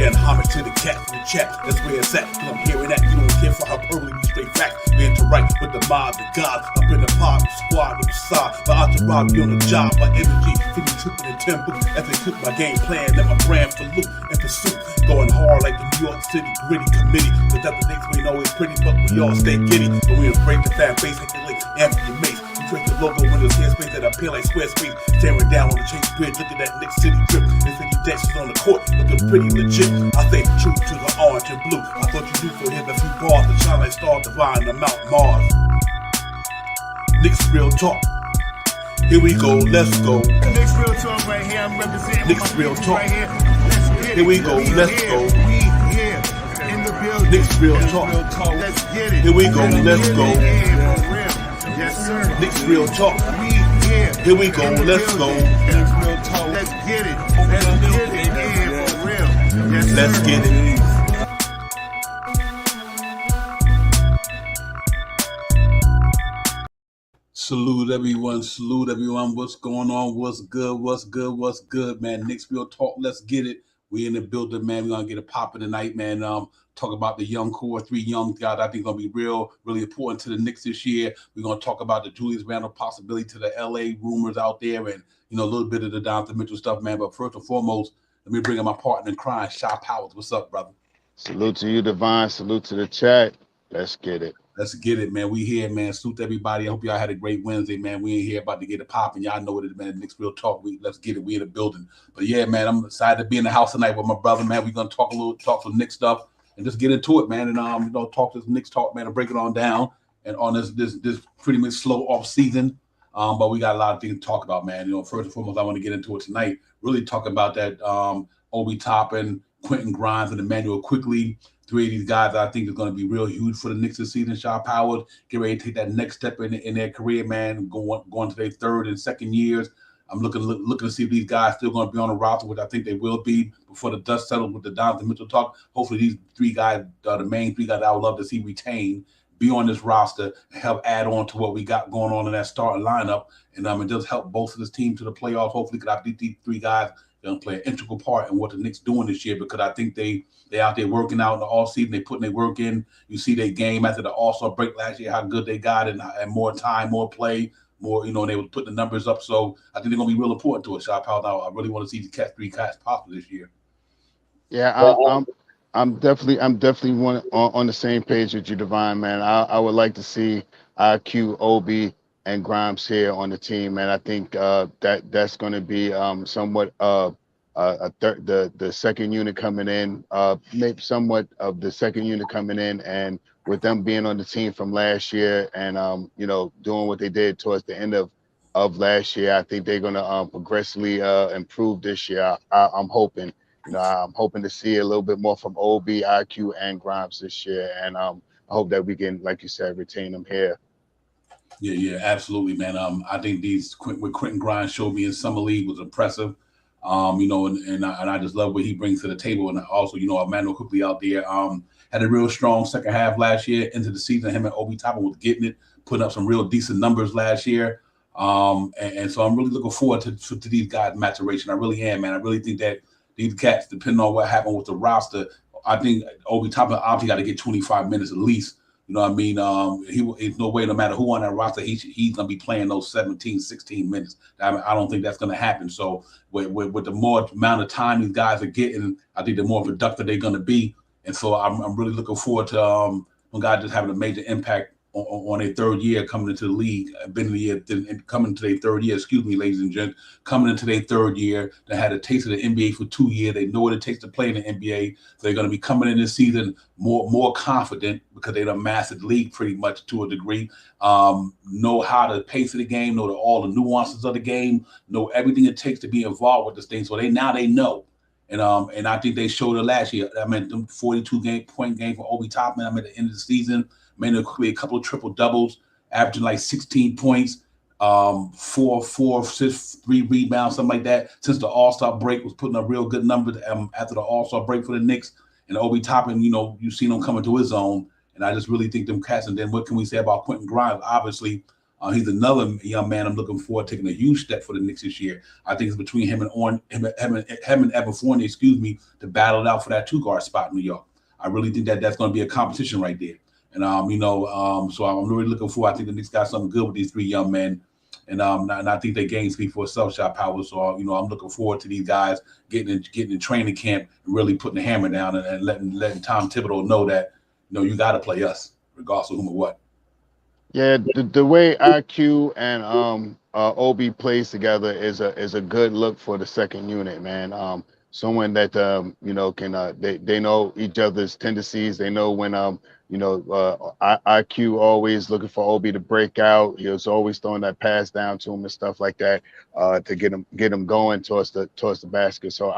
Paying homage to the cat in the chat, that's where it's at. Cause I'm hearing that you don't care for hyperbole, you straight facts. We interact with the mob, the gods, up in the pod, the squad, the side. The entourage be on the job, my energy, 50 tipping and 10 boots. As they took my game plan, and my brand for loot and pursuit. Going hard like the New York City gritty committee. Cause that the Knicks we know is pretty, but we all stay giddy. But we embrace the fan base, like the late Anthony Mace. Drink the logo when there's hair space that appear like square space. Staring down on the Chase Bridge, look at that Knicks City drip. And 50 Jacksons on the court, looking pretty legit. I stay true to the orange and blue. I thought you knew for him a few bars to shine like stars divine to Mount Mars. Knicks real talk. Here we go, let's go. Knicks real talk right here. I'm representing Knicks real talk. right here. Let's get it. Here we go, let's go. We here in the building. Knicks real talk. Let's get it. Here we go, let's go. Yeah, for real. Yes, sir. Knicks real talk. We here. Here we go, let's go. Knicks real talk. Let's get it. Let's get it. Yeah, for real. Yes, sir. Let's get it. Salute everyone. What's going on? What's good, man? Knicks real talk. Let's get it. We in the building, man. We're gonna get it popping tonight, man. Talk about the young core, 3 young guys I think gonna be really important to the Knicks this year. We're gonna talk about the Julius Randle possibility to the LA rumors out there, and a little bit of the Donovan Mitchell stuff, man. But first and foremost, let me bring in my partner in crime, Shy Powers. What's up, brother? Salute to you, Divine. Salute to the chat. Let's get it. Let's get it, man. We here, man. Salute to everybody. I hope y'all had a great Wednesday, man. We in here about to get it popping. Y'all know what it is, man. Knicks real talk. Let's get it. We in the building. But yeah, man, I'm excited to be in the house tonight with my brother, man. We're gonna talk some Knicks stuff and just get into it, man. And talk this Knicks talk, man, and break it on down. And on this pretty much slow off season. But we got a lot of things to talk about, man. First and foremost, I want to get into it tonight. Really talk about that Obi Toppin, Quentin Grimes, and Emmanuel Quickly. 3 of these guys I think is going to be real huge for the Knicks this season. Shy Powers get ready to take that next step in their career, man. Going to their 3rd and 2nd years. I'm looking to see if these guys still going to be on the roster, which I think they will be before the dust settles with the Donovan Mitchell talk. Hopefully, these 3 guys, the main 3 guys I would love to see retain, be on this roster, and help add on to what we got going on in that starting lineup, and just help bolster this team to the playoffs. Hopefully, because I think these 3 guys going to play an integral part in what the Knicks doing this year, because I think they out there working out in the offseason. They putting their work in. You see their game after the All-Star break last year, how good they got, and more time, more play, more, and they would put the numbers up. So I think they're going to be real important to us, Shy Powell. Now, I really want to see the catch 3 cats possible this year. Yeah, I'm definitely on the same page with you, Divine, man. I would like to see IQ, Obi, and Grimes here on the team, man. I think that's going to be somewhat the second unit coming in, maybe somewhat of the second unit coming in, and with them being on the team from last year and doing what they did towards the end of last year, I think they're going to progressively improve this year. I'm hoping. I'm hoping to see a little bit more from Obi, IQ, and Grimes this year, and I hope that we can, like you said, retain them here. Yeah, absolutely, man. I think what Quentin Grimes showed me in summer league was impressive. And I just love what he brings to the table, and also, Emmanuel Quickly out there had a real strong second half last year into the season. Him and Obi Toppin was getting it, putting up some real decent numbers last year. And so I'm really looking forward to these guys' maturation. I really am, man. I really think that these cats, depending on what happened with the roster, I think Obi Toppin obviously got to get 25 minutes at least. You know what I mean? He's no way, no matter who on that roster, he's going to be playing those 17, 16 minutes. I don't think that's going to happen. So with the more amount of time these guys are getting, I think the more productive they're going to be. And so I'm really looking forward to when guys just having a major impact on their 3rd year coming into the league, coming to their 3rd year, excuse me, ladies and gents, coming into their 3rd year. They had a taste of the NBA for 2 years. They know what it takes to play in the NBA. So they're going to be coming in this season more confident because they done mastered the league pretty much to a degree. Know how to pace of the game, know all the nuances of the game, know everything it takes to be involved with this thing. So they know. And I think they showed it last year. I mean, them 42-point game for Obi Toppin. I'm at the end of the season. Made a couple of triple doubles, averaging like 16 points, 4 assists, 3 rebounds, something like that. Since the All-Star break, was putting up real good numbers after the All-Star break for the Knicks. And Obi Toppin, you've seen him coming to his own. And I just really think them cats. And then what can we say about Quentin Grimes? Obviously, He's another young man I'm looking forward to taking a huge step for the Knicks this year. I think it's between him and Evan Fournier, to battle it out for that 2 guard spot in New York. I really think that that's going to be a competition right there. And so I'm really looking forward. I think the Knicks got something good with these 3 young men. And I think they game speak for itself, shot power. So I'm looking forward to these guys getting in training camp and really putting the hammer down and letting Tom Thibodeau know that you got to play us regardless of whom or what. Yeah, the way IQ and OB plays together is a good look for the second unit, man. Someone that can they know each other's tendencies. They know when IQ always looking for OB to break out. He was always throwing that pass down to him and stuff like that to get him going towards the basket. So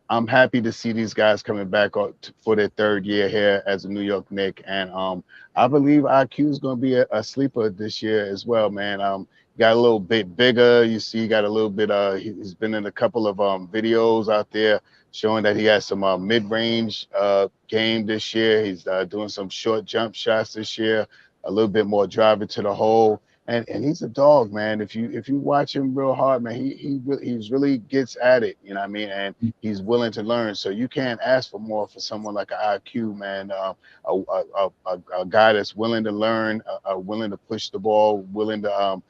I'm happy to see these guys coming back for their 3rd year here as a New York Knick, and I believe IQ is going to be a sleeper this year as well, man. Got a little bit bigger. You see, he got a little bit. He's been in a couple of videos out there showing that he has some mid-range game this year. He's doing some short jump shots this year. A little bit more driving to the hole. And he's a dog, man. If you watch him real hard, man, he's really gets at it, you know what I mean? And he's willing to learn. So you can't ask for more for someone like an IQ, man. A guy that's willing to learn, willing to push the ball, willing to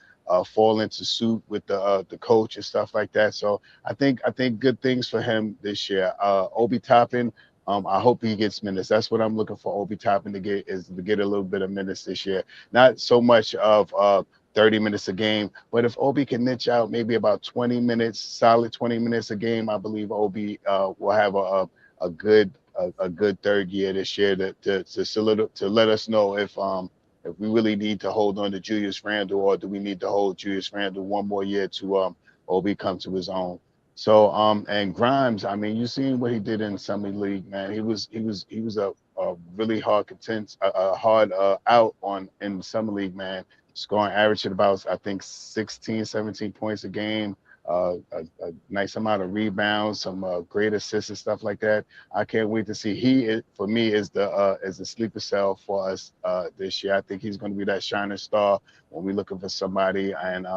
fall into suit with the coach and stuff like that. So I think good things for him this year. Obi Toppin, I hope he gets minutes. That's what I'm looking for Obi Toppin to get a little bit of minutes this year. Not so much of 30 minutes a game, but if Obi can niche out maybe about 20 minutes, solid 20 minutes a game, I believe Obi will have a good 3rd year this year to let us know if we really need to hold on to Julius Randle, or do we need to hold Julius Randle one more year to Obi come to his own. So and Grimes, I mean, you seen what he did in Summer League, man. He was a really hard out in Summer League, man. Scoring average at about, I think, 16, 17 points a game, a nice amount of rebounds, some great assists and stuff like that. I can't wait to see. For me, is the sleeper cell for us this year. I think he's going to be that shining star when we're looking for somebody. And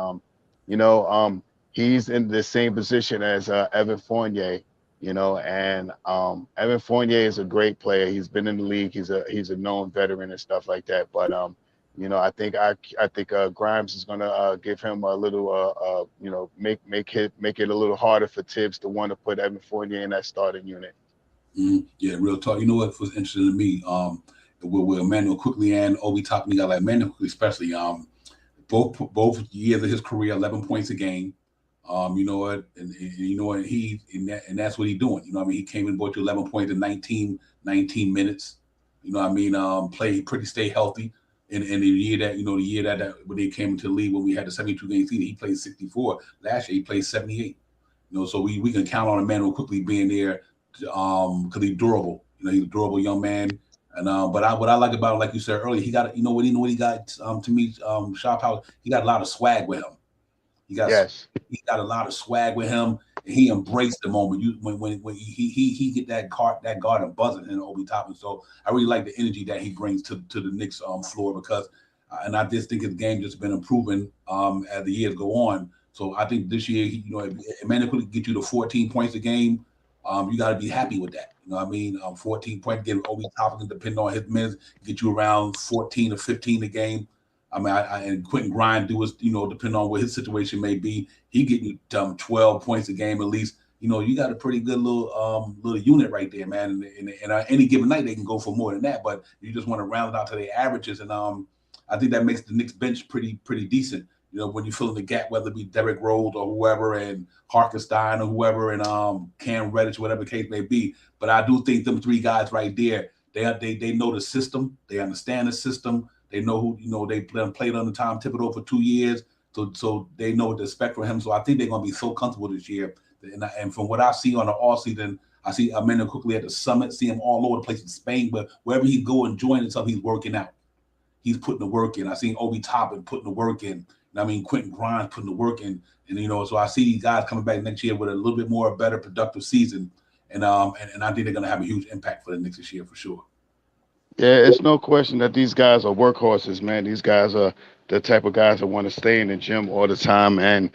he's in the same position as Evan Fournier, and Evan Fournier is a great player. He's been in the league. He's a known veteran and stuff like that. But I think Grimes is gonna give him a little make it a little harder for Tibbs to want to put Evan Fournier in that starting unit. Yeah, real talk. You know what was interesting to me? With Emmanuel Quickly and Obi Toppin, you got like Emmanuel Quickly, especially both years of his career, 11 points a game. You know what, and that's what he's doing. You know what I mean? He came and brought you 11 points in 19 minutes. You know what I mean? Played pretty, stay healthy. In the year that when they came into the league, when we had the 72 game season, he played 64. Last year he played 78. So we can count on Emmanuel Quickly being there because he's durable. He's a durable young man. And what I like about him, like you said earlier, he got he got to me, Shop House. He got a lot of swag with him. He got a lot of swag with him, and he embraced the moment. When he get that guard and buzzing in Obi Toppin. So I really like the energy that he brings to the Knicks floor because, and I just think his game just been improving as the years go on. So I think this year, if Emmanuel could get you to 14 points a game, you got to be happy with that. You know what I mean? 14 points, get Obi Toppin, depending on his minutes, get you around 14 or 15 a game. I mean, and Quentin Grimes do is, depending on what his situation may be, he getting you 12 points a game at least. You got a pretty good little unit right there, man. And any given night they can go for more than that, but you just want to round it out to their averages. And I think that makes the Knicks bench pretty decent. When you fill in the gap, whether it be Derrick Rose or whoever, and Hartenstein or whoever, and Cam Reddish, whatever the case may be. But I do think them 3 guys right there, they know the system, they understand the system. They know who, they played under Tom Thibodeau for 2 years, so they know what to expect from him. So I think they're going to be so comfortable this year. And from what I see on the offseason, I see Emmanuel Quickly at the summit, see him all over the place in Spain, but wherever he go enjoying himself, he's working out. He's putting the work in. I seen Obi Toppin putting the work in. I mean, Quentin Grimes putting the work in. And, so I see these guys coming back next year with a little bit more better productive season. And I think they're going to have a huge impact for the Knicks this year for sure. Yeah, it's no question that these guys are workhorses, man. These guys are the type of guys that want to stay in the gym all the time and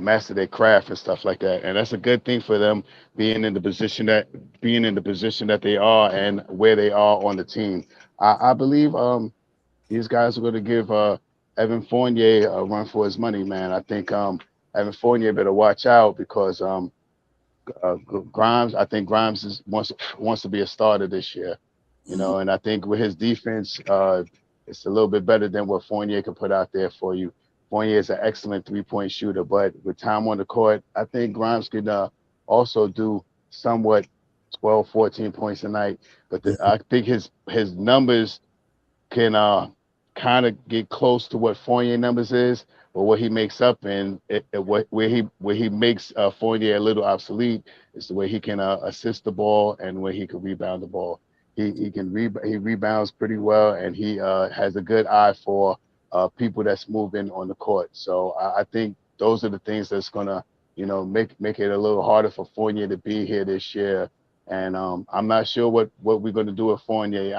master their craft and stuff like that. And that's a good thing for them being in the position that they are and where they are on the team. I believe these guys are going to give Evan Fournier a run for his money, man. I think Evan Fournier better watch out because Grimes. I think Grimes wants to be a starter this year, Mhm. and I think with his defense, it's a little bit better than what Fournier can put out there for you. Fournier is an excellent 3-point shooter, but with time on the court, I think Grimes could also do somewhat 12, 14 points a night. But I think his numbers can kind of get close to what Fournier numbers is, but what he makes up in where he makes Fournier a little obsolete is the way he can assist the ball and where he can rebound the ball. He rebounds pretty well, and he has a good eye for people that's moving on the court. So I think those are the things that's gonna make it a little harder for Fournier to be here this year. And I'm not sure what we're gonna do with Fournier.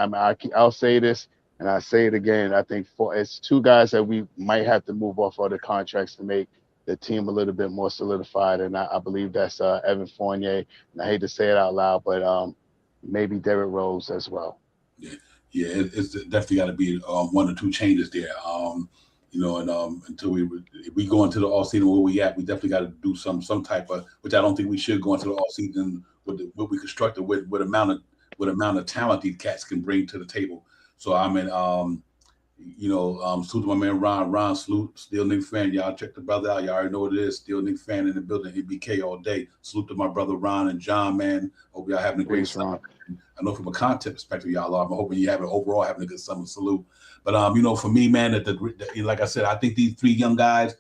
I'll say this and I say it again, I think it's two guys that we might have to move off other contracts to make the team a little bit more solidified. And I believe that's Evan Fournier. And I hate to say it out loud, but maybe Derrick Rose as well. Yeah, yeah, it's definitely got to be one or two changes there. And until if we go into the off season where we at, we definitely got to do some type of, which I don't think we should go into the off season with what we constructed with amount of talent these cats can bring to the table. So I mean, salute to my man Ron. Ron, salute, still Knicks fan. Y'all check the brother out. Y'all already know what it is. Still Knicks fan in the building. ABK all day. Salute to my brother Ron and John, man. Hope y'all having a great Peace, summer. Ron. I know from a content perspective, y'all are. I'm hoping you having overall having a good summer. Salute. But for me, man, like I said, I think these three young guys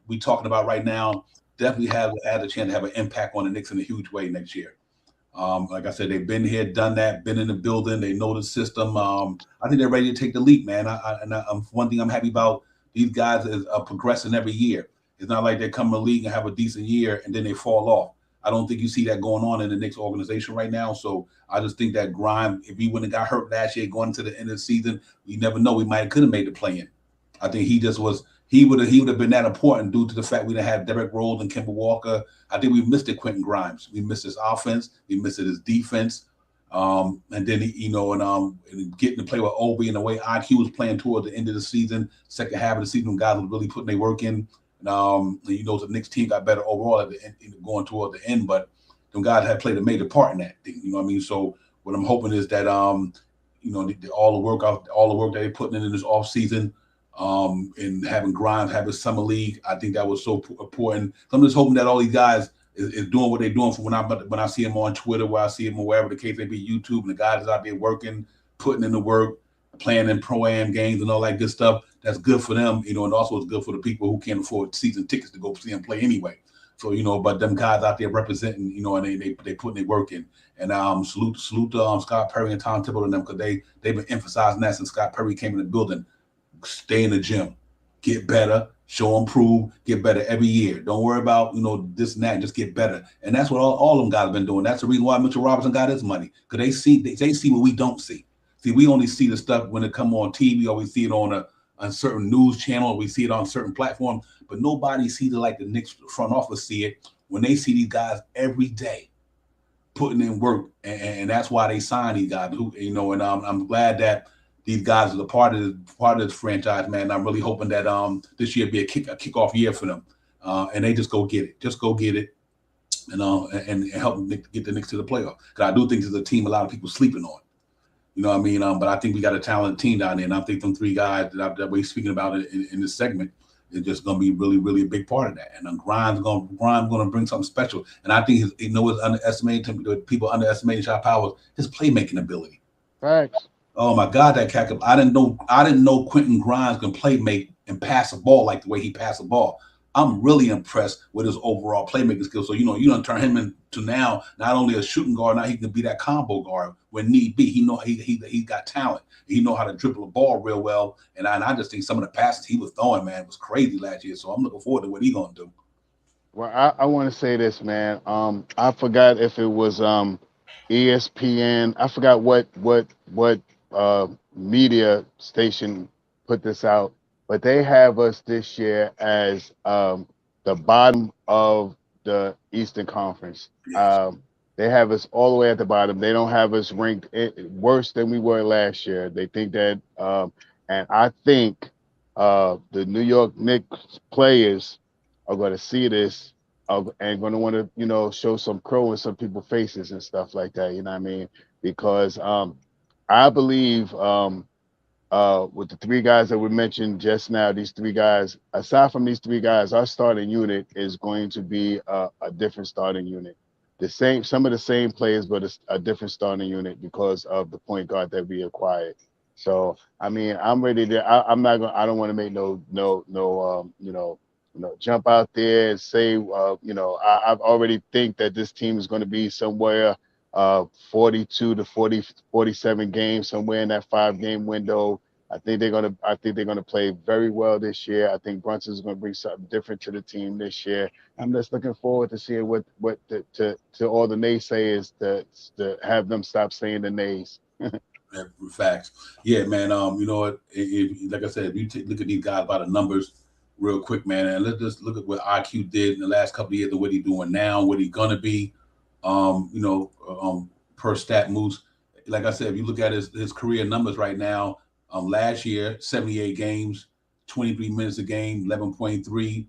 we talking about right now definitely have had a chance to have an impact on the Knicks in a huge way next year. Like I said, they've been here, done that, been in the building. They know the system. I think they're ready to take the leap, man. One thing I'm happy about, these guys is progressing every year. It's not like they come in the league and have a decent year and then they fall off. I don't think you see that going on in the Knicks organization right now. So I just think that Grime, if he wouldn't have got hurt last year going into the end of the season, you never know. We might could have made the play in. I think he just was he would have been that important due to the fact we didn't have Derrick Rose and Kemba Walker. I think we missed it, Quentin Grimes. We missed his offense. We missed it, his defense. And then and getting to play with Obi and the way IQ was playing toward the end of the season, second half of the season, when guys were really putting their work in. The Knicks team got better overall at the end, going toward the end, but them guys had played a major part in that thing. You know what I mean? So what I'm hoping is that all the work that they're putting in this off season, and having Grimes, having summer league, I think that was so important. So I'm just hoping that all these guys is doing what they're doing from when I see them on Twitter, where I see them or wherever the case may be, YouTube, and the guys is out there working, putting in the work, playing in pro-am games and all that good stuff. That's good for them, and also it's good for the people who can't afford season tickets to go see them play anyway. So but them guys out there representing, and they putting their work in. And salute to Scott Perry and Tom Thibodeau and them, because they've been emphasizing that since Scott Perry came in the building. Stay in the gym, get better, show improve, get better every year. Don't worry about this and that. Just get better, and that's what all them guys have been doing. That's the reason why Mitchell Robinson got his money, because they see what we don't see. See, we only see the stuff when it come on TV, or we see it on a certain news channel, or we see it on a certain platform. But nobody sees it like the Knicks front office see it when they see these guys every day putting in work, and that's why they sign these guys. And I'm glad that these guys are a part of this franchise, man. I'm really hoping that this year be a kickoff year for them, and they just go get it, and help them get the Knicks to the playoff. Because I do think there's a team a lot of people sleeping on. You know what I mean? But I think we got a talented team down there, and I think them three guys that we're speaking about in this segment is just going to be really, really a big part of that. And Grimes going to bring something special. And I think it's underestimated. People underestimating Shot Powers, his playmaking ability. Thanks. Oh my God, that cat! I didn't know Quentin Grimes can play make and pass a ball like the way he passed the ball. I'm really impressed with his overall playmaking skills. So you don't turn him into now not only a shooting guard, now he can be that combo guard when need be. He got talent. He know how to dribble the ball real well. And I just think some of the passes he was throwing, man, was crazy last year. So I'm looking forward to what he's gonna do. Well, I want to say this, man. I forgot if it was ESPN. I forgot what media station put this out, but they have us this year as the bottom of the Eastern Conference. Yes. They have us all the way at the bottom. They don't have us ranked worse than we were last year. They think that, and I think the New York Knicks players are going to see this and going to want to, show some crow in some people's faces and stuff like that. You know what I mean? Because I believe with the three guys that we mentioned just now, these three guys, aside from these three guys, our starting unit is going to be a different starting unit. Some of the same players, but a different starting unit because of the point guard that we acquired. So, I mean, I'm ready to. I'm not going. I don't want to make jump out there and say, I've already think that this team is going to be somewhere 42 to 40, 47 games, somewhere in that 5 game window. I think they're gonna play very well this year. I think Brunson's gonna bring something different to the team this year. I'm just looking forward to seeing to all the naysayers to have them stop saying the nays. Facts. Yeah, man. You know what? Like I said, if you look at these guys by the numbers real quick, man, and let's just look at what IQ did in the last couple of years and what he's doing now, what he's gonna be. Per stat moves. Like I said, if you look at his career numbers right now, last year 78 games, 23 minutes a game, 11.3.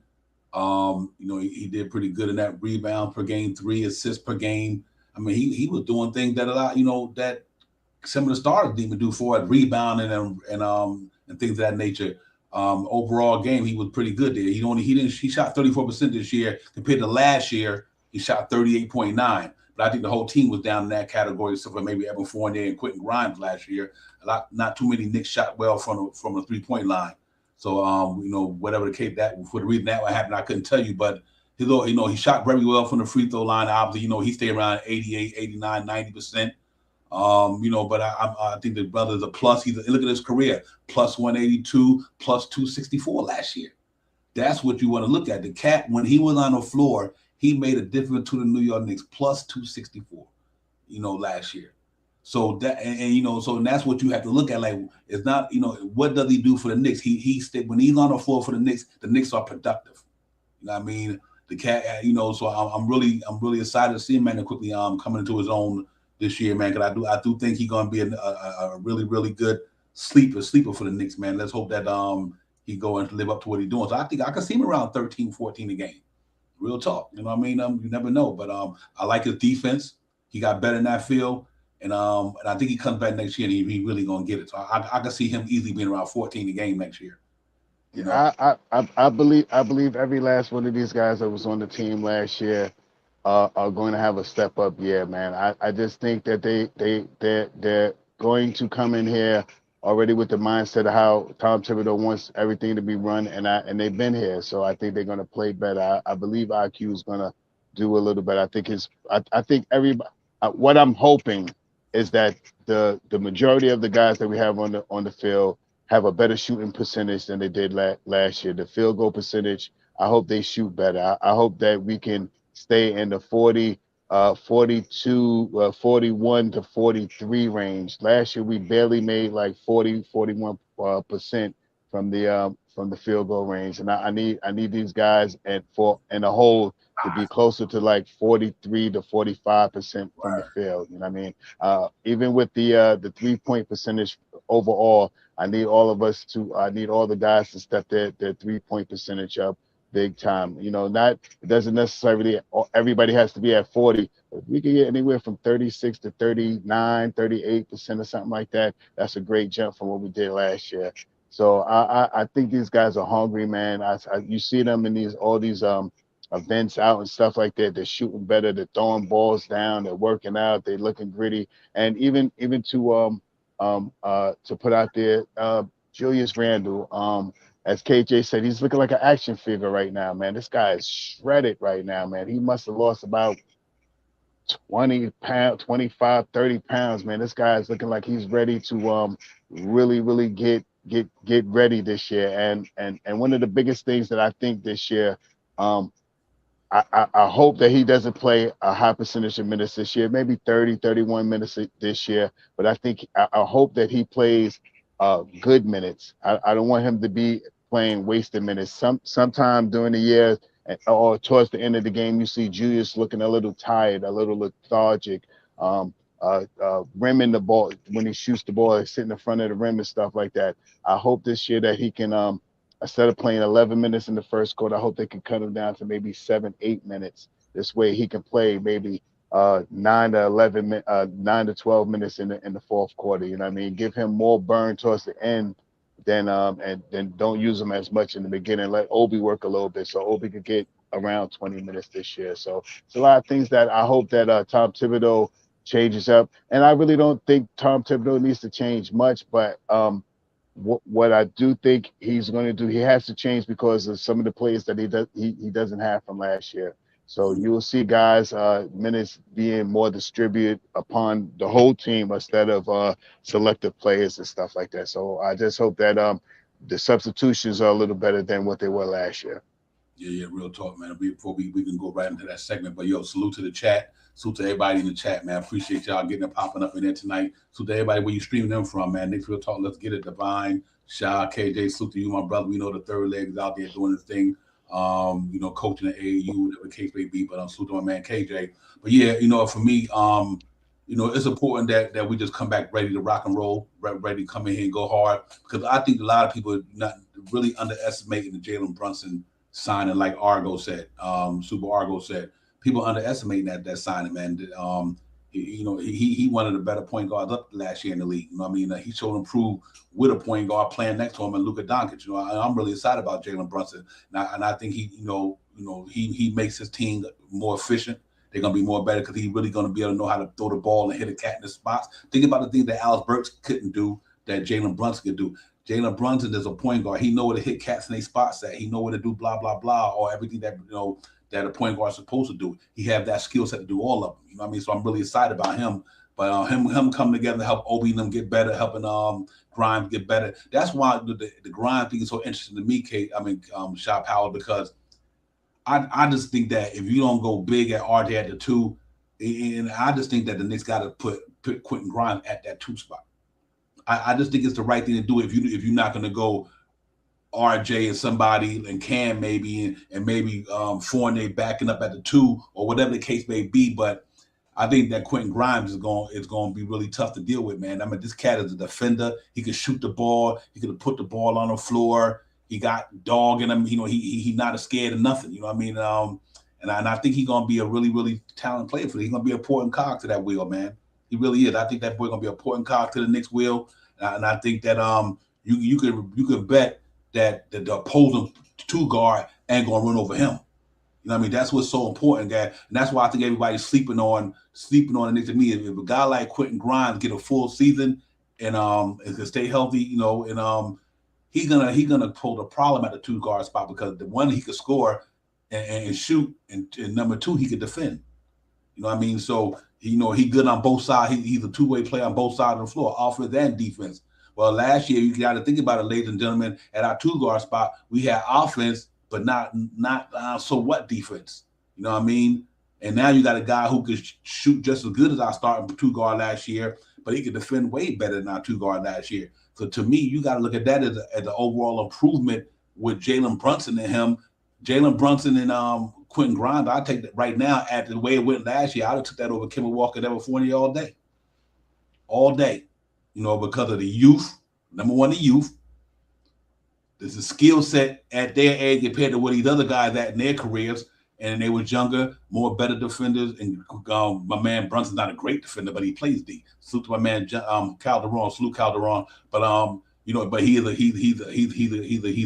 He did pretty good in that rebound per game, 3 assists per game. I mean, he was doing things that a lot, that some of the stars didn't even do for it, rebounding and things of that nature. Overall game, he was pretty good there. He shot 34% this year compared to last year. He shot 38.9. But I think the whole team was down in that category, except for maybe Evan Fournier and Quentin Grimes last year. Not too many Knicks shot well from a 3-point line. So whatever the case, that for the reason that would happen, I couldn't tell you. But he shot very well from the free throw line. Obviously, he stayed around 88, 89, 90%. But I think the brother's a plus. Look at his career, plus 182, plus 264 last year. That's what you want to look at. The cat, when he was on the floor, he made a difference to the New York Knicks, plus 264, last year. So that and that's what you have to look at. Like, it's not, what does he do for the Knicks? He when he's on the floor for the Knicks are productive. You know what I mean? The cat, so I'm really excited to see him, man, quickly coming into his own this year, man. Because I do think he's gonna be a really, really good sleeper for the Knicks, man. Let's hope that he go and live up to what he's doing. So I think I can see him around 13, 14 a game. Real talk. You know what I mean? You never know. But I like his defense. He got better in that field. And I think he comes back next year and he really gonna get it. So I can see him easily being around 14 a game next year. I believe every last one of these guys that was on the team last year are going to have a step up year, man. I just think that they're going to come in here already with the mindset of how Tom Thibodeau wants everything to be run, and they've been here, so I think they're going to play better. I believe IQ is going to do a little better. I think everybody. What I'm hoping is that the majority of the guys that we have on the field have a better shooting percentage than they did last year. The field goal percentage, I hope they shoot better. I hope that we can stay in the 41 to 43 range. Last year we barely made like 41% from the field goal range, and I need these guys in a whole to be closer to like 43 to 45% from the field. You know what I mean? Even with the 3-point percentage overall, I need all the guys to step their 3-point percentage up big time. It doesn't necessarily everybody has to be at 40. If we can get anywhere from 36 to 39, 38% or something like that, that's a great jump from what we did last year. So I think these guys are hungry, man. You see them in all these events out and stuff like that. They're shooting better. They're throwing balls down. They're working out. They're looking gritty. And even to put out there, Julius Randle, as KJ said, he's looking like an action figure right now, man. This guy is shredded right now, man. He must have lost about 20 pounds, 25, 30 pounds, man. This guy is looking like he's ready to really, really get ready this year. And one of the biggest things that I think this year, I hope that he doesn't play a high percentage of minutes this year, maybe 30, 31 minutes this year. But I hope that he plays good minutes. I don't want him to be playing wasted minutes. Sometime during the year or towards the end of the game, you see Julius looking a little tired, a little lethargic, rimming the ball when he shoots the ball, sitting in front of the rim and stuff like that. I hope this year that he can instead of playing 11 minutes in the first quarter, I hope they can cut him down to maybe 7, 8 minutes. This way he can play maybe 9 to 12 minutes in the fourth quarter. You know what I mean? Give him more burn towards the end than and then don't use him as much in the beginning. Let Obi work a little bit so Obi could get around 20 minutes this year. So it's a lot of things that I hope that Tom Thibodeau changes up. And I really don't think Tom Thibodeau needs to change much, but what I do think he's going to do, he has to change because of some of the plays that he doesn't have from last year. So you will see guys minutes being more distributed upon the whole team instead of selective players and stuff like that. So I just hope that the substitutions are a little better than what they were last year. Yeah, real talk, man. Before we can go right into that segment, but yo, salute to the chat. Salute to everybody in the chat, man. Appreciate y'all getting it popping up in there tonight. Salute to everybody where you streaming them from, man. Knicks Real Talk, let's get it. Divine, Sha, KJ, salute to you, my brother. We know the third leg is out there doing his thing. Coaching the AAU, whatever the case may be, but I'm salute to my man KJ. But yeah, for me, it's important that we just come back ready to rock and roll, ready to come in here and go hard. Because I think a lot of people are not really underestimating the Jalen Brunson signing, like Argo said, Super Argo said. People underestimating that signing, man. He one of the better point guards up last year in the league. You know what I mean? He showed improved with a point guard playing next to him and Luka Doncic. I'm really excited about Jalen Brunson, and I think he makes his team more efficient. They're gonna be more better because he's really gonna be able to know how to throw the ball and hit a cat in the spots. Think about the things that Alex Burks couldn't do that Jalen Brunson could do. Jalen Brunson is a point guard. He know where to hit cats in their spots at. He know where to do blah blah blah or everything that that a point guard is supposed to do. He have that skill set to do all of them. You know what I mean? So I'm really excited about him. But him coming together to help Obi and them get better, helping Grimes get better. That's why the Grimes thing is so interesting to me, Sha Powell, because I just think that if you don't go big at RJ at the 2, and I just think that the Knicks got to put Quentin Grimes at that 2 spot. I just think it's the right thing to do if you're not going to go RJ and somebody and Cam maybe and maybe Fournier backing up at the 2 or whatever the case may be. But I think that Quentin Grimes is going to be really tough to deal with, man. I mean, this cat is a defender. He can shoot the ball. He could put the ball on the floor. He got dog in him. He not scared of nothing. You know what I mean? And I think he's going to be a really, really talented player for you. He's going to be an important cog to that wheel, man. He really is. I think that boy going to be an important cog to the Knicks wheel. And I think that you could bet that the opposing 2 guard ain't going to run over him. You know what I mean? That's what's so important, guy. And that's why I think everybody's sleeping on the Knicks. To me, if a guy like Quentin Grimes get a full season and can stay healthy, he's gonna pull the problem at the 2 guard spot because the one he could score and shoot, and number 2 he could defend. You know what I mean? So he good on both sides. He's a 2-way player on both sides of the floor, offense and defense. Well, last year you got to think about it, ladies and gentlemen. At our 2 guard spot, we had offense, but not so what defense. You know what I mean? And now you got a guy who could shoot just as good as our starting 2 guard last year, but he could defend way better than our 2 guard last year. So to me, you got to look at that as an overall improvement with Jalen Brunson and him. Jalen Brunson and Quentin Grimes, I take that right now at the way it went last year. I would have took that over Kemba Walker and Evan Fournier all day. All day. Because of the youth. Number 1, the youth. There's a skill set at their age compared to what these other guys at in their careers. And they was younger, more better defenders. And my man Brunson's not a great defender, but he plays D. Salute to my man Calderon. Salute Calderon. But but he's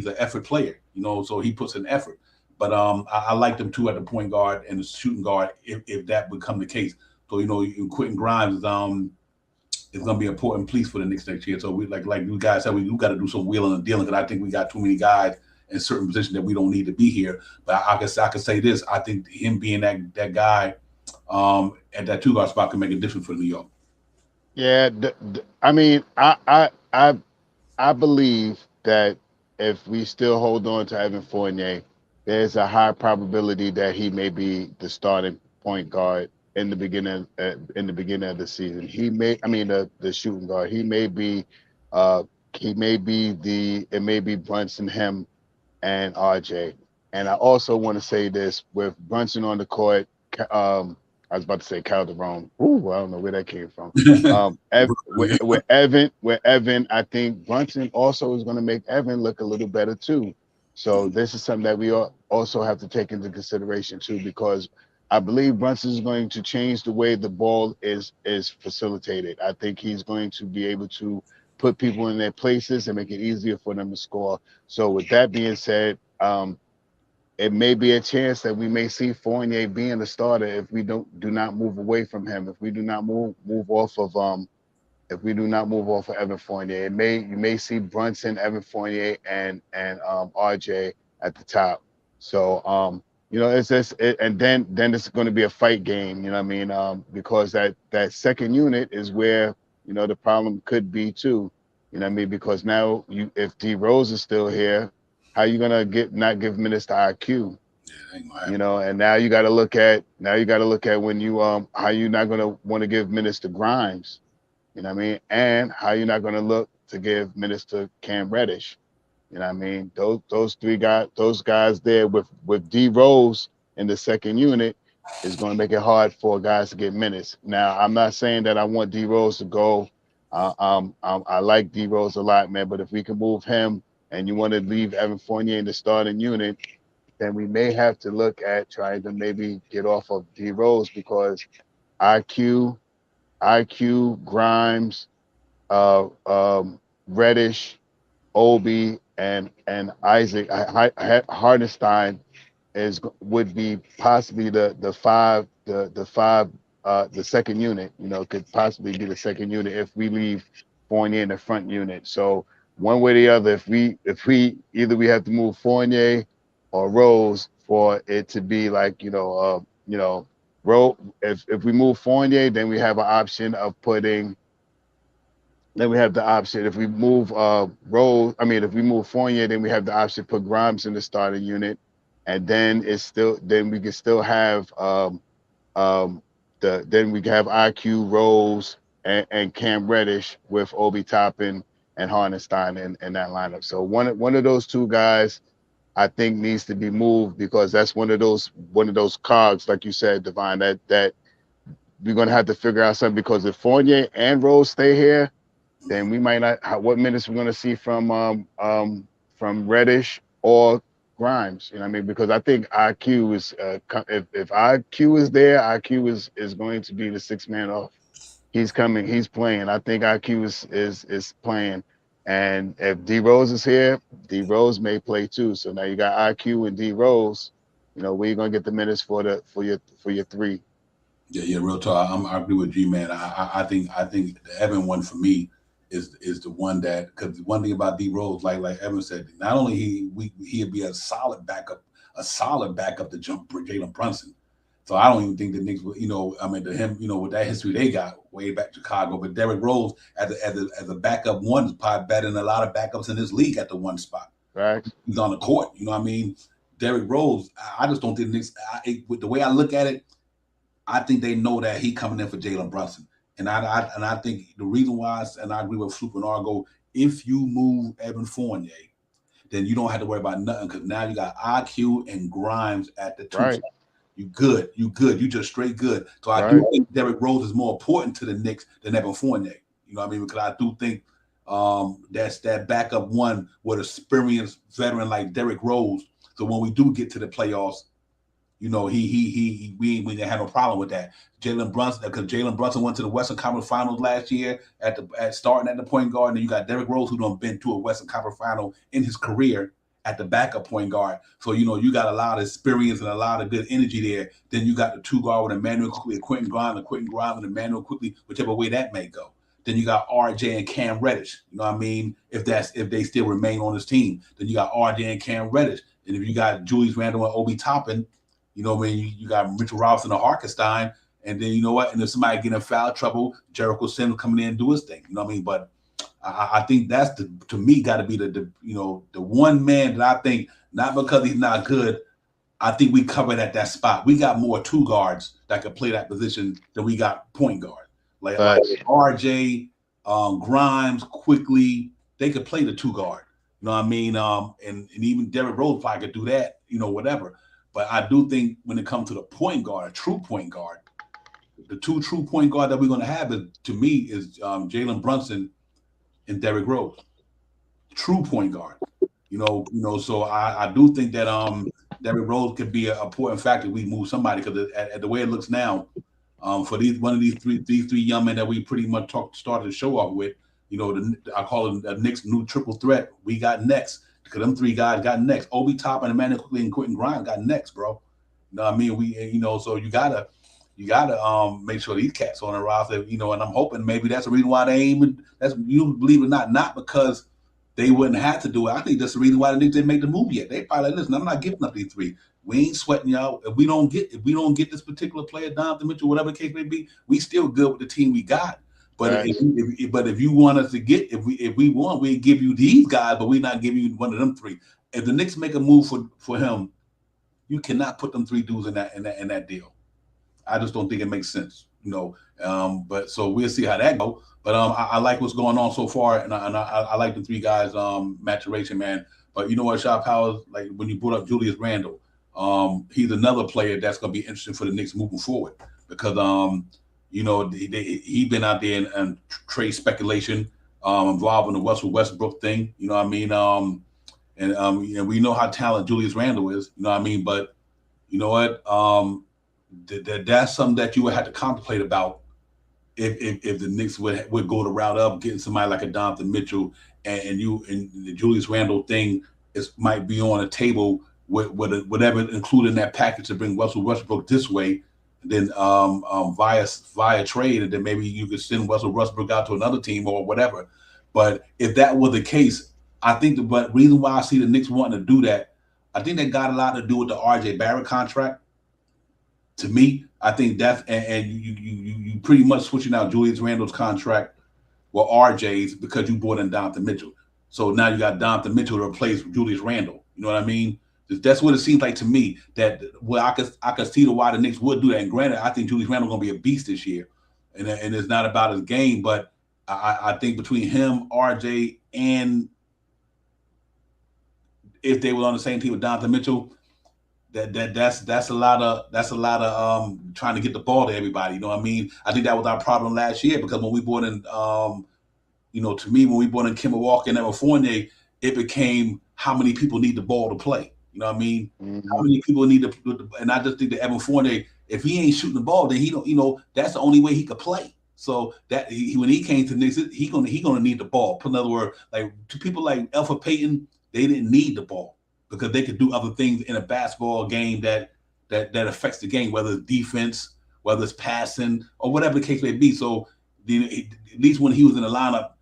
an effort player. So he puts in effort. But I like them too at the point guard and the shooting guard if that would come the case. So Quentin Grimes is going to be an important piece for the Knicks next year. So we like you guys said, we got to do some wheeling and dealing because I think we got too many guys in certain positions that we don't need to be here. But I could say this: I think him being that guy at that 2 guard spot can make a difference for New York. Yeah, I mean, I believe that if we still hold on to Evan Fournier, there's a high probability that he may be the starting point guard in the beginning of the season. I mean the shooting guard. Uh he may be it may be Brunson, him, and RJ. And I also want to say this with Brunson on the court. I was about to say Calderon. Ooh, I don't know where that came from. With Evan, I think Brunson also is going to make Evan look a little better too. So this is something that we also have to take into consideration too, because I believe Brunson is going to change the way the ball is facilitated. I think he's going to be able to put people in their places and make it easier for them to score. So with that being said, it may be a chance that we may see Fournier being the starter if we do not move away from him. If we do not move off of Evan Fournier, you may see Brunson, Evan Fournier, and RJ at the top. So it's just and then it's going to be a fight game. You know what I mean? Because that second unit is where the problem could be too. You know what I mean? Because now if D Rose is still here, how you gonna not give minutes to IQ? Yeah, and now you got to look at when you how you not gonna want to give minutes to Grimes. You know what I mean? And how you're not gonna look to give minutes to Cam Reddish. You know what I mean? Those guys there with D Rose in the second unit is going to make it hard for guys to get minutes. Now, I'm not saying that I want D Rose to go. I like D Rose a lot, man. But if we can move him and you want to leave Evan Fournier in the starting unit, then we may have to look at trying to maybe get off of D Rose, because IQ, Grimes, Reddish, Obi, and Isaac Hardenstein would be possibly the second unit. Could possibly be the second unit if we leave Fournier in the front unit. So one way or the other, if we either we have to move Fournier or Rose for it to be like If we move Fournier, then we have an option of putting. Then we have the option if we move if we move Fournier, then we have the option to put Grimes in the starting unit, and then we can still have then we can have IQ, Rose, and Cam Reddish with Obi Toppin and Hardenstein in that lineup. So one of those two guys I think needs to be moved, because that's one of those cogs, like you said, Divine, that we're gonna have to figure out something, because if Fournier and Rose stay here, then we might not. What minutes we're gonna see from Reddish or Grimes? You know what I mean? Because I think IQ is if IQ is there, IQ is going to be the sixth man off. He's coming. He's playing. I think IQ is playing. And if D Rose is here, D Rose may play too. So now you got IQ and D Rose. Where you gonna get the minutes for your three? Yeah, real talk. I agree with G, man. I think the Evan one for me is the one that, because one thing about D Rose, like Evan said, not only he'd be a solid backup to jump Jalen Brunson. So I don't even think the Knicks would, to him, with that history they got way back Chicago. But Derrick Rose as a backup one is probably better than a lot of backups in this league at the one spot. Right. He's on the court. You know what I mean? Derrick Rose, I just don't think the Knicks, with the way I look at it, I think they know that he coming in for Jalen Brunson. And I think the reason why, and I agree with Floop and Argo, if you move Evan Fournier, then you don't have to worry about nothing, because now you got IQ and Grimes at the two. Right. You good. You just straight good. So I do think Derrick Rose is more important to the Knicks than Evan Fournier. You know what I mean? Because I do think that's that backup one with experienced veteran like Derrick Rose. So when we do get to the playoffs, we didn't have no problem with that. Jalen Brunson, because Jalen Brunson went to the Western Conference Finals last year at starting at the point guard, and then you got Derrick Rose, who done been to a Western Conference Final in his career at the backup point guard. So you got a lot of experience and a lot of good energy there. Then you got the two guard with Emmanuel Quickly and Quentin Grimes, and Emmanuel Quickly, whichever way that may go. Then you got RJ and Cam Reddish. You know what I mean? If they still remain on this team, then you got RJ and Cam Reddish. And if you got Julius Randle and Obi Toppin, you know what I mean? You got Mitchell Robinson and Hartenstein, and then you know what? And if somebody get in foul trouble, Jericho Sims coming in and do his thing. You know what I mean? But I think that's to me got to be the one man that I think, not because he's not good, I think we covered at that spot. We got more two guards that could play that position than we got point guard. Like RJ, Grimes, quickly, they could play the two guard. You know what I mean? And even Derrick Rose probably could do that, whatever. But I do think when it comes to the point guard, a true point guard, the two true point guard that we're going to have, to me, is Jalen Brunson and Derrick Rose. True point guard. So I do think that Derrick Rose could be an important factor if we move somebody, because at the way it looks now, for these three young men that we pretty much started to show off with, I call it the Knicks' new triple threat. We got next, because them three guys got next. Obi Toppin, Emmanuel Quickly, and Quentin Grimes got next, bro. You know what I mean? So you gotta make sure these cats on the roster, and I'm hoping maybe that's the reason why they ain't. That's, you believe it or not because they wouldn't have to do it. I think that's the reason why the Knicks didn't make the move yet. They probably like, listen, I'm not giving up these three. We ain't sweating y'all. If we don't get this particular player, Donovan Mitchell, whatever the case may be, we still good with the team we got. But right. if you want us to get, if we want, we give you these guys, but we not giving you one of them three. If the Knicks make a move for him, you cannot put them three dudes in that deal. I just don't think it makes sense, But so we'll see how that goes. But I like what's going on so far, and I like the three guys' maturation, man. But you know what, Shaw Powers, like when you brought up Julius Randle, he's another player that's going to be interesting for the Knicks moving forward, because he been out there and trade speculation involving the Russell Westbrook thing. You know what I mean? And we know how talented Julius Randle is. You know what I mean? But you know what? That's something that you would have to contemplate about if the Knicks would go the route of getting somebody like a Donovan Mitchell, and the Julius Randle thing might be on a table with whatever included in that package to bring Russell Westbrook this way, then via trade, and then maybe you could send Russell Westbrook out to another team or whatever. But if that were the case, I think the reason why I see the Knicks wanting to do that, I think that got a lot to do with the RJ Barrett contract. To me, I think that's and you pretty much switching out Julius Randle's contract with RJ's because you brought in Donovan Mitchell. So now you got Donovan Mitchell to replace Julius Randle. You know what I mean? That's what it seems like to me. That I could see why the Knicks would do that. And granted, I think Julius Randle gonna be a beast this year, and it's not about his game, but I think between him, RJ, and if they were on the same team with Donovan Mitchell, that's a lot of trying to get the ball to everybody. You know what I mean? I think that was our problem last year, because when we brought in to me, when we brought in Kemba Walker and Evan Fournier, it became how many people need the ball to play. You know what I mean? Mm-hmm. How many people need to, and I just think that Evan Fournier, if he ain't shooting the ball, then he don't. That's the only way he could play. So that when he came to Knicks, he gonna need the ball. In other words, like to people like Elfrid Payton, they didn't need the ball because they could do other things in a basketball game that affects the game, whether it's defense, whether it's passing, or whatever the case may be. So at least when he was in the lineup,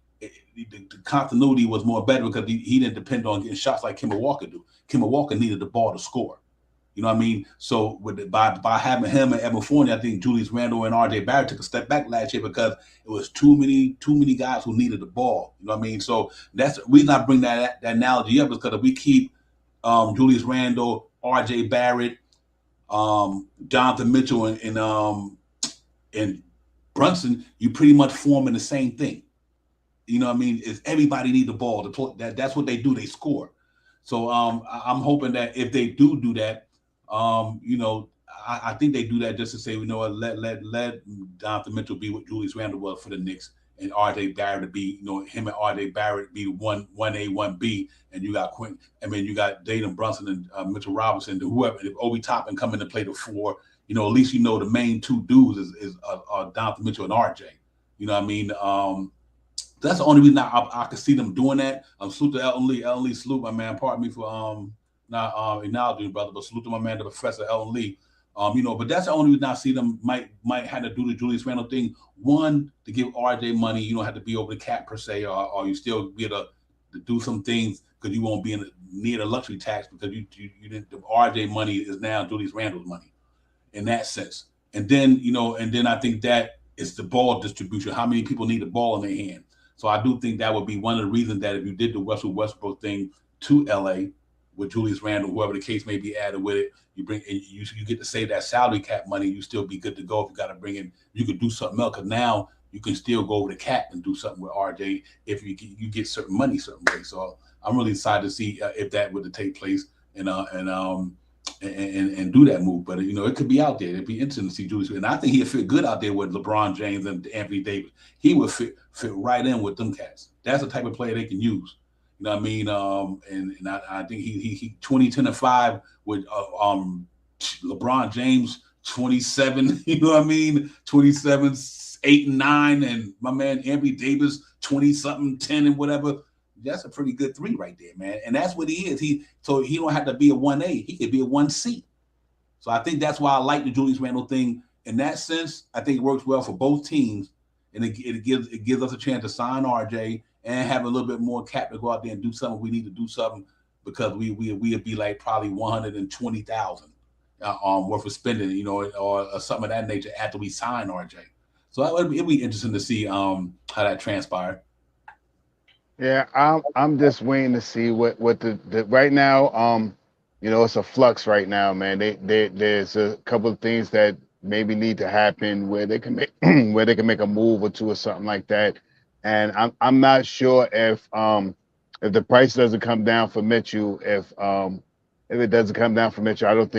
the continuity was more better because he didn't depend on getting shots like Kemba Walker do. Kemba Walker needed the ball to score. You know what I mean? So by having him and Evan Fournier, I think Julius Randle and RJ Barrett took a step back last year because it was too many guys who needed the ball. You know what I mean? So that's the reason I bring that analogy up, is because if we keep Julius Randle, RJ Barrett, Donovan Mitchell, and Brunson, you pretty much forming the same thing. You know what I mean? Is everybody need the ball to play? That's what they do. They score. So I'm hoping that if they do that, I think they do that just to say, let Donovan Mitchell be what Julius Randle was for the Knicks, and RJ Barrett to be, him and RJ Barrett be 1A, 1B, and you got Quentin. I mean, you got Jalen Brunson and Mitchell Robinson, whoever. If Obi Toppin come in to play the 4, at least the main two dudes is Donovan Mitchell and RJ. You know what I mean? That's the only reason I could see them doing that. Salute to Elton Lee. Elton Lee, salute my man. Pardon me for not acknowledging, brother, but salute to my man, the Professor Elton Lee. But that's the only reason I see them might have to do the Julius Randle thing. One, to give RJ money. You don't have to be over the cap per se, or you still be able to do some things because you won't be near the luxury tax, because you didn't. The RJ money is now Julius Randle's money in that sense. And then I think that it's the ball distribution. How many people need the ball in their hand? So I do think that would be one of the reasons that if you did the Russell Westbrook thing to LA, with Julius Randle, whoever the case may be added with it. You bring and you get to save that salary cap money. You still be good to go if you got to bring in. You could do something else because now you can still go over the cap and do something with RJ if you get certain money certain way. So I'm really excited to see if that would take place and do that move. But it could be out there. It'd be interesting to see Julius, and I think he'd fit good out there with LeBron James and Anthony Davis. He would fit right in with them cats. That's the type of player they can use. You know what I mean? And I think he 20, 10, and 5 with LeBron James 27. You know what I mean? 27, 8 and 9, and my man Anthony Davis 20 something, 10 and whatever. That's a pretty good 3 right there, man. And that's what he is. So he don't have to be a 1A. He could be a 1C. So I think that's why I like the Julius Randle thing. In that sense, I think it works well for both teams, and it gives us a chance to sign RJ and have a little bit more cap to go out there and do something. We need to do something because we'd be like probably 120,000 worth of spending, or something of that nature after we sign RJ. So it'd be interesting to see how that transpired. Yeah, I'm just waiting to see what the right now. It's a flux right now, man. There's a couple of things that maybe need to happen where they can make a move or two or something like that. And I'm not sure if the price doesn't come down for Mitchell, if it doesn't come down for Mitchell, I don't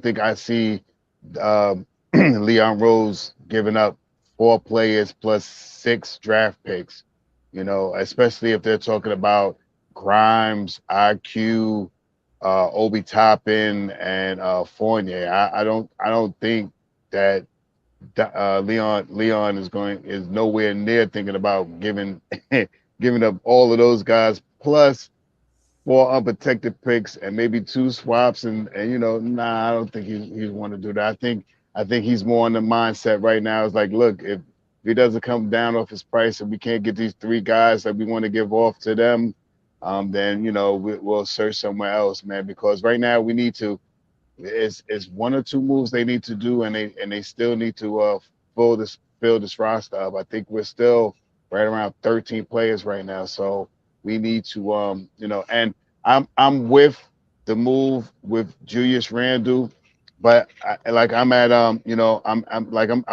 think I see Leon Rose giving up 4 players plus 6 draft picks. Especially if they're talking about Grimes, IQ, Obi Toppin, and Fournier. I don't think that Leon is nowhere near thinking about giving up all of those guys plus 4 unprotected picks and maybe 2 swaps and I don't think he'd want to do that. I think he's more on the mindset right now. It's like, look, if he doesn't come down off his price and we can't get these 3 guys that we want to give off to them, then we'll search somewhere else, man. Because right now we need to. It's 1 or 2 moves they need to do, and they still need to fill this roster up. I think we're still right around 13 players right now, so we need to And I'm with the move with Julius Randle. But I'm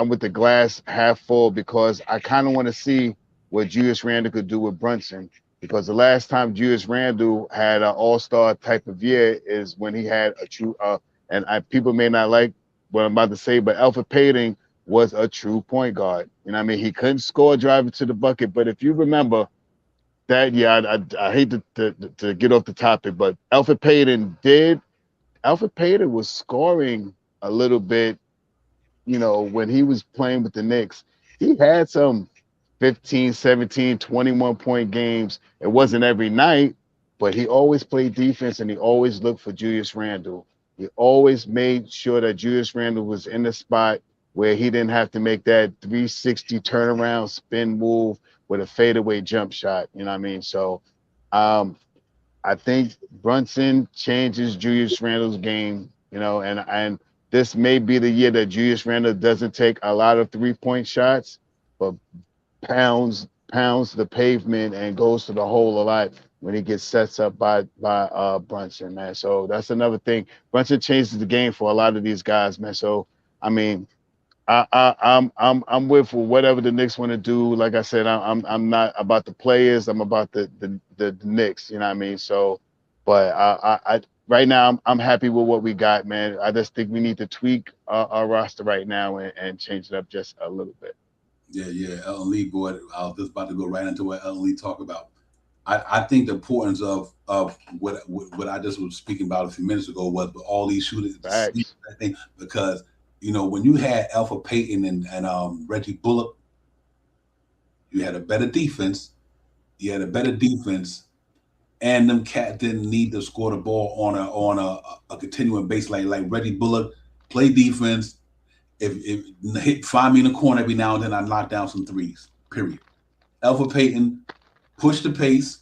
with the glass half full because I kind of want to see what Julius Randle could do with Brunson, because the last time Julius Randle had an all-star type of year is when he had a true people may not like what I'm about to say, but Elfrid Payton was a true point guard. He couldn't score driving to the bucket, but if you remember that, I hate to get off the topic, but Elfrid Payton was scoring a little bit, when he was playing with the Knicks. He had some 15, 17, 21-point games. It wasn't every night, but he always played defense and he always looked for Julius Randle. He always made sure that Julius Randle was in the spot where he didn't have to make that 360 turnaround spin move with a fadeaway jump shot. So I think Brunson changes Julius Randle's game, and this may be the year that Julius Randle doesn't take a lot of 3-point shots, but pounds the pavement and goes to the hole a lot when he gets sets up by Brunson, man. So that's another thing. Brunson changes the game for a lot of these guys, man. So I'm with whatever the Knicks want to do. Like I said, I'm not about the players. I'm about the Knicks. So, but I right now I'm happy with what we got, man. I just think we need to tweak our roster right now and change it up just a little bit. Yeah. Elton Lee, boy, I was just about to go right into what Elton Lee talked about. I think the importance of what I just was speaking about a few minutes ago was all these shooters. Because when you had Elfrid Payton and Reggie Bullock, you had a better defense. And them cats didn't need to score the ball on a continuing base like Reggie Bullock. Play defense. Find me in the corner every now and then. I knock down some threes. Period. Elfrid Payton, push the pace,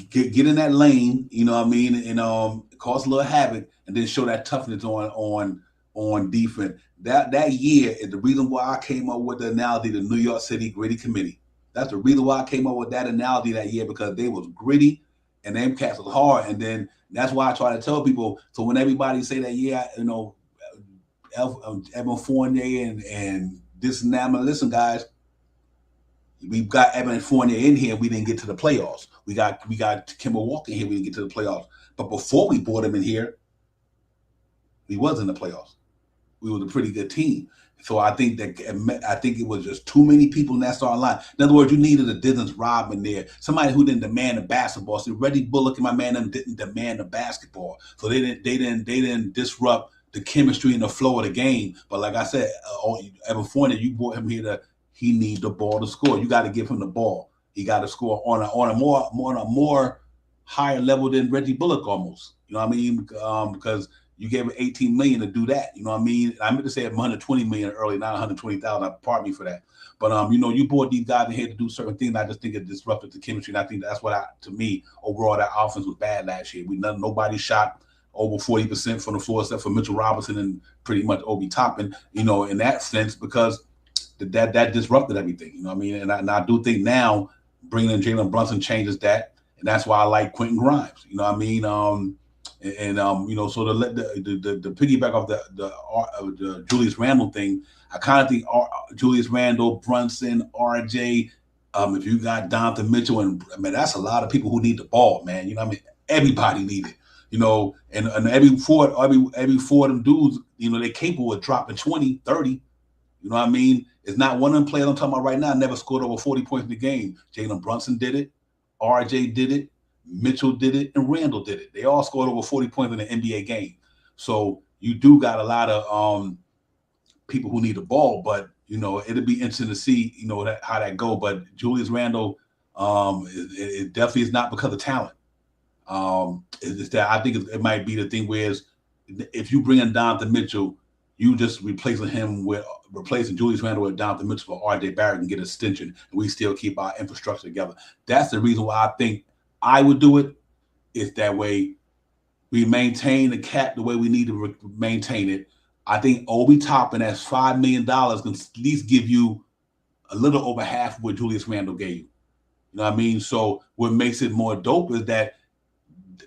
get in that lane. And cause a little havoc, and then show that toughness on defense. That year is the reason why I came up with the analogy, the New York City Gritty Committee. That's the reason why I came up with that analogy that year, because they was gritty. and them cats was hard. And then that's why I try to tell people. So when everybody say that, yeah, Evan Fournier and this and that, listen, guys, we've got Evan Fournier in here. We didn't get to the playoffs. We got Kemba Walker in here. We didn't get to the playoffs. But before we brought him in here, we was in the playoffs. We was a pretty good team. So I think it was just too many people in that starting line. In other words, you needed a Dennis Rodman there, somebody who didn't demand the basketball. So Reggie Bullock and my man them didn't demand the basketball, so they didn't disrupt the chemistry and the flow of the game. But like I said, Evan Fournier, you brought him here he need the ball to score. You got to give him the ball. He got to score on a more higher level than Reggie Bullock almost. You know what I mean? Because you gave him $18 million to do that. You know what I mean? I meant to say $120 million early, not $120,000. Pardon me for that. But you brought these guys in here to do certain things. I just think it disrupted the chemistry, and I think that's to me, overall, that offense was bad last year. Nobody shot over 40% from the floor except for Mitchell Robinson and pretty much Obi Toppin. In that sense, because that disrupted everything. You know what I mean? And I do think now bringing in Jalen Brunson changes that, and that's why I like Quentin Grimes. You know what I mean? So the piggyback of the Julius Randle thing, I kind of think Julius Randle, Brunson, RJ. If you got Donovan Mitchell, and that's a lot of people who need the ball, man. You know what I mean? Everybody need it. And every four of them dudes, they're capable of dropping 20, 30. You know what I mean? It's not one of them players I'm talking about right now never scored over 40 points in the game. Jalen Brunson did it. RJ did it. Mitchell did it, and Randall did it. They all scored over 40 points in an NBA game. So you do got a lot of people who need the ball, but it'll be interesting to see how that go. But Julius Randle, it definitely is not because of talent. It's that I think it might be the thing where if you bring in Donovan Mitchell, you just replacing Julius Randle with Donovan Mitchell for RJ Barrett and get an extension, and we still keep our infrastructure together. That's the reason why I think I would do it. Is that way we maintain the cap the way we need to maintain it. I think Obi Toppin at $5 million can at least give you a little over half of what Julius Randle gave you. You know what I mean? So what makes it more dope is that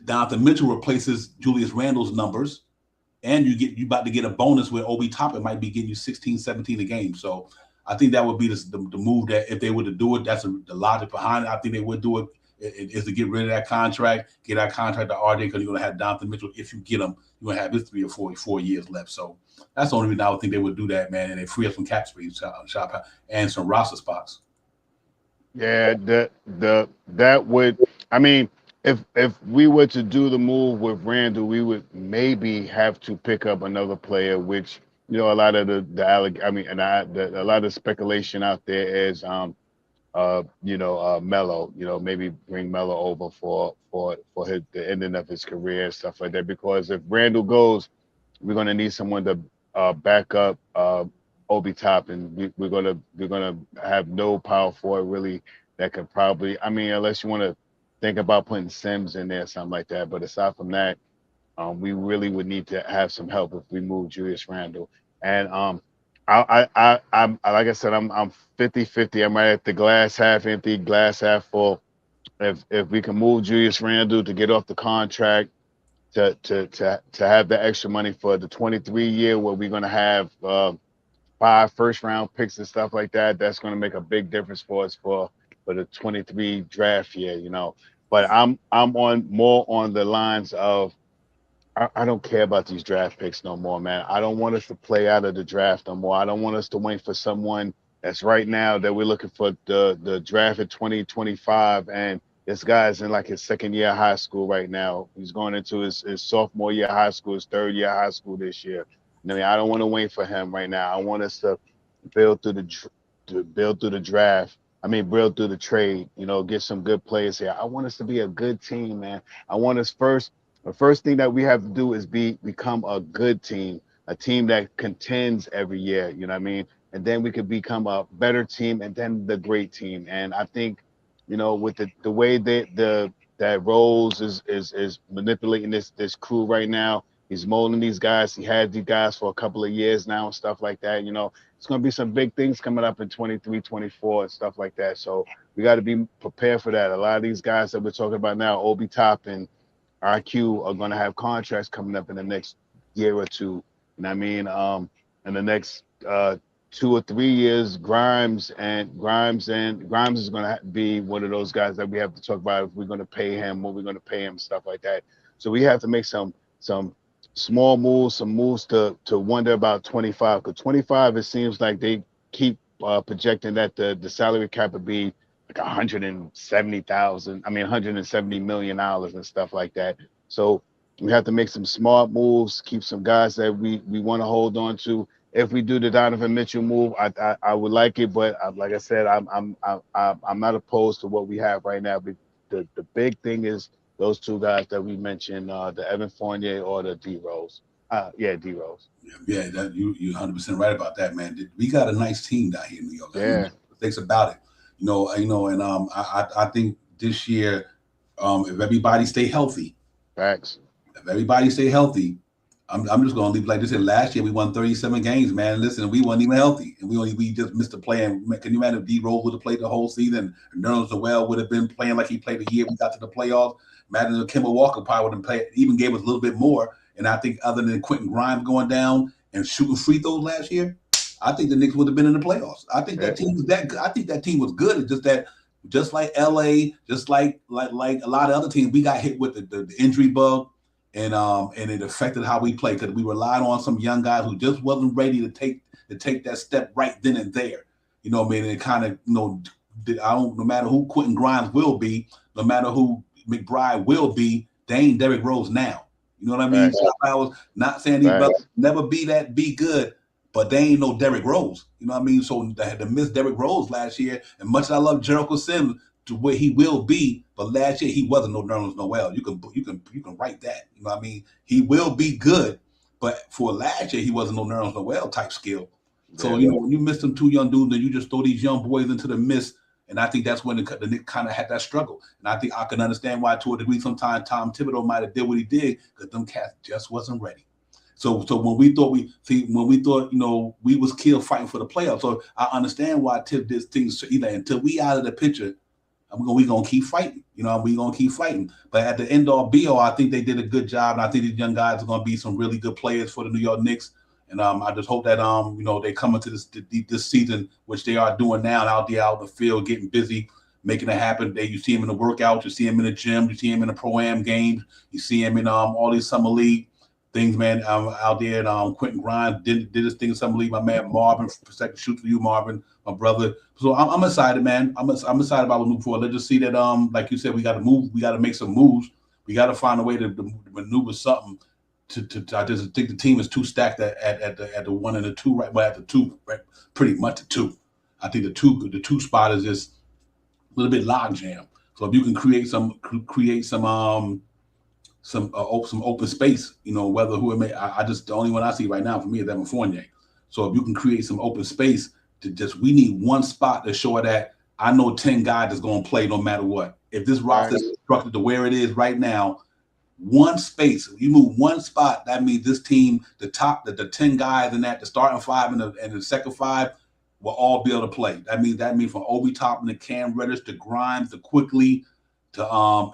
Donovan Mitchell replaces Julius Randle's numbers, and you about to get a bonus where Obi Toppin might be getting you 16, 17 a game. So I think that would be the move that if they were to do it, that's the logic behind it. I think they would do it. Is to get rid of that contract, get that contract to RJ, because you're going to have Donovan Mitchell. If you get him, you're going to have his 3 or 4 years left. So that's the only reason I would think they would do that, man. And they free up some cap space and some roster spots. Yeah, that would. I mean, if we were to do the move with Randall, we would maybe have to pick up another player, which a lot of a lot of speculation out there is Melo, maybe bring Melo over for the ending of his career and stuff like that. Because if Randall goes, we're gonna need someone to back up Obi Toppin. We're gonna have no power forward really that could probably. I mean, unless you want to think about putting Sims in there, something like that. But aside from that, we really would need to have some help if we move Julius Randle. And I'm like I said, I'm 50-50. I'm right at the glass half empty, glass half full. If we can move Julius Randle to get off the contract, to have the extra money for the 23 year where we're gonna have 5 first round picks and stuff like that, that's gonna make a big difference for us for the 23 draft year, But I'm more on the lines of I don't care about these draft picks no more, man. I don't want us to play out of the draft no more. I don't want us to wait for someone that's right now that we're looking for the draft at 2025. And this guy's in like his second year of high school right now. He's going into his sophomore year of high school, his third year of high school this year. I mean, I don't want to wait for him right now. I want us to build through the draft. I mean, build through the trade, get some good players here. I want us to be a good team, man. I want us the first thing that we have to do is become a good team, a team that contends every year, you know what I mean? And then we could become a better team and then the great team. And I think, with the way that Rose is manipulating this crew right now, He's molding these guys. He had these guys for a couple of years now and stuff like that. It's going to be some big things coming up in 23, 24 and stuff like that. So we got to be prepared for that. A lot of these guys that we're talking about now, Obi Toppin, RQ, are going to have contracts coming up in the next year or two. You know what I mean? In the next 2 or 3 years, Grimes is going to be one of those guys that we have to talk about if we're going to pay him, what we're going to pay him, stuff like that. So we have to make some small moves, some moves to wonder about 25. Because 25, it seems like they keep projecting that the salary cap would be like $170 million and stuff like that. So we have to make some smart moves, keep some guys that we want to hold on to. If we do the Donovan Mitchell move, I would like it, but like I said, I'm not opposed to what we have right now. But the big thing is those two guys that we mentioned, the Evan Fournier or the D Rose. D Rose. Yeah, that you 100% right about that, man. We got a nice team down here in New York. Yeah, mistakes about it. And I think this year, if everybody stay healthy, facts. If everybody stay healthy, I'm just gonna leave like this. Last year we won 37 games, man. Listen, we weren't even healthy, and we just missed the play. And can you imagine if D Rose would have played the whole season? And Nerlens Noel would have been playing like he played the year we got to the playoffs. Imagine if Kemba Walker probably would have played, even gave us a little bit more. And I think other than Quentin Grimes going down and shooting free throws last year, I think the Knicks would have been in the playoffs. I think that team was that good. I think that team was good. It's just that, just like LA, just like a lot of other teams, we got hit with the injury bug. And it affected how we play because we relied on some young guys who just wasn't ready to take that step right then and there. You know what I mean? And it kind of, no matter who Quentin Grimes will be, no matter who McBride will be, they ain't Derrick Rose now. You know what I mean? Right. So I was not saying these brothers never be good, but they ain't no Derrick Rose. You know what I mean? So they had to miss Derrick Rose last year. And much as I love Jericho Sims to where he will be, but last year he wasn't no Nerlens Noel. You can write that. You know what I mean? He will be good, but for last year he wasn't no Nerlens Noel type skill. So when you miss them two young dudes, then you just throw these young boys into the mist. And I think that's when the Knicks kind of had that struggle. And I think I can understand why, to a degree, sometimes Tom Thibodeau might have did what he did because them cats just wasn't ready. So when we thought we was killed fighting for the playoffs. So I understand why Tip did things either until we out of the picture. We gonna keep fighting, we gonna keep fighting. But at the end all be all, I think they did a good job, and I think these young guys are gonna be some really good players for the New York Knicks. And I just hope that they come into this season, which they are doing now, out there out in the field, getting busy, making it happen. You see them in the workout, you see them in the gym, you see them in the pro-am games, you see them in all these summer league things, man. Out there, and Quentin Grimes did his thing in summer league. My man Marvin, second shoot for you, Marvin, my brother. So I'm excited, man. I'm excited about what we move forward. Let's just see that, like you said, we got to move. We got to make some moves. We got to find a way to maneuver something. I just think the team is too stacked at the 1 and the 2, right? But at the 2, right? Pretty much the 2. I think the two spot is just a little bit logjam. So if you can create some open space, whether who it may. The only one I see right now for me is Evan Fournier. So if you can create some open space we need one spot to show that I know 10 guys that's going to play no matter what. If this roster is structured to where it is right now, one space, you move one spot, that means this team, the 10 guys in that, the starting 5 and the second 5 will all be able to play. That means from Obi Toppin to Cam Reddish to Grimes to Quickly to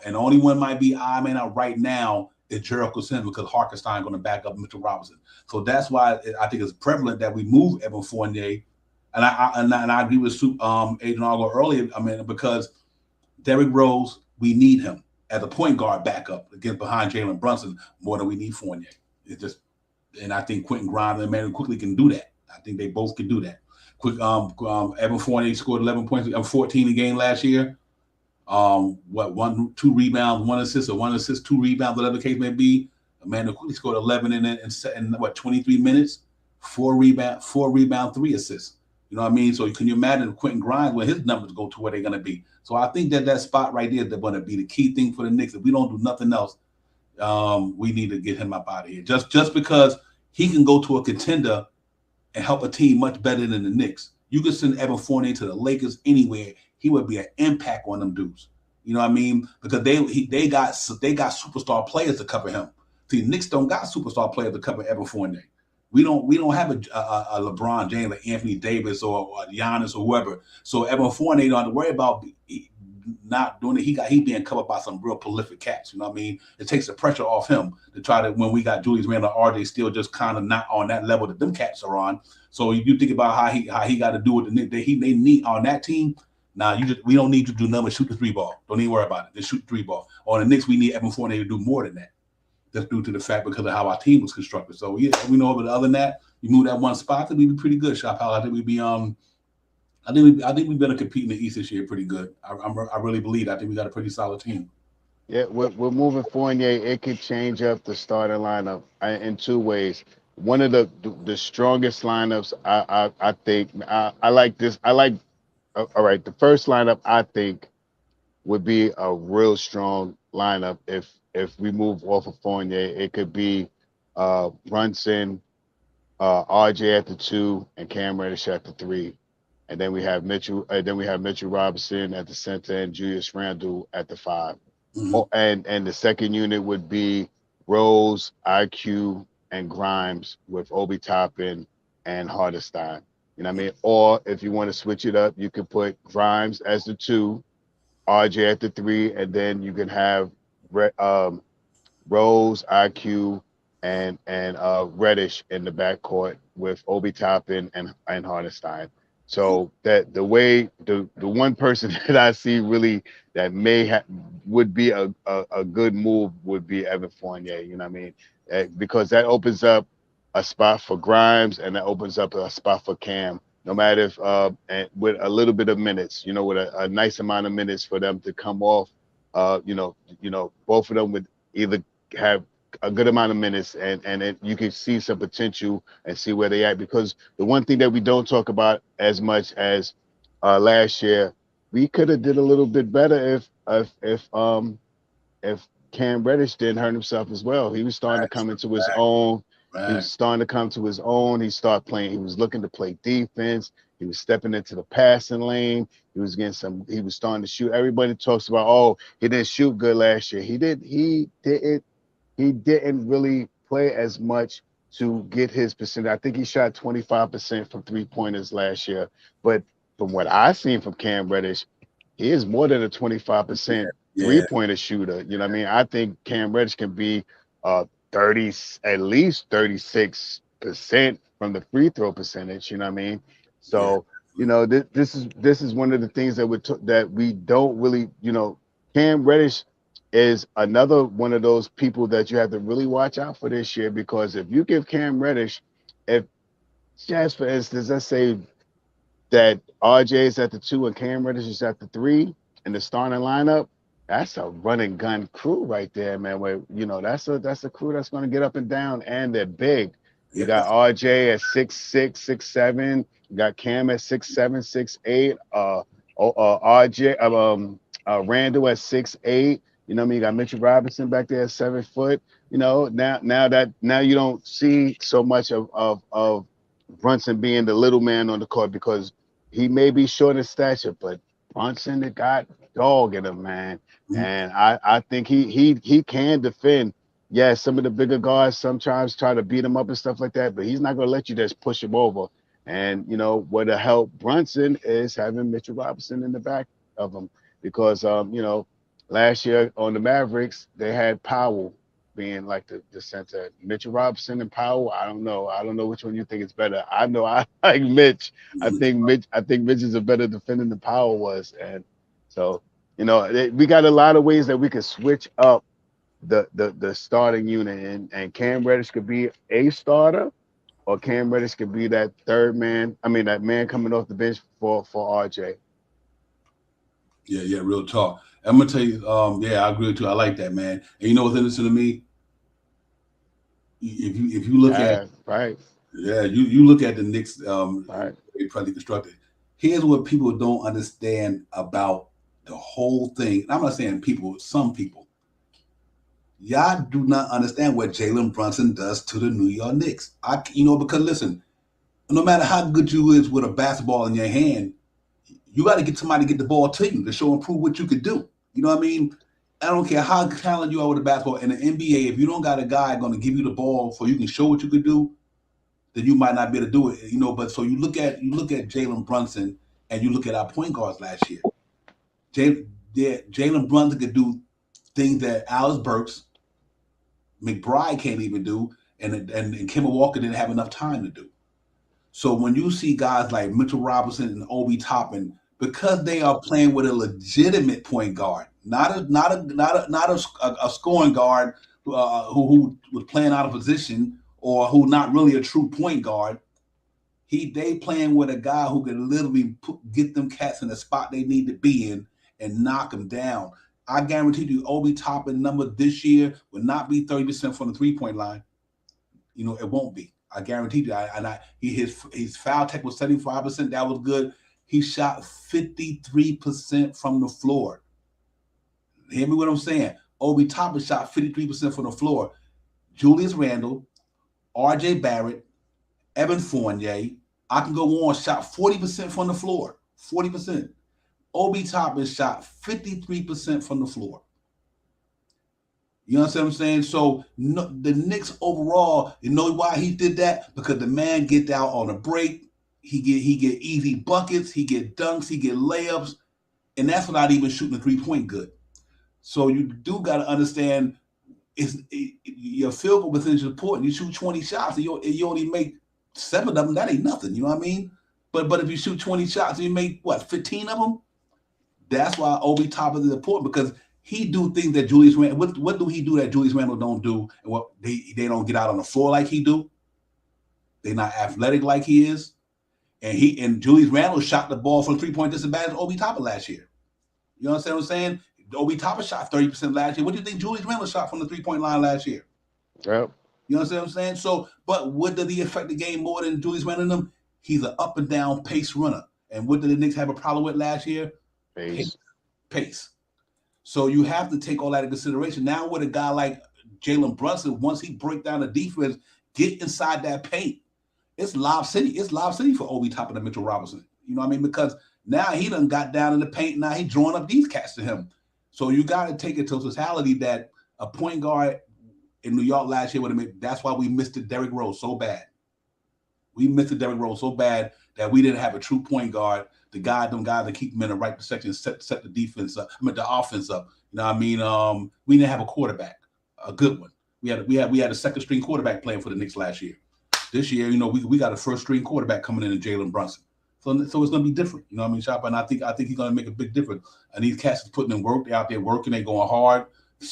and the only one might be I may not right now is Jericho Sims because Hartenstein going to back up Mitchell Robinson. So that's why I think it's prevalent that we move Evan Fournier. And I agree with Adrian Argo earlier. I mean, because Derrick Rose, we need him as a point guard backup again behind Jalen Brunson more than we need Fournier. And I think Quentin Grimes and Emmanuel Quickly can do that. I think they both can do that. Evan Fournier scored 11 points, 14 a game last year. 2 rebounds, 1 assist, or 1 assist, 2 rebounds, whatever the case may be. Emmanuel Quickly scored 11 in 23 minutes, 4 rebound, 3 assists. You know what I mean? So can you imagine Quentin Grimes when his numbers go to where they're going to be? So I think that spot right there is going to be the key thing for the Knicks. If we don't do nothing else, we need to get him up out of here. Just because he can go to a contender and help a team much better than the Knicks. You could send Evan Fournier to the Lakers anywhere. He would be an impact on them dudes. You know what I mean? Because they got superstar players to cover him. See, Knicks don't got superstar players to cover Evan Fournier. We don't have a LeBron James, like Anthony Davis or Giannis or whoever. So Evan Fournier don't have to worry about not doing it. He being covered by some real prolific cats. You know what I mean? It takes the pressure off him to try to, when we got Julius Randle, RJ still just kind of not on that level that them cats are on. So you think about how he got to do it. They need on that team. Now we don't need to do nothing but shoot the 3-ball. Don't even worry about it. Just shoot the 3-ball. On the Knicks, we need Evan Fournier to do more than that. That's due to the fact because of how our team was constructed. So yeah, we know. But other than that, you move that one spot, I think we'd be pretty good, Shop. I think we'd be I think we better compete in the East this year pretty good. I really believe. I think we got a pretty solid team. Yeah, we're moving Fournier. It could change up the starting lineup in two ways. One of the strongest lineups I think I like this. I like all right. The first lineup I think would be a real strong lineup if we move off of Fournier. It could be Brunson, RJ at the 2, and Cam Reddish at the 3. And then we have Mitchell. Then we have Mitchell Robinson at the center and Julius Randle at the 5. Mm-hmm. Oh, and the second unit would be Rose, IQ, and Grimes with Obi Toppin and Hartenstein. You know what I mean? Or if you want to switch it up, you could put Grimes as the 2, RJ at the 3, and then you can have Rose, IQ, and Reddish in the backcourt with Obi Toppin and Hartenstein. So that the one person that I see really that would be a good move would be Evan Fournier. You know what I mean? Because that opens up a spot for Grimes and that opens up a spot for Cam. No matter if and with a little bit of minutes, with a nice amount of minutes for them to come off. Both of them would either have a good amount of minutes and you can see some potential and see where they at, because the one thing that we don't talk about as much as last year, we could have did a little bit better if Cam Reddish didn't hurt himself as well. He was starting to come into his own. Right. He was starting to come to his own. He started playing. He was looking to play defense. He was stepping into the passing lane. He was starting to shoot. Everybody talks about, oh, he didn't shoot good last year. He didn't really play as much to get his percentage. I think he shot 25% from 3-pointers last year. But from what I've seen from Cam Reddish, he is more than a 25% three-pointer shooter. You know what I mean? I think Cam Reddish can be at least 36% from the free throw percentage. You know what I mean? So, this is one of the things that we don't really, Cam Reddish is another one of those people that you have to really watch out for this year, because if you give Cam Reddish, if just for instance, let's say that RJ is at the 2 and Cam Reddish is at the 3 in the starting lineup, that's a run and gun crew right there, man. Where that's a crew that's going to get up and down, and they're big. You got RJ at 6'6", 6'7". You got Cam at 6'7", 6'8". Randle at 6'8". You know what I mean? You got Mitchell Robinson back there at 7 foot. Now you don't see so much of Brunson being the little man on the court, because he may be short in stature, but Brunson got dog in him, man. Mm-hmm. And I think he can defend. Yeah, some of the bigger guards sometimes try to beat him up and stuff like that, but he's not going to let you just push him over. And, what'll help Brunson is having Mitchell Robinson in the back of him, because, last year on the Mavericks, they had Powell being like the center. Mitchell Robinson and Powell, I don't know. I don't know which one you think is better. I know I like Mitch. I think Mitch is a better defender than Powell was. And so, we got a lot of ways that we can switch up the starting unit, and Cam Reddish could be a starter, or Cam Reddish could be that third man. I mean, that man coming off the bench for RJ. Yeah, real talk. I'm gonna tell you, I agree with you. I like that, man. And you know what's interesting to me? If you look at right, you look at the Knicks, right, they probably constructed. Here's what people don't understand about the whole thing. I'm not saying people, some people. Y'all do not understand what Jalen Brunson does to the New York Knicks. Because listen, no matter how good you is with a basketball in your hand, you got to get somebody to get the ball to you to show and prove what you could do. You know what I mean? I don't care how talented you are with the basketball in the NBA. If you don't got a guy going to give you the ball so you can show what you could do, then you might not be able to do it. But so you look at Jalen Brunson and you look at our point guards last year. Jalen Brunson could do things that Alice Burks, McBride can't even do, and Kemba Walker didn't have enough time to do. So when you see guys like Mitchell Robinson and Obi Toppin, because they are playing with a legitimate point guard, not a scoring guard who was playing out of position or who not really a true point guard. They playing with a guy who can literally get them cats in the spot they need to be in and knock them down. I guarantee you, Obi Toppin number this year will not be 30% from the 3-point line. It won't be. I guarantee you. His foul tech was 75%. That was good. He shot 53% from the floor. Hear me what I'm saying? Obi Toppin shot 53% from the floor. Julius Randle, R.J. Barrett, Evan Fournier, I can go on, shot 40% from the floor. 40%. Obi Toppin shot 53% from the floor. You understand what I'm saying? So the Knicks overall, you know why he did that? Because the man gets out on a break. He get easy buckets. He get dunks. He get layups. And that's without even shooting a 3-point good. So you do got to understand your field goal percentage is important. You shoot 20 shots and you only make 7 of them. That ain't nothing. You know what I mean? But if you shoot 20 shots and you make, 15 of them? That's why Obi Toppin is important, because he do things that Julius Randle. What do he do that Julius Randle don't do? And what they don't get out on the floor like he do. They're not athletic like he is. And Julius Randle shot the ball from 3-point disadvantage Obi Toppin last year. You understand what I'm saying? Obi Toppin shot 30% last year. What do you think Julius Randle shot from the 3-point line last year? Yep. You understand what I'm saying? So, but what did he affect the game more than Julius Randle and them? He's an up and down pace runner. And what did the Knicks have a problem with last year? Pace. So you have to take all that into consideration. Now with a guy like Jalen Brunson, once he break down the defense, get inside that paint, it's Lob City. It's Lob City for Obi Toppin and Mitchell Robinson. You know what I mean? Because now he done got down in the paint. Now he's drawing up these cats to him. So you got to take it to totality that a point guard in New York last year would have made. That's why we missed the Derrick Rose so bad. We missed the Derrick Rose so bad that we didn't have a true point guard. Them guys that keep them in the right section, set the defense up. The offense up. You know what I mean? We didn't have a quarterback, a good one. We had a second string quarterback playing for the Knicks last year. This year, we got a first string quarterback coming in Jalen Brunson. So it's going to be different. You know what I mean, Shop? And I think he's going to make a big difference. And these cats is putting in work. They're out there working. They're going hard,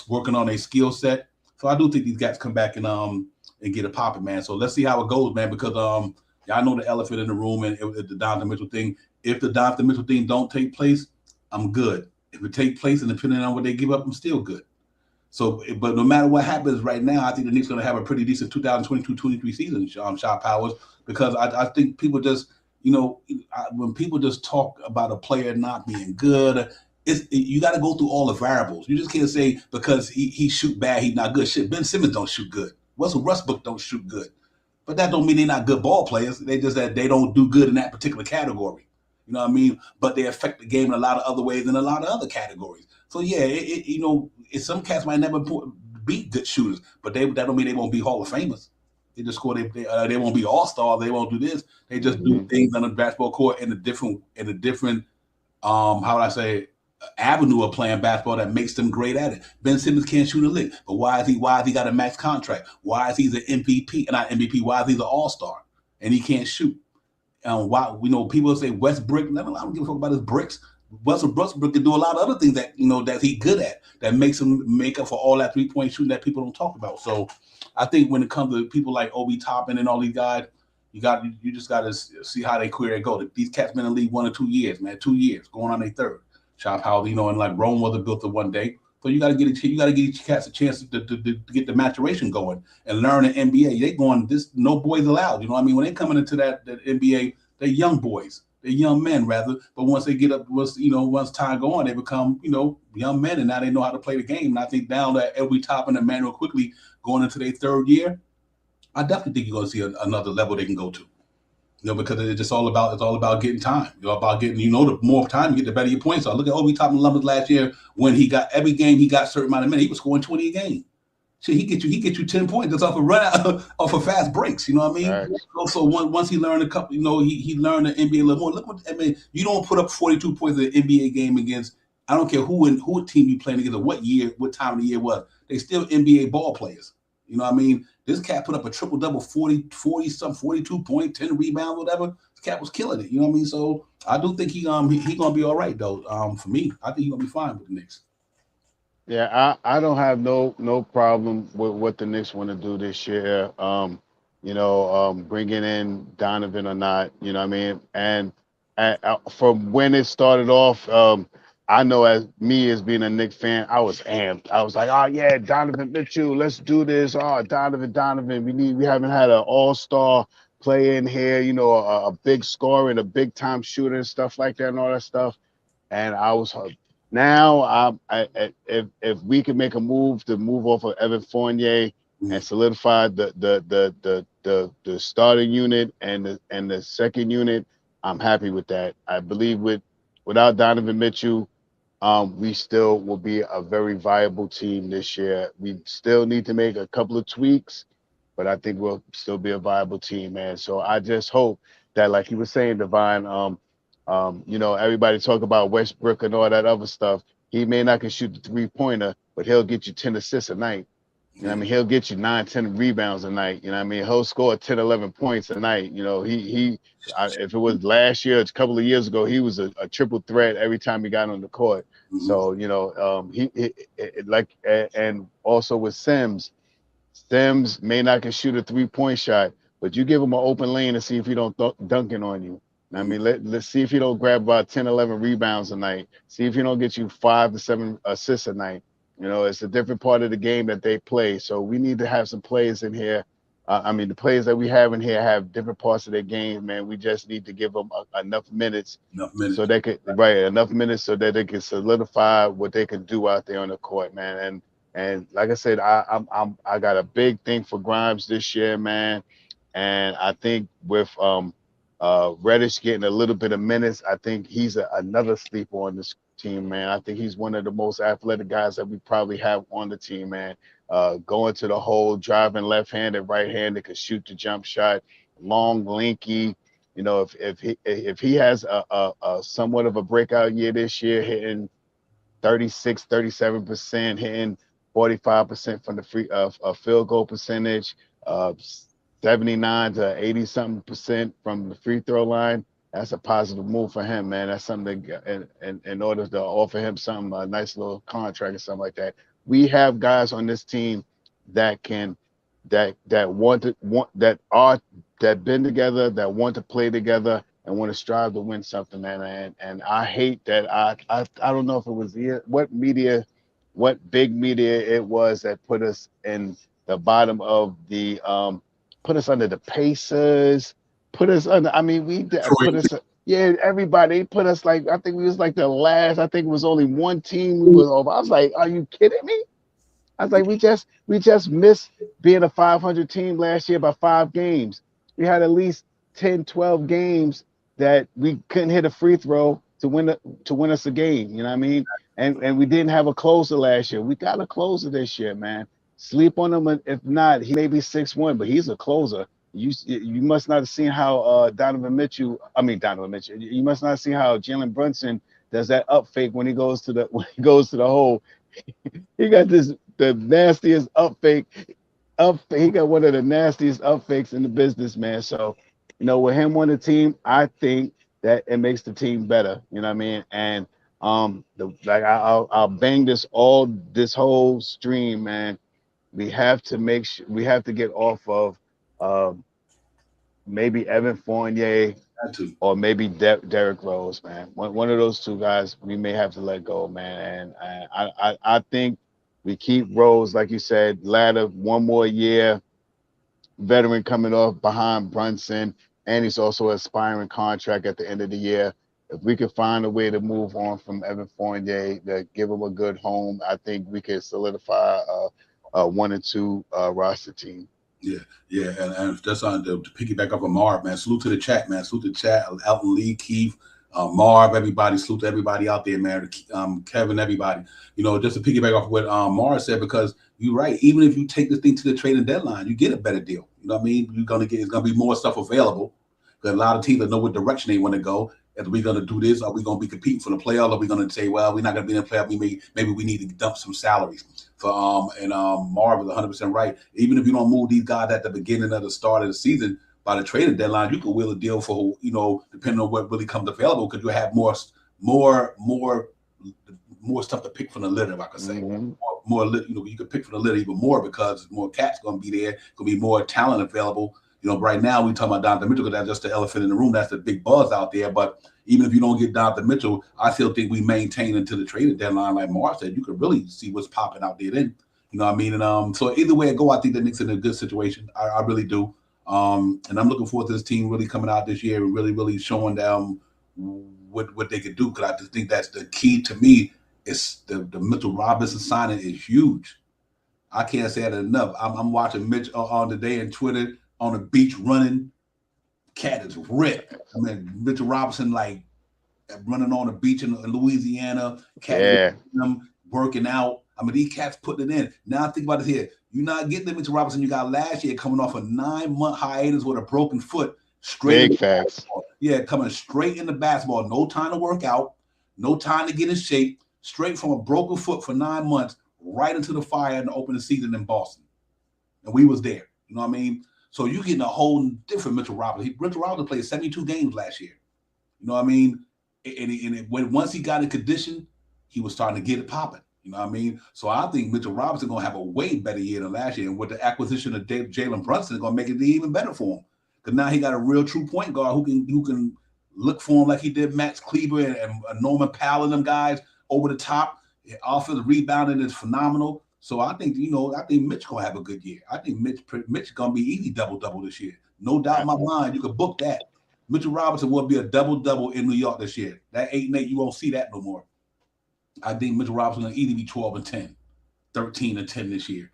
working on their skill set. So I do think these guys come back and get it popping, man. So let's see how it goes, man. Because y'all know the elephant in the room and the Donovan Mitchell thing. If the Donovan Mitchell thing don't take place, I'm good. If it take place and depending on what they give up, I'm still good. So, but no matter what happens right now, I think the Knicks are going to have a pretty decent 2022-23 season, Shot Powers, because I think people just, when people just talk about a player not being good, you got to go through all the variables. You just can't say because he shoot bad, he's not good. Shit, Ben Simmons don't shoot good. Russell Westbrook don't shoot good. But that don't mean they're not good ball players. They just that they don't do good in that particular category. You know what I mean? But they affect the game in a lot of other ways in a lot of other categories. So yeah, some cats might never beat good shooters, but that don't mean they won't be Hall of Famers. They just score. They won't be all-stars. They won't do this. They just do things on the basketball court in a different how would I say avenue of playing basketball that makes them great at it. Ben Simmons can't shoot a lick, but why is he got a max contract? Why is he an MVP? Not MVP. Why is he an all-star and he can't shoot? Why people say Westbrook? I don't give a fuck about his bricks. Westbrook can do a lot of other things that that he's good at that makes him make up for all that 3-point shooting that people don't talk about. So I think when it comes to people like Obi Toppin and all these guys, you just got to see how they career go. These cats been in the league 1 or 2 years, man. 2 years going on their third. Shop how and like Rome wasn't built in one day. So you got to get each cats a chance to get the maturation going and learn the NBA. They going this no boys allowed. You know what I mean? When they coming into that NBA, they're young boys. They're young men rather. But once they get up, once time go on, they become young men, and now they know how to play the game. And I think now that Obi Toppin and Emmanuel quickly going into their third year, I definitely think you're going to see another level they can go to. Because it's all about getting time. It's all about getting, the more time you get, the better your points are. Look at Obi Toppin Lumbers last year when he got every game he got a certain amount of minutes. He was scoring 20 a game. Shit, he get you 10 points just off a run out off of fast breaks. You know what I mean? Right. So once he learned a couple, he learned the NBA a little more. Look what I mean. You don't put up 42 points in an NBA game against. I don't care who team you playing against or what year, what time of the year was. They still NBA ball players. You know what I mean? This cat put up a triple double, 40 some 42 point, 10 rebounds, whatever. This cat was killing it. You know what I mean? So I do think he gonna be all right though. For me, I think he's gonna be fine with the Knicks. Yeah, I don't have no problem with what the Knicks want to do this year. Bringing in Donovan or not, you know what I mean? And from when it started off, I know as me as being a Knicks fan, I was amped. I was like, oh yeah, Donovan Mitchell, let's do this. Oh, Donovan. We haven't had an all-star player in here, a big scorer and a big time shooter and stuff like that and all that stuff. And I was now if we can make a move to move off of Evan Fournier and solidify the starting unit and the second unit, I'm happy with that. I believe without Donovan Mitchell, we still will be a very viable team this year. We still need to make a couple of tweaks, but I think we'll still be a viable team, man. So I just hope that, like you were saying, Divine, everybody talk about Westbrook and all that other stuff. He may not can shoot the 3-pointer, but he'll get you 10 assists a night. You know what I mean? He'll get you 9, 10 rebounds a night. You know what I mean? He'll score 10, 11 points a night. If it was last year, a couple of years ago, he was a triple threat every time he got on the court. Mm-hmm. So, and also with Sims may not can shoot a 3-point shot, but you give him an open lane and see if he don't dunking on you. I mean, let's see if he don't grab about 10, 11 rebounds a night. See if he don't get you 5 to 7 assists a night. It's a different part of the game that they play. So we need to have some players in here. The players that we have in here have different parts of their game, man. We just need to give them enough minutes. So they could enough minutes so that they can solidify what they can do out there on the court, man. And like I said, I got a big thing for Grimes this year, man. And I think with Reddish getting a little bit of minutes, I think he's another sleeper on this team, man. I think he's one of the most athletic guys that we probably have on the team, man. Going to the hole, driving left-handed, right-handed, could shoot the jump shot, long, lanky. If he has a somewhat of a breakout year this year, hitting 36, 37%, hitting 45% from the free field goal percentage, 79 to 80 something percent from the free throw line. That's a positive move for him, man. That's something in order to offer him a nice little contract or something like that. We have guys on this team that been together, that want to play together and want to strive to win something, man. And I hate that I don't know if it was what big media it was that put us in the bottom of the put us under the Pacers, put us under. I mean, everybody put us like, I think we was like the last. I think it was only one team we was over. I was like, are you kidding me? I was like, we just missed being a 500 team last year by 5 games. We had at least 10, 12 games that we couldn't hit a free throw to win us a game. You know what I mean? And we didn't have a closer last year. We got a closer this year, man. Sleep on him. If not, he may be 6'1", but he's a closer. You must not have seen how Donovan Mitchell. You must not have seen how Jalen Brunson does that up fake when he goes to the hole. He got the nastiest up fake. He got one of the nastiest up fakes in the business, man. So, with him on the team, I think that it makes the team better. You know what I mean? And I'll bang this whole stream, man. We have to get off of maybe Evan Fournier or maybe Derrick Rose, man. One of those two guys we may have to let go, man. And I think we keep Rose, like you said, ladder one more year, veteran coming off behind Brunson, and he's also an aspiring contract at the end of the year. If we could find a way to move on from Evan Fournier, to give him a good home, I think we could solidify a 1 and 2 roster team. Yeah, and just on to piggyback up on Marv, man. Salute to the chat, man. Salute to the chat. Elton Lee, Keith, Marv, everybody. Salute to everybody out there, man. Kevin, everybody. You know, just to piggyback off what Marv said, because you're right. Even if you take this thing to the trading deadline, you get a better deal. You know what I mean? It's gonna be more stuff available. Because a lot of teams that know what direction they want to go. Are we going to do this? Are we going to be competing for the playoff? Are we going to say, well, we're not going to be in the playoff? Maybe we need to dump some salaries. Marv is 100% right. Even if you don't move these guys at the beginning of the start of the season, by the trading deadline, you can wheel a deal for, depending on what really comes available, because you have more stuff to pick from the litter, if I could say. More, you can pick from the litter even more because more cats going to be there. Going to be more talent available. Right now we talking about Donovan Mitchell because that's just the elephant in the room. That's the big buzz out there. But even if you don't get Donovan Mitchell, I still think we maintain until the trading deadline, like Mark said. You could really see what's popping out there then. You know what I mean? And so either way it go, I think the Knicks in a good situation. I really do. And I'm looking forward to this team really coming out this year and really showing them what they could do. Because I just think that's the key to me. Is the Mitchell Robinson signing is huge. I can't say that enough. I'm watching Mitch on today on Twitter. On the beach running, cat is ripped. I mean, Mitchell Robinson like running on the beach in Louisiana. Cat them working out. I mean, these cats putting it in. Now think about it here. You're not getting the Mitchell Robinson you got last year, coming off a 9-month hiatus with a broken foot. Straight. Big facts. Yeah, coming straight into basketball. No time to work out. No time to get in shape. Straight from a broken foot for 9 months, right into the fire in the opening season in Boston. And we was there. You know what I mean? So you're getting a whole different Mitchell Robinson. Mitchell Robinson played 72 games last year. You know what I mean? Once he got in condition, he was starting to get it popping. You know what I mean? So I think Mitchell Robinson going to have a way better year than last year. And with the acquisition of Jalen Brunson, it's going to make it even better for him. Because now he got a real true point guard who can look for him like he did Max Kleber and Norman Powell and them guys over the top. Offensive rebounding is phenomenal. So I think, Mitch gonna have a good year. I think Mitch gonna be easy double-double this year. No doubt in my mind. You can book that. Mitchell Robinson will be a double-double in New York this year. That 8-8, you won't see that no more. I think Mitchell Robinson gonna either be 12-10, 13-10 this year.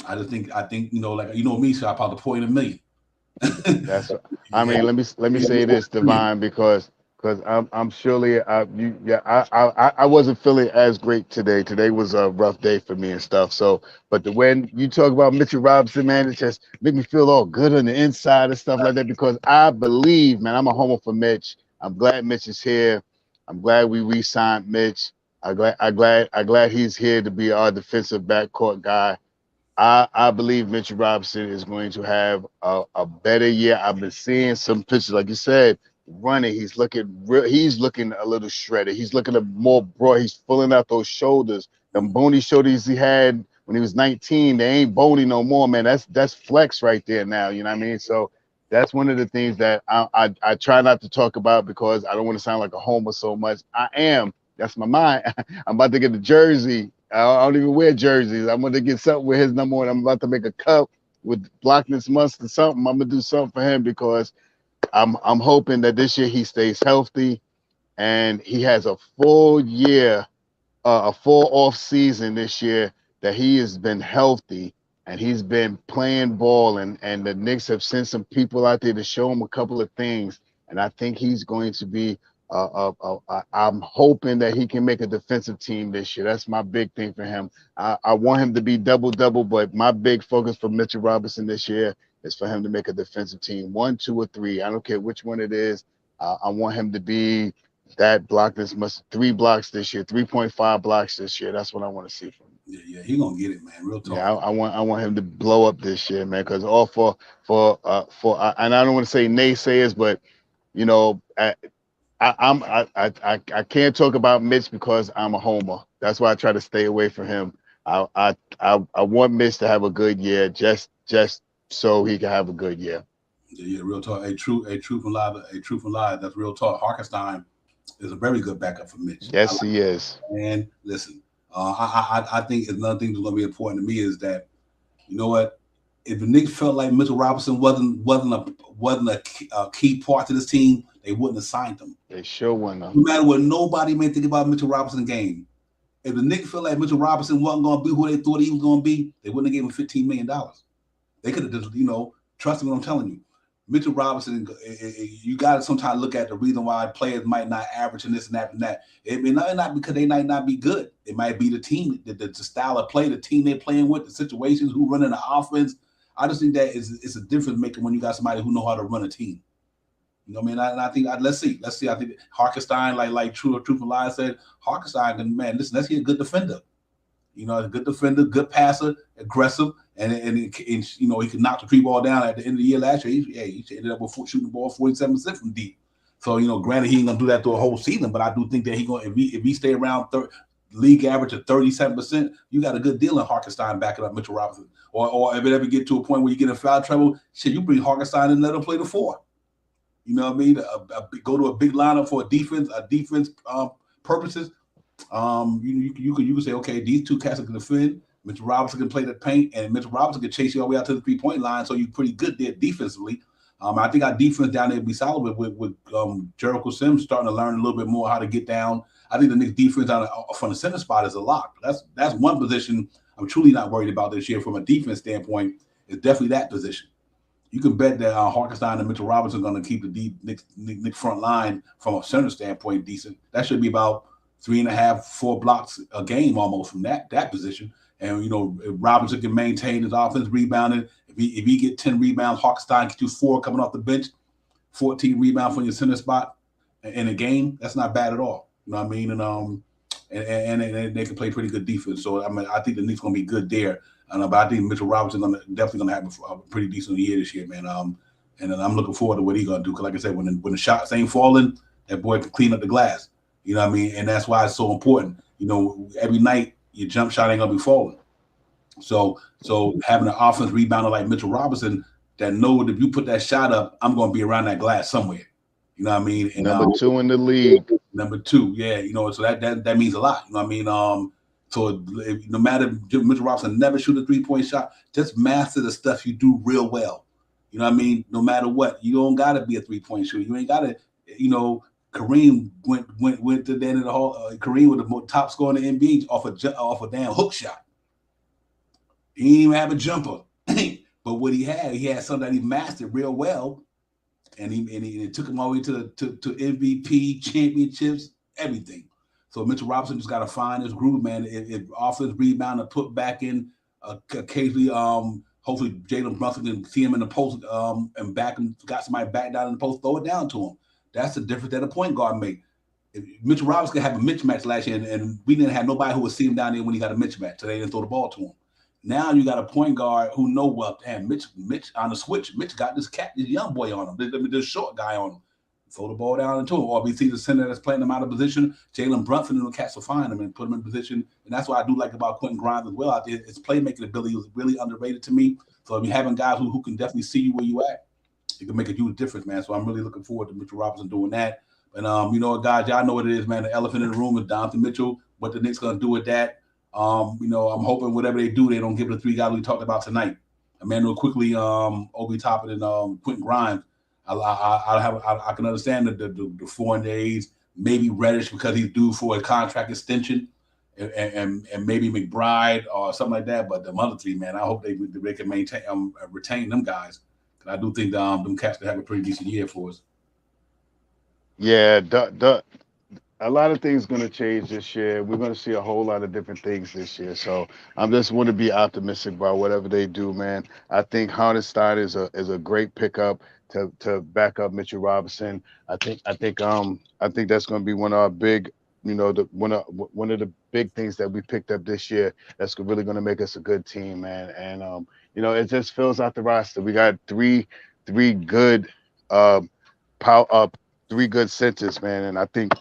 I think, me, so I probably point $1 million. Let me say this, Divine, because I'm surely I wasn't feeling as great today. Today was a rough day for me and stuff. So, but when you talk about Mitchell Robinson, man, it just make me feel all good on the inside and stuff like that. Because I believe, man, I'm a homer for Mitch. I'm glad Mitch is here. I'm glad we re-signed Mitch. I'm glad he's here to be our defensive backcourt guy. I believe Mitchell Robinson is going to have a better year. I've been seeing some pictures, like you said. Running, he's looking a little shredded. He's looking more broad. He's pulling out those shoulders. Them bony shoulders he had when he was 19, they ain't bony no more, man. That's flex right there now. You know what I mean? So that's one of the things that I try not to talk about because I don't want to sound like a homer so much. I am. That's my mind. I'm about to get the jersey. I don't even wear jerseys. I'm going to get something with his number one. I'm about to make a cup with Blackness Must or something. I'm going to do something for him because I'm hoping that this year he stays healthy and he has a full year, a full off season this year that he has been healthy and he's been playing ball and the Knicks have sent some people out there to show him a couple of things. And I think he's going to be I'm hoping that he can make a defensive team this year. That's my big thing for him. I want him to be double-double, but my big focus for Mitchell Robinson this year is for him to make a defensive team, 1, 2, or 3. I don't care which one it is. I want him to be that block. This must 3 blocks this year, 3.5 blocks this year. That's what I want to see from him. Yeah, he gonna get it, man. Real talk. Yeah, I want him to blow up this year, man. Because all for and I don't want to say naysayers, but I can't talk about Mitch because I'm a homer. That's why I try to stay away from him. I want Mitch to have a good year, just so he can have a good year. Yeah, real talk. A truth and lie. That's real talk. Harkenstein is a very good backup for Mitch. Yes, he is. And listen, I think another thing that's going to be important to me is that, you know what, if the Knicks felt like Mitchell Robinson wasn't a key part to this team, they wouldn't have signed him. They sure wouldn't. No matter what nobody may think about Mitchell Robinson's game, if the Knicks felt like Mitchell Robinson wasn't going to be who they thought he was going to be, they wouldn't have gave him $15 million. They could have just, trust me what I'm telling you. Mitchell Robinson, you got to sometimes look at the reason why players might not average in this and that and that. It may not because they might not be good. It might be the team, the style of play, the team they're playing with, the situations, who running the offense. I just think that it's a difference maker when you got somebody who know how to run a team. You know what I mean? I think let's see. I think Harkenstein, like True and Lion said, Harkenstein, man, listen, let's get a good defender. A good defender, good passer, aggressive, and he can knock the 3 ball down at the end of the year last year. He ended up with shooting the ball 47% from deep. So granted he ain't gonna do that through a whole season, but I do think that if he stay around league average of 37%, you got a good deal in Harkenstein backing up Mitchell Robinson. Or if it ever get to a point where you get in foul trouble, shit, you bring Harkenstein and let him play the 4. You know what I mean? Go to a big lineup for a defense purposes. You could say, okay, these two cats can defend. Mitchell Robinson can play the paint, and Mitchell Robinson can chase you all the way out to the 3-point line. So you're pretty good there defensively. I think our defense down there will be solid with Jericho Sims starting to learn a little bit more how to get down. I think the Knicks defense from the center spot is a lock. That's one position I'm truly not worried about this year from a defense standpoint. Is definitely that position. You can bet that Harkenstein and Mitchell Robinson are going to keep the Knicks front line from a center standpoint decent. That should be about 3.5, 4 blocks a game almost from that position. And if Robinson can maintain his offense rebounding, if he get 10 rebounds, Harkenstein get you 4 coming off the bench, 14 rebounds from your center spot in a game. That's not bad at all. You know what I mean? And they can play pretty good defense. So I think the Knicks gonna be good there. But I think Mitchell Robinson definitely gonna have a pretty decent year this year, man. And then I'm looking forward to what he's gonna do. Because like I said, when the shots ain't falling, that boy can clean up the glass. You know what I mean? And that's why it's so important. Every night your jump shot ain't gonna be falling. So having an offense rebounder like Mitchell Robinson that know that if you put that shot up, I'm gonna be around that glass somewhere. You know what I mean? And, number 2 in the league. Number 2, yeah. So that means a lot. You know what I mean? So no matter Mitchell Robinson never shoot a 3-point shot, just master the stuff you do real well. You know what I mean? No matter what, you don't gotta be a 3-point shooter. You ain't gotta, Kareem went to the end of the hall. Kareem was the top scorer in the NBA off a damn hook shot. He didn't even have a jumper, but what he had something that he mastered real well, and he took him all the way to MVP, championships, everything. So Mitchell Robinson just got to find his groove, man. If offense rebound and put back in occasionally, hopefully Jalen Brunson can see him in the post and back him, got somebody back down in the post, throw it down to him. That's the difference that a point guard make. If Mitchell Robinson could have a mismatch last year, and we didn't have nobody who would see him down there when he got a mismatch, so they didn't throw the ball to him. Now you got a point guard who know, well, damn, Mitch on the switch. Mitch got this young boy on him, this short guy on him. Throw the ball down into him. Or if we see the center that's playing him out of position, Jalen Brunson and the cats will find him and put him in position. And that's what I do like about Quentin Grimes as well out there. His playmaking ability is really underrated to me. So if you're having guys who can definitely see you where you at, it can make a huge difference, man. So I'm really looking forward to Mitchell Robinson doing that. And guys, y'all know what it is, man. The elephant in the room is Donovan Mitchell. What the Knicks gonna do with that? I'm hoping whatever they do, they don't give it the 3 guys we talked about tonight. Emmanuel quickly, Obi Toppin and Quentin Grimes. I can understand the foreign days, maybe Reddish because he's due for a contract extension, and maybe McBride or something like that. But the other 3, man, I hope they can retain them guys. I do think them cats will have a pretty decent year for us. Yeah, a lot of things going to change this year. We're going to see a whole lot of different things this year. So I'm just want to be optimistic about whatever they do, man. I think Hartenstein is a great pickup to back up Mitchell Robinson. I think that's going to be one of our big, one of the big things that we picked up this year. That's really going to make us a good team, man. And it just fills out the roster. We got three good three good centers, man. And I think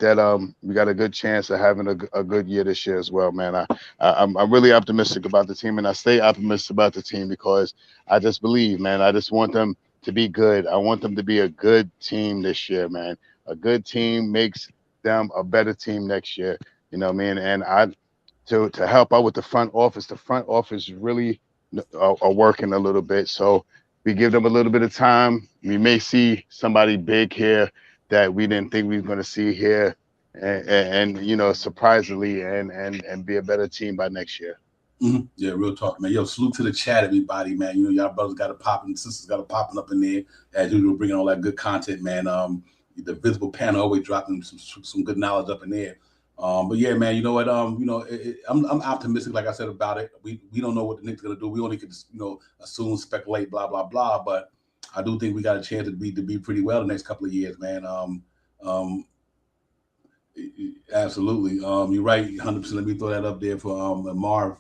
that we got a good chance of having a good year this year as well, man. I'm really optimistic about the team, and I stay optimistic about the team because I just believe, man. I just want them to be good. I want them to be a good team this year, man. A good team makes them a better team next year. You know what I mean? And to help out with the front office really are working a little bit. So we give them a little bit of time. We may see somebody big here that we didn't think we were going to see here, and surprisingly, and be a better team by next year. Yeah, real talk, man. Yo, salute to the chat, everybody, man. You know, y'all brothers got it popping, sisters got it popping up in there as usual, bringing all that good content, man. The visible panel always dropping some good knowledge up in there. But yeah, man, you know what? I'm optimistic, like I said about it. We don't know what the Knicks gonna do. We only could just assume, speculate, blah blah blah. But I do think we got a chance to be pretty well the next couple of years, man. Um, Absolutely. You're right, 100%. Let me throw that up there for Marv.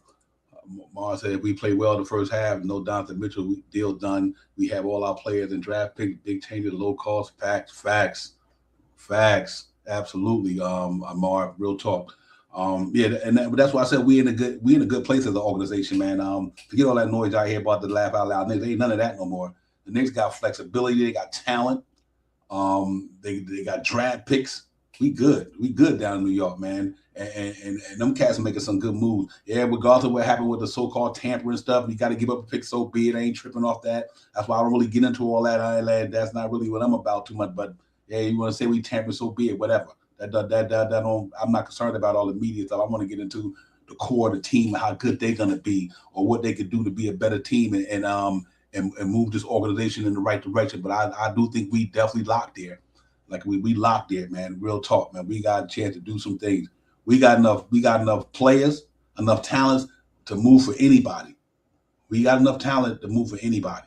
Marv said if we play well the first half, no Donovan Mitchell deal done. We have all our players and draft pick, big changes, low cost, facts. Absolutely. Marv, real talk. Yeah, but that's why I said we in a good place as an organization, man. Forget all that noise out here about the laugh out loud. There ain't none of that no more. The Knicks got flexibility, they got talent, they got draft picks. We good down in New York, man. And them cats are making some good moves. Yeah, regardless of what happened with the so-called tampering stuff, you got to give up a pick, so be it. I ain't tripping off that. That's why I don't really get into all that. That's not really what I'm about too much. But yeah, you want to say we tampering, so be it. Whatever. That don't. I'm not concerned about all the media stuff. I want to get into the core of the team and how good they're gonna be, or what they could do to be a better team and move this organization in the right direction. But I do think we definitely locked there. Like we locked there, man. Real talk, man. We got a chance to do some things. We got enough players, enough talents to move for anybody. We got enough talent to move for anybody.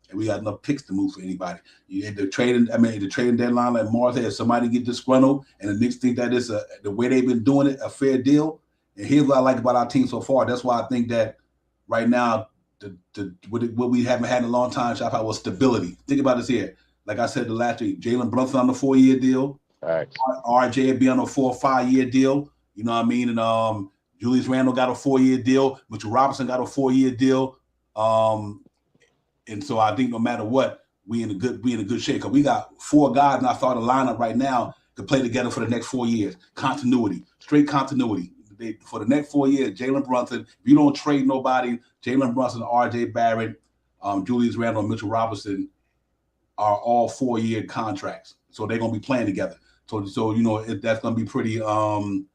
And we got enough picks to move for anybody. The trading deadline, like Mars said, if somebody get disgruntled and the Knicks think that it's the way they've been doing it, a fair deal. And here's what I like about our team so far. That's why I think that right now, what we haven't had in a long time, Shop was stability. Think about this here. Like I said the last week, Jalen Brunson on the 4-year deal. Right. RJ would be on a 4 or 5 year deal. You know what I mean? And Julius Randle got a 4-year deal. Mitchell Robinson got a 4-year deal. And so I think no matter what, we in a good shape. Because we got 4 guys in our starting lineup right now to play together for the next 4 years. Continuity, straight continuity. For the next 4 years, Jalen Brunson. If you don't trade nobody, Jalen Brunson, RJ Barrett, Julius Randle, and Mitchell Robinson are all 4-year contracts. So they're gonna be playing together. So that's gonna be pretty awesome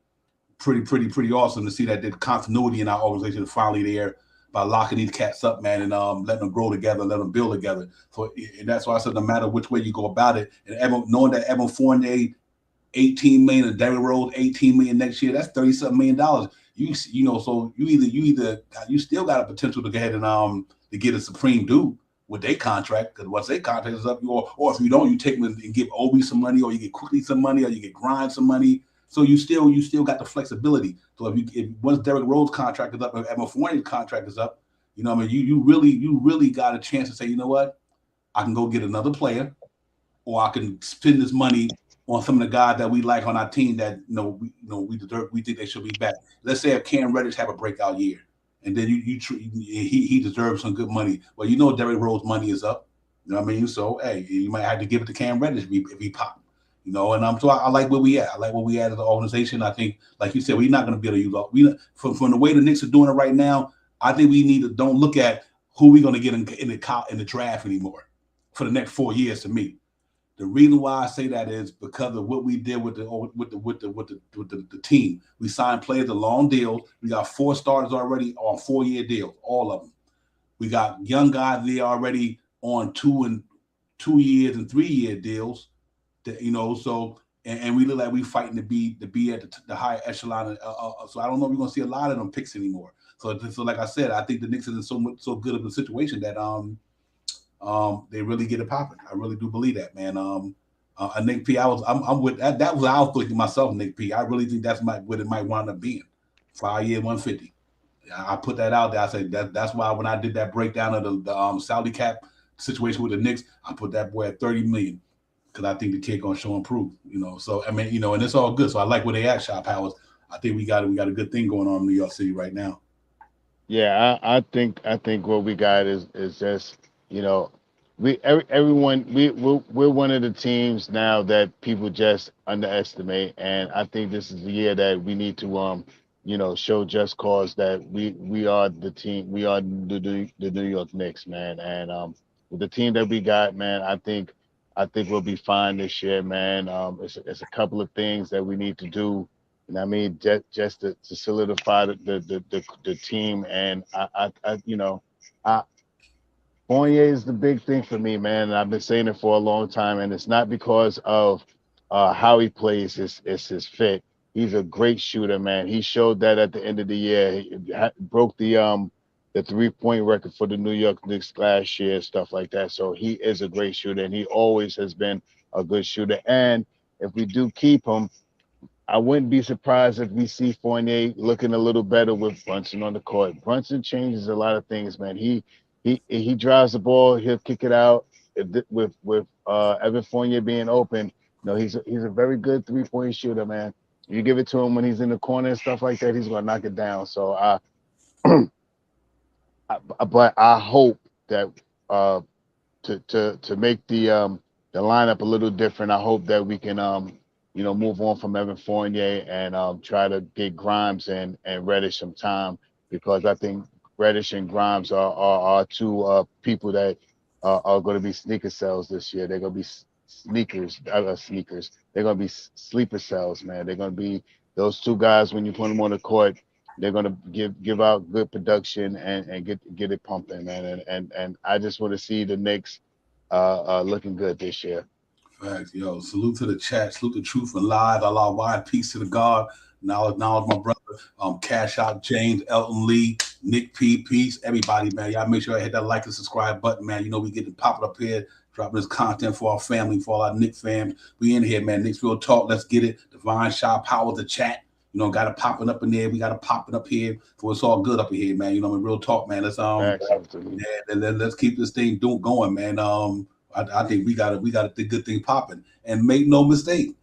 to see that the continuity in our organization is finally there by locking these cats up, man, and letting them grow together, let them build together. So and that's why I said no matter which way you go about it, and knowing that Evan Fournier, $18 million, and Derrick Rose, $18 million next year, that's $30-something million. So you still got a potential to go ahead and to get a supreme dude with their contract, because once their contract is up, or if you don't, you take them and give Obi some money, or you get Quickly some money, or you get Grind some money. So you still got the flexibility. So if once Derrick Rose contract is up, and Evan Fournier's contract is up, you know what I mean, you really got a chance to say, you know what, I can go get another player, or I can spend this money on some of the guys that we like on our team that we deserve, we think they should be back. Let's say if Cam Reddish have a breakout year, and then he deserves some good money. Well, Derrick Rose money is up. You know what I mean? So hey, you might have to give it to Cam Reddish if he pop. And so I like where we at. I like where we at as an organization. I think, like you said, we're not going to be able to use from the way the Knicks are doing it right now. I think we need to don't look at who we're going to get in the draft anymore for the next 4 years. To me, the reason why I say that is because of what we did with the team. We signed players to long deals. We got 4 starters already on 4-year deals, all of them. We got young guys there already on 2 years and 3-year deals. So and we look like we fighting to be at the higher echelon. So I don't know if we're gonna see a lot of them picks anymore. So like I said, I think the Knicks is in so good of a situation that they really get it popping. I really do believe that, man. Nick P, I'm with that. That was I was thinking myself, Nick P. I really think that's what it might wind up being. 5-year, 150. I put that out there. I said that's why when I did that breakdown of the salary cap situation with the Knicks, I put that boy at 30 million. Because I think the kid gonna show improve, So I mean, and it's all good. So I like where they at, Shop Powers. I think we got a good thing going on in New York City right now. Yeah, I think what we got is just we're one of the teams now that people just underestimate, and I think this is the year that we need to show just cause that we are the team, we are the New York Knicks, man, and with the team that we got, man, I think we'll be fine this year, man. It's a couple of things that we need to do You know what I mean? Just to solidify the team. And I Fournier is the big thing for me, man. And I've been saying it for a long time, and it's not because of how he plays. It's his fit. He's a great shooter, man. He showed that at the end of the year. He broke the 3-point record for the New York Knicks last year, stuff like that. So he is a great shooter, and he always has been a good shooter. And if we do keep him, I wouldn't be surprised if we see Fournier looking a little better with Brunson on the court. Brunson changes a lot of things, man. He drives the ball, he'll kick it out. With Evan Fournier being open, he's a very good 3-point shooter, man. You give it to him when he's in the corner and stuff like that, he's gonna knock it down. So but I hope that to make the lineup a little different. I hope that we can move on from Evan Fournier and try to get Grimes and Reddish some time, because I think Reddish and Grimes are two people that are going to be sneaker cells this year. They're going to be sneakers. They're going to be sleeper cells, man. They're going to be those two guys. When you put them on the court, they're going to give out good production and get it pumping, man. And I just want to see the Knicks looking good this year. Facts, yo. Salute to the chat. Salute to Truth and Live. Allah wide. Peace to the God. Knowledge, my brother. Cash Out James, Elton Lee, Nick P. Peace. Everybody, man. Y'all make sure I hit that like and subscribe button, man. You know we getting popping up here, dropping this content for our family, for all our Nick fam. We in here, man. Knicks Real Talk. Let's get it. Divine Shop Power the chat. Got it popping up in there. We got it popping up here. So it's all good up in here, man. Real talk, man. Let's keep this thing going, man. I think we got the good thing popping. And make no mistake,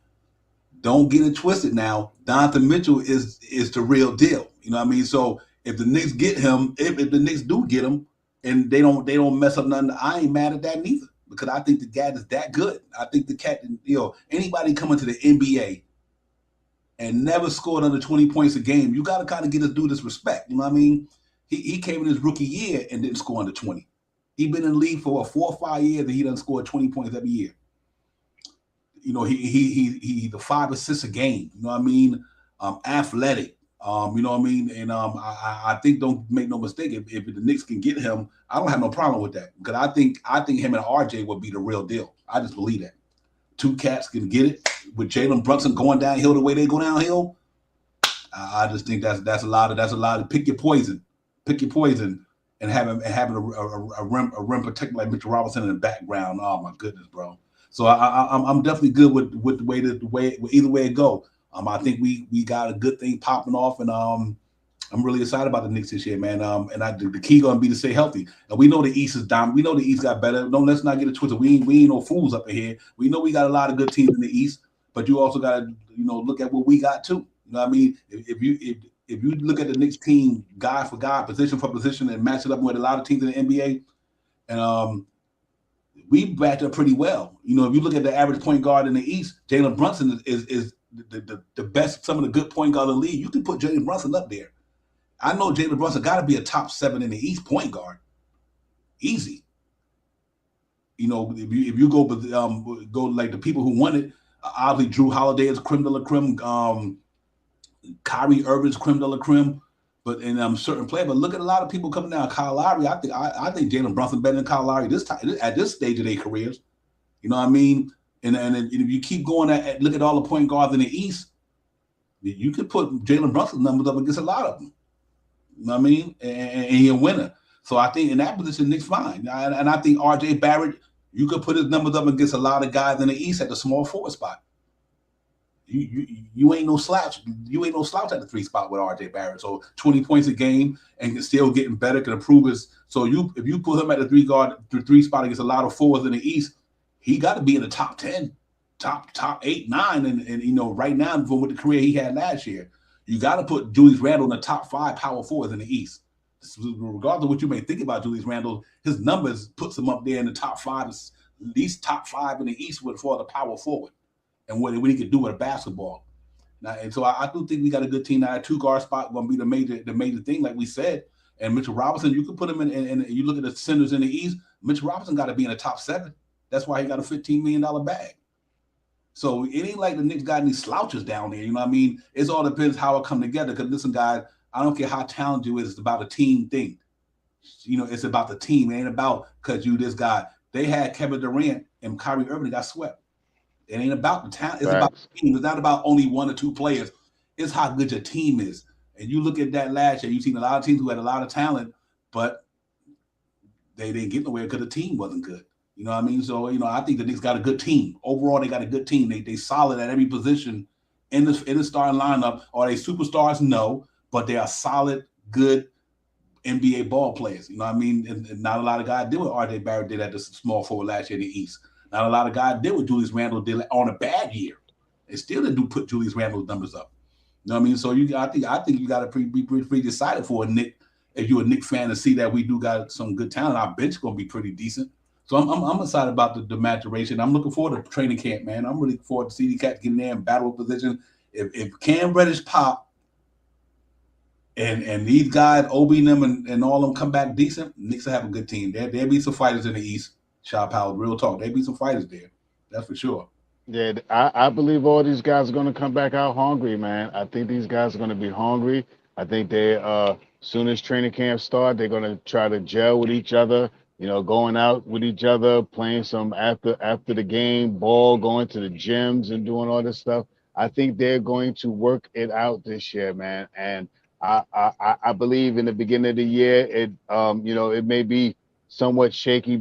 don't get it twisted now. Donovan Mitchell is the real deal. You know what I mean? So if the Knicks get him, if the Knicks do get him, and they don't mess up nothing, I ain't mad at that neither, because I think the cat is that good. I think the cat, anybody coming to the NBA and never scored under 20 points a game, you got to kind of get this dude this respect. You know what I mean? He came in his rookie year and didn't score under 20. He's been in the league for 4 or 5 years, and he doesn't score 20 points every year. He the 5 assists a game. You know what I mean? Athletic. You know what I mean? And I think, don't make no mistake, if the Knicks can get him, I don't have no problem with that, because I think him and RJ would be the real deal. I just believe that. Two cats can get it with Jalen Brunson going downhill the way they go downhill. I just think that's a lot of pick your poison. And having a rim protector like Mitchell Robinson in the background. Oh my goodness, bro. So I'm definitely good with the way either way it go. I think we got a good thing popping off, and I'm really excited about the Knicks this year, man. And the key gonna be to stay healthy. And we know the East is down. We know the East got better. Let's not get it twisted. We ain't no fools up in here. We know we got a lot of good teams in the East, but you also got to look at what we got too. You know what I mean? If you look at the Knicks team, guy for guy, position for position, and match it up with a lot of teams in the NBA, and we backed up pretty well. If you look at the average point guard in the East, Jalen Brunson is the best, some of the good point guards in the league. You can put Jalen Brunson up there. I know Jalen Brunson got to be a top 7 in the East point guard. Easy. If you go like the people who won it, obviously Drew Holiday is creme de la creme. Kyrie Irving's creme de la creme, but in certain play. But look at a lot of people coming down. Kyle Lowry, I think Jalen Brunson better than Kyle Lowry this time at this stage of their careers. You know what I mean? And if you keep going look at all the point guards in the East, you could put Jalen Brunson's numbers up against a lot of them. You know what I mean? And he's a winner. So I think in that position, Nick's fine. And I think RJ Barrett, you could put his numbers up against a lot of guys in the East at the small forward spot. You ain't no slouch. You ain't no slouch at the 3 spot with RJ Barrett. So 20 points a game and can still getting better, can improve his. So if you put him at the 3 spot against a lot of forwards in the East, he got to be in the top 10, top 8, 9, and right now from with the career he had last year, you got to put Julius Randle in the top 5 power forwards in the East. Regardless of what you may think about Julius Randle, his numbers puts him up there in the top 5, at least top 5 in the East for the power forward. And what he could do with a basketball. Now, and so I do think we got a good team now. That 2 guard spot going to be the major thing, like we said. And Mitchell Robinson, you could put him in, and you look at the centers in the East, Mitchell Robinson got to be in the top 7. That's why he got a $15 million bag. So it ain't like the Knicks got any slouches down there. You know what I mean? It all depends how it come together. Because listen, guys, I don't care how talented you is. It's about a team thing. You know, it's about the team. It ain't about because you this guy. They had Kevin Durant and Kyrie Irving got swept. It ain't about the talent. It's about the team. It's not about only one or two players. It's how good your team is. And you look at that last year, you've seen a lot of teams who had a lot of talent, but they didn't get nowhere because the team wasn't good. You know what I mean? So, you know, I think the Knicks got a good team. Overall, they got a good team. They solid at every position in the starting lineup. Are they superstars? No, but they are solid, good NBA ball players. You know what I mean? And not a lot of guys did what R.J. Barrett did at the small forward last year in the East. Not a lot of guys did what Julius Randle did on a bad year. They still didn't put Julius Randle's numbers up. You know what I mean? So I think you got to be pretty excited for a Knick. If you're a Knick fan, to see that we do got some good talent, our bench is gonna be pretty decent. So I'm excited about the maturation. I'm looking forward to training camp, man. I'm really looking forward to see the cats getting there in battle position. If Cam Reddish pop and these guys, Obi and them and all of them come back decent, Knicks will have a good team. There'll be some fighters in the East. Shop Howard, real talk. There'll be some fighters there. That's for sure. Yeah, I believe all these guys are going to come back out hungry, man. I think these guys are going to be hungry. I think they, soon as training camp start, they're going to try to gel with each other. You know, going out with each other, playing some after the game ball, going to the gyms and doing all this stuff. I think they're going to work it out this year, man. And I believe in the beginning of the year, you know, it may be somewhat shaky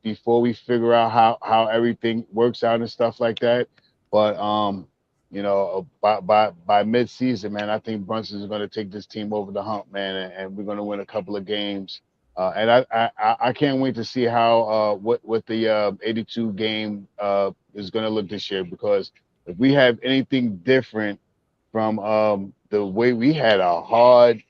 before we figure out how everything works out and stuff like that. But you know, by mid-season, man, I think Brunson is going to take this team over the hump, man, and we're going to win a couple of games. And I can't wait to see how what the 82 game is going to look this year, because if we have anything different from the way we had a hard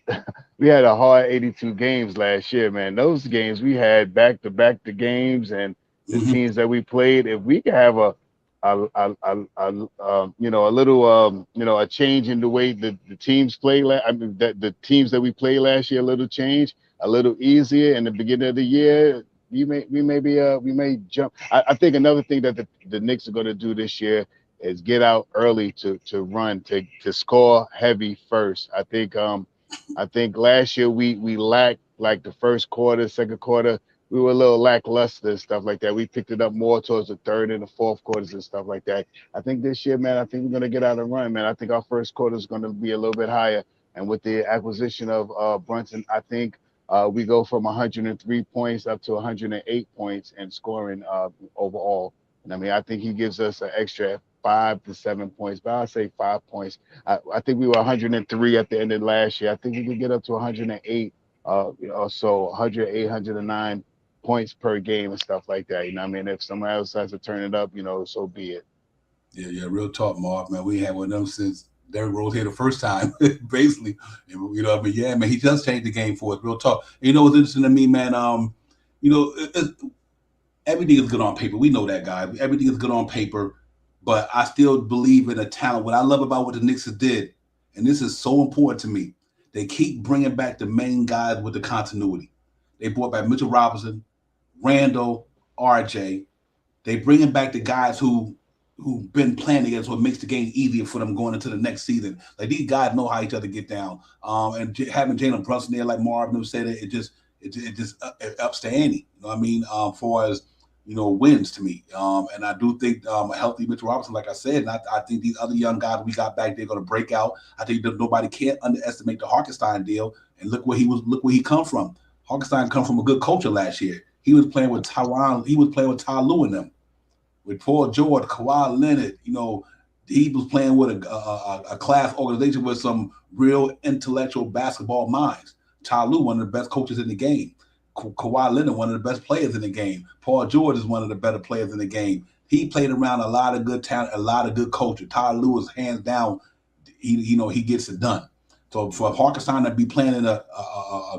82 games last year, man. Those games we had back to back the games and the teams that we played. If we could have you know, a little you know, a change in the way the teams play. I mean, that the teams that we played last year, a little change, a little easier in the beginning of the year. We may jump. I think another thing that the Knicks are going to do this year is get out early to run, to score heavy first. I think last year we lacked, like, the first quarter, second quarter. We were a little lackluster and stuff like that. We picked it up more towards the third and the fourth quarters and stuff like that. I think this year, man, I think we're going to get out and run, man. I think our first quarter is going to be a little bit higher. And with the acquisition of Brunson, I think we go from 103 points up to 108 points in scoring overall. And I mean, I think he gives us an extra 5 to 7 points, but I'll say 5 points. I think we were 103 at the end of last year. I think we could get up to 108, so 108, 109 points per game and stuff like that. You know what I mean? If somebody else has to turn it up, you know, so be it. Yeah, real talk, Mark, man. We had one of them since Derrick Rose here the first time, basically. You know what I mean? Yeah, man, he just changed the game for us, real talk. And you know what's interesting to me, man? You know, everything is good on paper. We know that, guys. Everything is good on paper. But I still believe in the talent. What I love about what the Knicks did, and this is so important to me, they keep bringing back the main guys with the continuity. They brought back Mitchell Robinson, Randle, RJ. They bringing back the guys who've been playing against, what makes the game easier for them going into the next season. Like, these guys know how each other get down. And having Jalen Brunson there, like Marvin said, it just ups the ante. You know what I mean? For as, you know, wins to me. And I do think a healthy Mitchell Robinson, like I said, and I think these other young guys we got back there going to break out. I think that nobody can't underestimate the Hartenstein deal. And look where he come from. Hartenstein come from a good culture last year. He was playing with Tyron. He was playing with Ty Lue and them, with Paul George, Kawhi Leonard. You know, he was playing with a class organization with some real intellectual basketball minds. Ty Lue, one of the best coaches in the game. Kawhi Leonard, one of the best players in the game. Paul George is one of the better players in the game. He played around a lot of good talent, a lot of good culture. Ty Lue is hands down, he gets it done. So for Hartenstein to be playing in a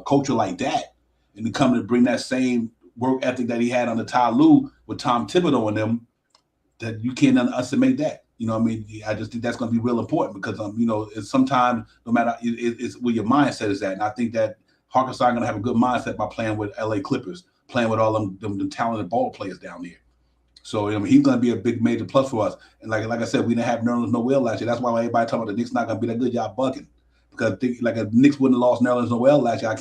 culture like that, and to come to bring that same work ethic that he had under Ty Lue with Tom Thibodeau and them, that you can't underestimate that. You know what I mean? I just think that's going to be real important because, you know, it's sometimes, no matter, it's where your mindset is at. And I think that Hartenstein going to have a good mindset by playing with LA Clippers, playing with all them talented ball players down there. So I mean, he's going to be a big major plus for us. And like I said, we didn't have Nerlens Noel last year. That's why everybody talking about the Knicks not going to be that good. Y'all bugging because like if the Knicks wouldn't have lost Nerlens Noel last year,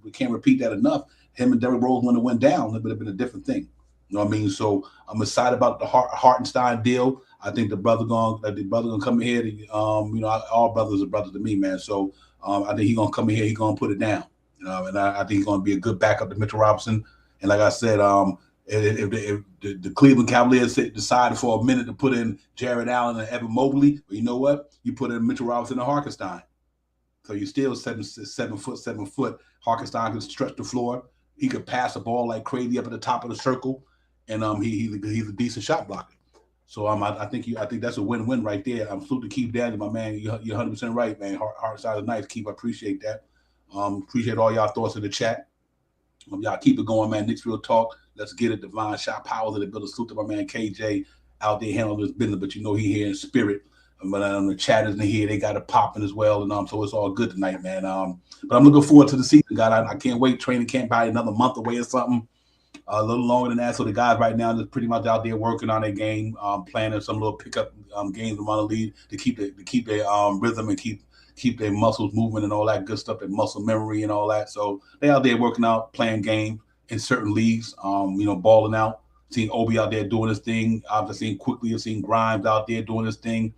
we can't repeat that enough. Him and Derrick Rose when it went down, it would have been a different thing. You know what I mean? So I'm excited about the Hartenstein deal. I think the brother gonna come in here. All brothers are brothers to me, man. So I think he's gonna come in here. He's gonna put it down. And I think he's gonna be a good backup to Mitchell Robinson. And like I said, if the Cleveland Cavaliers decided for a minute to put in Jared Allen and Evan Mobley, well, you know what? You put in Mitchell Robinson and Hartenstein. So you're still 7 foot. Hartenstein can stretch the floor. He could pass the ball like crazy up at the top of the circle, and he's a decent shot blocker. So I think that's a win-win right there. I'm salute to Keith Daniel, my man. You're 100% right, man. Hartenstein is nice. Keith, I appreciate that. Appreciate all y'all thoughts in the chat. Y'all keep it going, man. Knicks Real Talk. Let's get it. Divine Shot Powers of the building. Salute to my man KJ out there handling his business, but he here in spirit. But the chat isn't here. They got it popping as well, and so it's all good tonight, man. But I'm looking forward to the season, God. I can't wait. Training camp by another month away or something. A little longer than that. So the guys right now are pretty much out there working on their game, planning some little pickup games around the league to keep their rhythm and keep their muscles moving and all that good stuff, their muscle memory and all that. So they out there working out, playing game in certain leagues, balling out. Seeing Obi out there doing his thing. I've seen Quickly, I've seen Grimes out there doing his thing.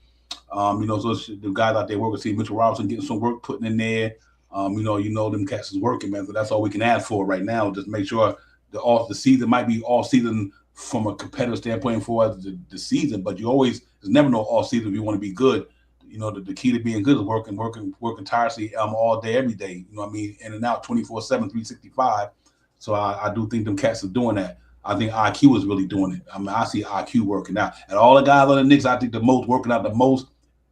So the guys out there working, see Mitchell Robinson getting some work putting in there. Them cats is working, man. So that's all we can ask for right now. Just make sure the season might be all season from a competitive standpoint for the season, but there's never no all season if you want to be good. The key to being good is working tirelessly all day, every day. You know what I mean? In and out, 24/7, 365. So I do think them cats are doing that. I think IQ is really doing it. I mean, I see IQ working out. And all the guys on the Knicks, I think working out the most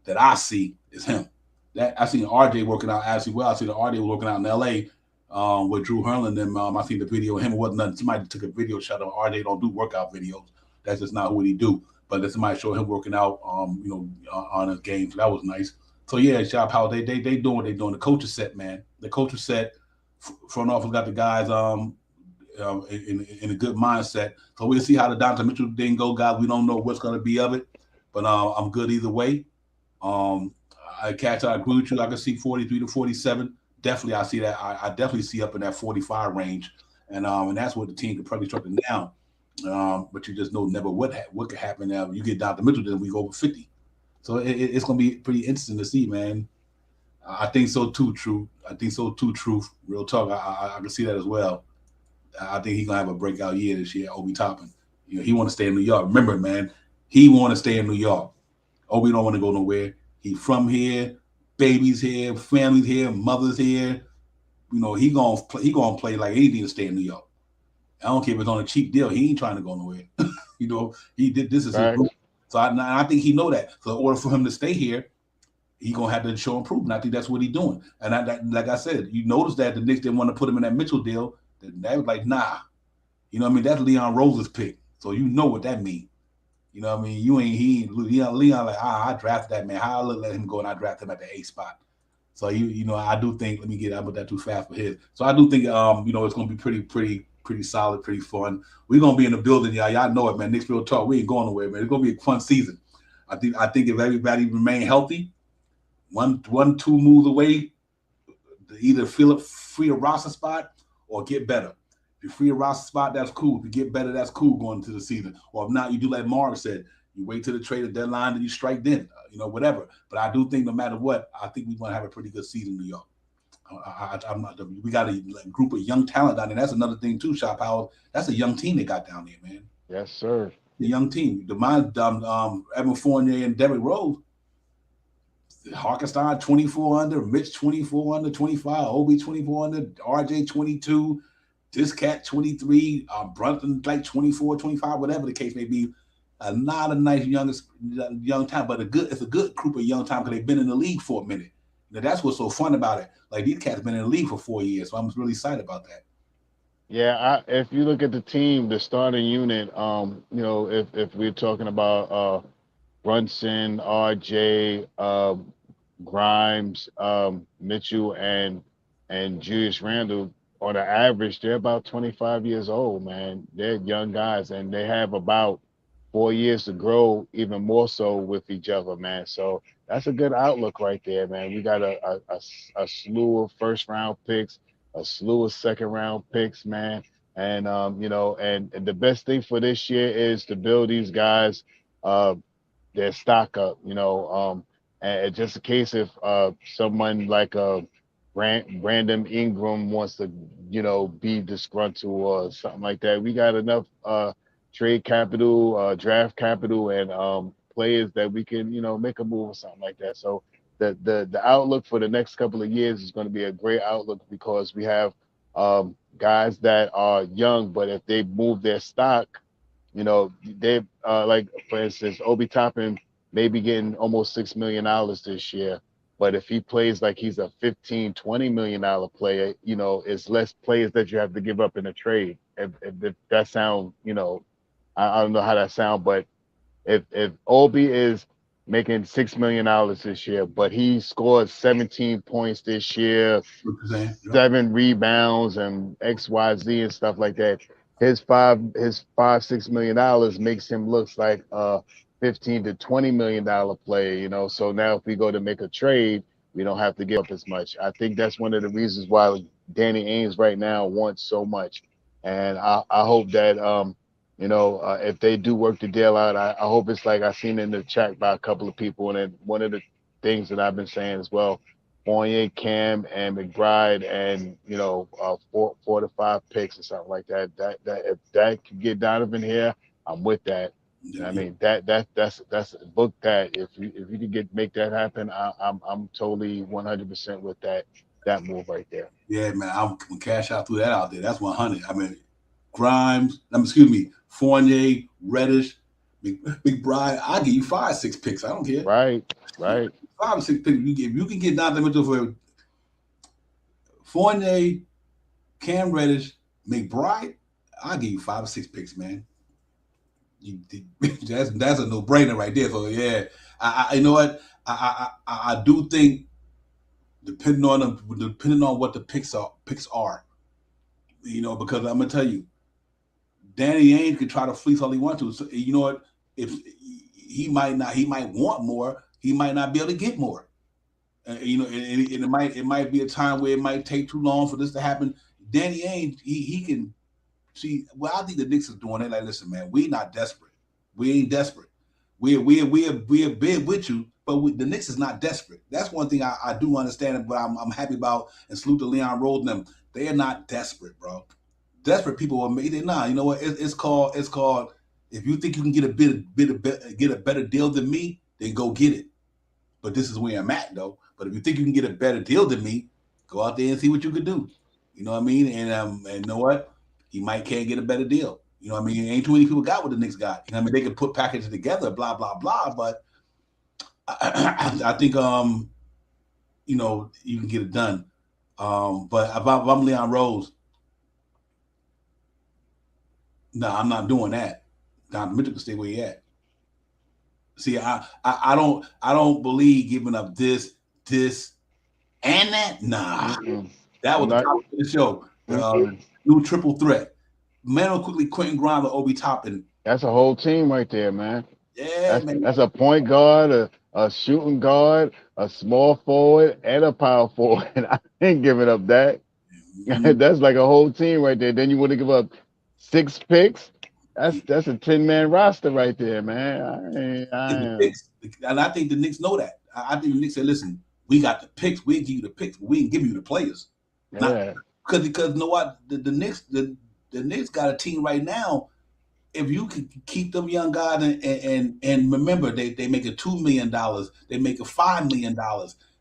that I see is him. That I seen RJ working out actually well. I see the RJ was working out in LA with Drew Hurland. And I seen the video of him. It wasn't nothing. Somebody took a video shot of RJ. Don't do workout videos. That's just not what he do. But then somebody showed him working out, on his game. So that was nice. So yeah, Shop House, they doing what they doing. The coach is set, man. The coach is set. Front office got the guys in a good mindset. So we'll see how the Donovan Mitchell thing go, guys. We don't know what's going to be of it, but I'm good either way. I agree with you. I can see 43 to 47. Definitely, I see that. I definitely see up in that 45 range, and that's what the team could probably shut them down. But you just know never what could happen. Now you get Donovan Mitchell, then we go over 50. So it's going to be pretty interesting to see, man. I think so too, Truth. Real talk. I can see that as well. I think he's gonna have a breakout year this year. Obi Toppin. He want to stay in New York. Remember, man, he want to stay in New York. Obi don't want to go nowhere. He from here, baby's here, family's here, mother's here. He gonna play like anything to stay in New York. I don't care if it's on a cheap deal. He ain't trying to go nowhere. He did this is his group. So I think he know that. So in order for him to stay here, he gonna have to show improvement. I think that's what he's doing. And like I said, you notice that the Knicks didn't want to put him in that Mitchell deal. That was like, nah. You know what I mean? That's Leon Rose's pick. So you know what that means. You know what I mean? Leon like, I drafted that man. How I let him go and I drafted him at the 8th spot. So I do think, I put that too fast for his. So I do think it's gonna be pretty solid, pretty fun. We're gonna be in the building, y'all. Y'all know it, man. Knicks Real Talk. We ain't going nowhere, man. It's gonna be a fun season. I think if everybody remain healthy, one, 2 moves away, to either free a roster spot or get better. If you free a roster spot, that's cool. If you get better, that's cool going into the season. Or if not, you do like Marv said, you wait till the trade deadline and you strike then, whatever. But I do think no matter what, I think we're going to have a pretty good season in New York. We got a group of young talent down there. That's another thing too, Shop Howard. That's a young team they got down there, man. Yes, sir. The young team. Evan Fournier and Derrick Rose. Hartenstein 24 under, Mitch 24 under, 25, Obi 24 under, RJ 22, this cat 23, Brunson like 24, 25, whatever the case may be. Not a nice young time, but it's a good group of young time because they've been in the league for a minute. Now, that's what's so fun about it. Like these cats been in the league for 4 years, so I'm really excited about that. Yeah, if you look at the team, the starting unit, if we're talking about Brunson, RJ, Grimes, Mitchell, and Julius Randle, on the average, they're about 25 years old, man. They're young guys, and they have about 4 years to grow even more so with each other, man. So that's a good outlook right there, man. We got a slew of first round picks, a slew of second round picks, man. And and the best thing for this year is to build these guys uh their stock up, and just in case if someone like Brandon Ingram wants to, be disgruntled or something like that, we got enough trade capital, draft capital, and players that we can, make a move or something like that. So the outlook for the next couple of years is going to be a great outlook because we have guys that are young, but if they move their stock, they like for instance, Obi Toppin may be getting almost $6 million this year. But if he plays like he's a 15-20 million dollar player, it's less players that you have to give up in a trade. If that sound, I don't know how that sound, but if Obi is making $6 million this year, but he scored 17 points this year, 7 rebounds and XYZ and stuff like that. His $5-6 million makes him looks like a 15 to $20 million player, So now if we go to make a trade, we don't have to give up as much. I think that's one of the reasons why Danny Ainge right now wants so much. And I hope that if they do work the deal out, I hope it's like I seen in the chat by a couple of people, and then one of the things that I've been saying as well, Fournier, Cam, and McBride, and 4 to 5 picks or something like that. That if that can get Donovan here, I'm with that. I mean that's book that. If you can make that happen, I'm totally 100% with that move right there. Yeah, man, I'm cash out through that out there. That's 100. I mean, Grimes, excuse me, Fournier, Reddish, McBride. I'll give you 5-6 picks. I don't care. Right. 5 or 6 picks. If you can get Donovan Mitchell for Fournier, Cam Reddish, McBride, I'll give you 5 or 6 picks, man. That's a no-brainer right there. So yeah, I you know what? I do think depending on what the picks are, because I'm gonna tell you, Danny Ainge could try to fleece all he wants to. So you know what? If he might want more, he might not be able to get more. And it might be a time where it might take too long for this to happen. Danny Ainge, he can see. Well, I think the Knicks is doing it. Like, listen, man, we not desperate. We ain't desperate. We're big with you, but the Knicks is not desperate. That's one thing I do understand, but I'm happy about, and salute to Leon Rose and them. They are not desperate, bro. Desperate people are made it. Nah, you know what? It's called. If you think you can get a better deal than me, then go get it. But this is where I'm at, though. But if you think you can get a better deal than me, go out there and see what you can do. You know what I mean? And you know what? He can't get a better deal. You know what I mean? Ain't too many people got what the Knicks got. You know what I mean? They can put packages together, blah, blah, blah. But I think, you can get it done. But if I'm Leon Rose, no, I'm not doing that. Donovan Mitchell can stay where he at. See, I don't believe giving up this, and that. Nah, that was the top of the show. New triple threat. Mano quickly, Quentin Grimes, or Obi Toppin. That's a whole team right there, man. Yeah, man. That's a point guard, a shooting guard, a small forward, and a power forward. I ain't giving up that. That's like a whole team right there. Then you want to give up 6 picks? That's a 10-man roster right there, man. And I think the Knicks know that. I think the Knicks said, listen, we got the picks. We'll give you the picks. We ain't give you the players. Yeah. Because you know what? The Knicks got a team right now. If you can keep them young guys and remember, they make a $2 million. They make a $5 million.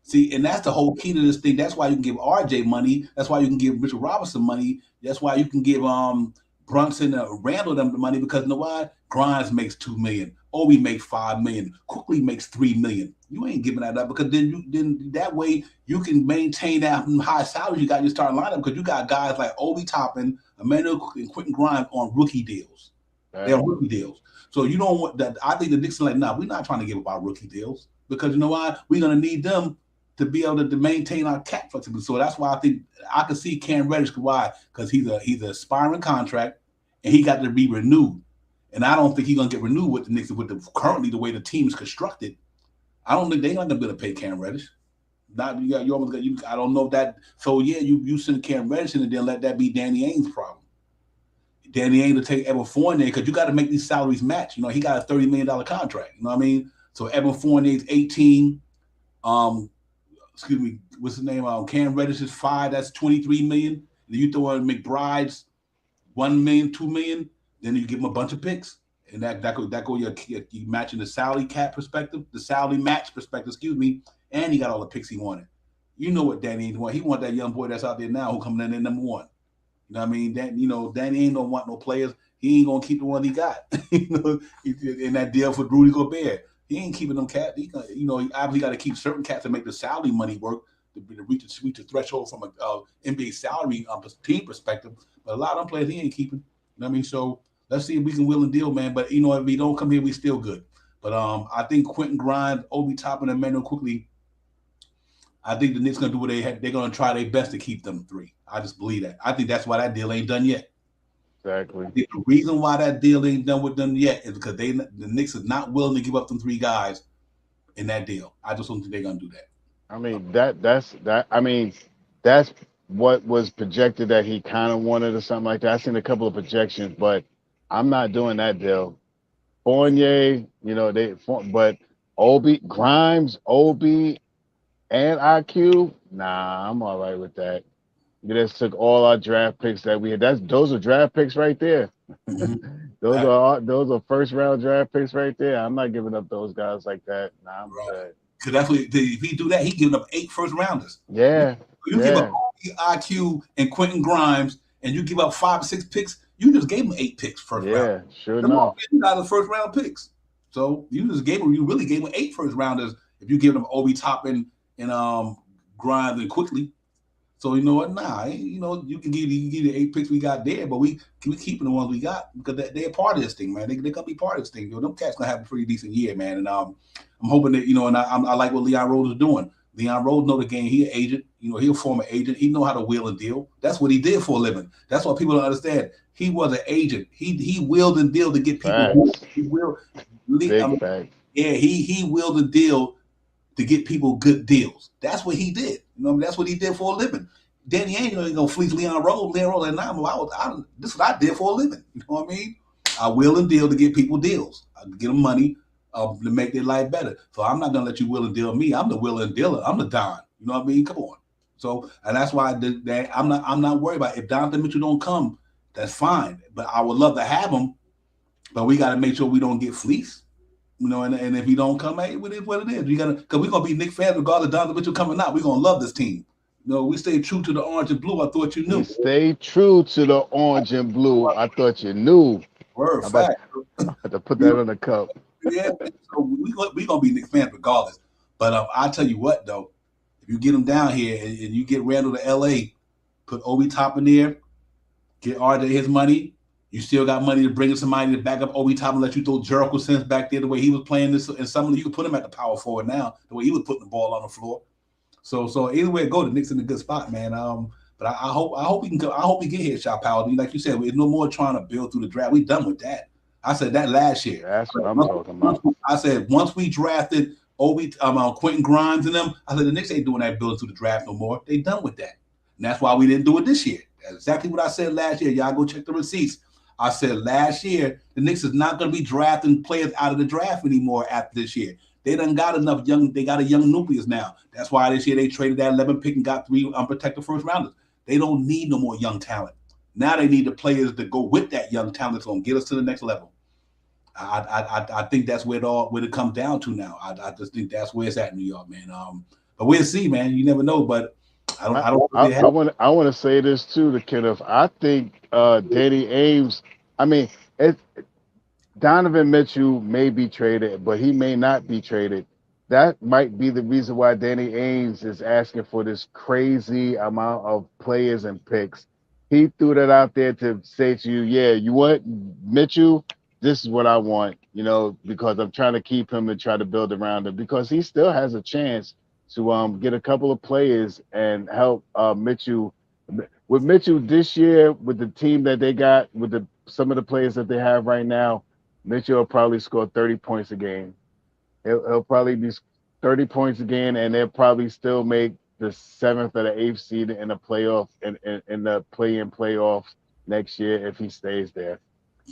See, and that's the whole key to this thing. That's why you can give RJ money. That's why you can give Mitchell Robinson money. That's why you can give Brunson, Randle them the money, because you know what? Grimes makes $2 million. Obi makes $5 million. Quickly makes $3 million. You ain't giving that up, because then that way you can maintain that high salary you got in your starting lineup, because you got guys like Obi Toppin, Emmanuel, and Quentin Grimes on rookie deals. They're on rookie deals. So you don't want that. I think the Knicks are like, nah, we're not trying to give up our rookie deals, because you know why? We're gonna need them to be able to maintain our cap flexibility. So that's why I think I can see Cam Reddish. Why? Because he's an aspiring contract, and he got to be renewed. and I don't think he's gonna get renewed with the Knicks with the currently the way the team is constructed. I don't think they're not gonna be able to pay Cam Reddish. Not you almost got you. I don't know if that. So yeah, you send Cam Reddish in and then let that be Danny Ainge's problem. Danny Ainge to take Evan Fournier because you got to make these salaries match. You know, he got a $30 million contract. You know what I mean? So Evan Fournier's 18. Excuse me, what's his name? Cam Reddish is 5. That's 23 million. And you throw in McBride's 1 million, 2 million. Then you give him a bunch of picks, and that go you matching the salary cap perspective, the salary match perspective. Excuse me, and he got all the picks he wanted. You know what Danny Ainge want? He want that young boy that's out there now who coming in number 1. You know what I mean? Danny ain't don't want no players. He ain't gonna keep the one he got. In that deal for Rudy Gobert, he ain't keeping them cats. He obviously got to keep certain cats to make the salary money work to reach the threshold from a NBA salary team perspective. But a lot of them players he ain't keeping. You know what I mean? So let's see if we can will and deal, man. But if we don't come here, we still good. But I think Quentin Grimes, Obi Toppin, and Emmanuel quickly. I think the Knicks gonna do what they had. They're gonna try their best to keep them 3. I just believe that. I think that's why that deal ain't done yet. Exactly. The reason why that deal ain't done with them yet is because the Knicks is not willing to give up them 3 guys in that deal. I just don't think they're gonna do that. I mean that's what was projected that he kind of wanted or something like that. I seen a couple of projections, but I'm not doing that deal. Fournier, but Grimes, Obi, and IQ, nah, I'm all right with that. We just took all our draft picks that we had. Those are draft picks right there. Mm-hmm. those are first round draft picks right there. I'm not giving up those guys like that. Nah, I'm good. Because that's what if he do that, he giving up 8 first rounders. Yeah. You give up IQ and Quentin Grimes, and you give up 5 or 6 picks. You just gave him 8 picks first round. Yeah, sure enough. You got the first round picks. So you really gave him 8 first rounders if you give them Obi Toppin and Grimes and quickly. So you know what? Nah, you can give the 8 picks we got there, but we keeping the ones we got because they're part of this thing, man. They gonna be part of this thing. Them cats gonna have a pretty decent year, man. And I'm hoping that and I like what Leon Rose is doing. Leon Rose know the game. He an agent. He a former agent. He know how to wheel and deal. That's what he did for a living. That's what people don't understand. He was an agent. He wheeled and deal to get people. He wheeled and deal to get people good deals. That's what he did. That's what he did for a living. Danny ain't gonna fleece Leon Rose. Leon Rose, and this is what I did for a living. You know what I mean? I wheel and deal to get people deals. I get them money to make their life better. So I'm not gonna let you wheel and deal me. I'm the wheel and dealer. I'm the Don. You know what I mean? Come on. So, and that's why I did that. I'm not worried about it. If Donovan Mitchell don't come, that's fine. But I would love to have him. But we got to make sure we don't get fleeced. And if he don't come, hey, it is what it is. Because we're gonna be Knicks fans regardless of Donovan Mitchell coming out. We're gonna love this team. We stay true to the orange and blue. I thought you knew. We stay true to the orange and blue. I thought you knew. Word, fact. I had to put that on the cup. Yeah, so we gonna be Knicks fans regardless. But I tell you what, though, if you get them down here and you get Randle to LA, put Obi Toppin there, get RJ his money. You still got money to bring in somebody to back up Obi Toppin, let you throw Jericho Sims back there the way he was playing this. And some of you can put him at the power forward now, the way he was putting the ball on the floor. So either way it go, the Knicks in a good spot, man. But I hope we can go. I hope we get here, Shot Powell. Like you said, there's no more trying to build through the draft. We done with that. I said that last year. That's what I'm talking about. I said once we drafted Quentin Grimes and them, I said the Knicks ain't doing that building through the draft no more. They done with that. And that's why we didn't do it this year. That's exactly what I said last year. Y'all go check the receipts. I said last year, the Knicks is not going to be drafting players out of the draft anymore after this year. They done got enough they got a young nucleus now. That's why this year they traded that 11 pick and got 3 unprotected first rounders. They don't need no more young talent. Now they need the players to go with that young talent that's going to get us to the next level. I think that's where it comes down to now. I just think that's where it's at in New York, man. But we'll see, man. You never know, but I want to say this too to Kenneth. I think Danny Ainge. I mean, Donovan Mitchell may be traded, but he may not be traded. That might be the reason why Danny Ainge is asking for this crazy amount of players and picks. He threw that out there to say to you, yeah, you want Mitchell? This is what I want, because I'm trying to keep him and try to build around him because he still has a chance to get a couple of players and help Mitchell. With Mitchell this year, with the team that they got, with some of the players that they have right now, Mitchell will probably score 30 points a game. He'll probably be 30 points a game, and they'll probably still make the seventh or the eighth seed in the playoff in the play-in playoffs next year if he stays there.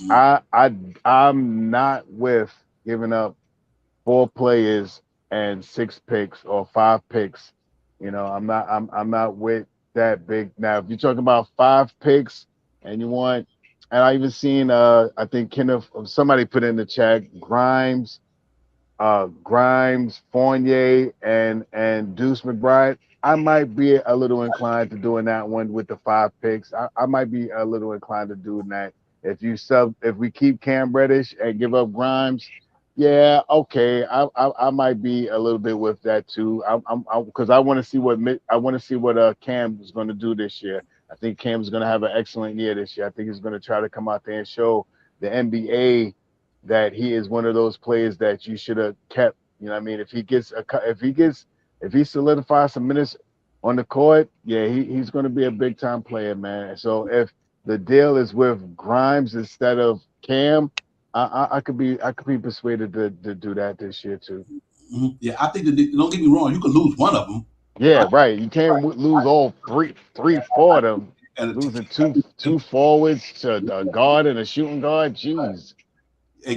Mm. I'm not with giving up 4 players and 6 picks or 5 picks. I'm not with that big. Now, if you're talking about 5 picks and you want, and I even seen I think Kenneth somebody put in the chat Grimes, Fournier, and Deuce McBride. I might be a little inclined to doing that one with the 5 picks. I might be a little inclined to doing that. If we keep Cam Reddish and give up Grimes, yeah, okay. I might be a little bit with that too. Because I want to see what Cam is going to do this year. I think Cam is going to have an excellent year this year. I think he's going to try to come out there and show the NBA that he is one of those players that you should have kept. You know what I mean? If he solidifies some minutes on the court, yeah, he's going to be a big time player, man. So if the deal is with Grimes instead of Cam, I could be persuaded to do that this year too. Mm-hmm. Yeah, I think don't get me wrong, you can lose one of them. Yeah, right. You can't lose all three, 4 of them. And losing two forwards to a guard and a shooting guard. Jeez.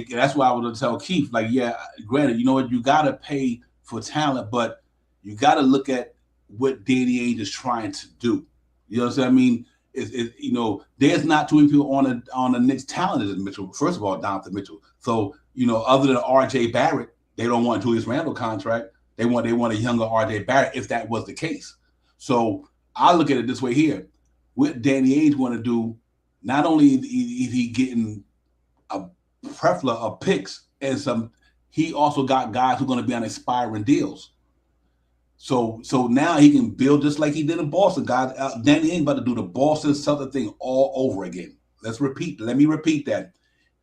That's why I would tell Keith, like, yeah, granted, you know what, you got to pay for talent, but you got to look at what Danny Ainge is trying to do. You know what I mean? There's not too many people on the Knicks talented as Mitchell. First of all, Donovan Mitchell. So, other than R.J. Barrett, they don't want Julius Randle contract. They want a younger R.J. Barrett if that was the case. So I look at it this way here. What Danny Ainge want to do, not only is he getting a plethora of picks and he also got guys who are going to be on expiring deals. So now he can build just like he did in Boston. Guys, Danny Ainge about to do the Boston Celtics thing all over again. Let me repeat that.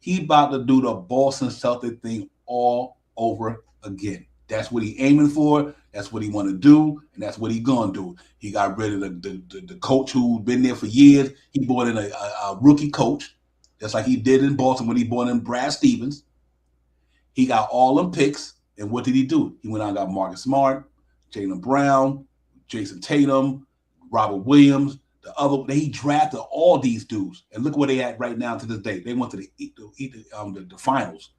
He about to do the Boston Celtics thing all over again. That's what he aiming for. That's what he want to do, and that's what he gonna do. He got rid of the coach who's been there for years. He brought in a rookie coach, just like he did in Boston when he brought in Brad Stevens. He got all them picks, and what did he do? He went out and got Marcus Smart, Jaylen Brown, Jason Tatum, Robert Williams. He drafted all these dudes, and look where they at right now to this day. They went to the finals.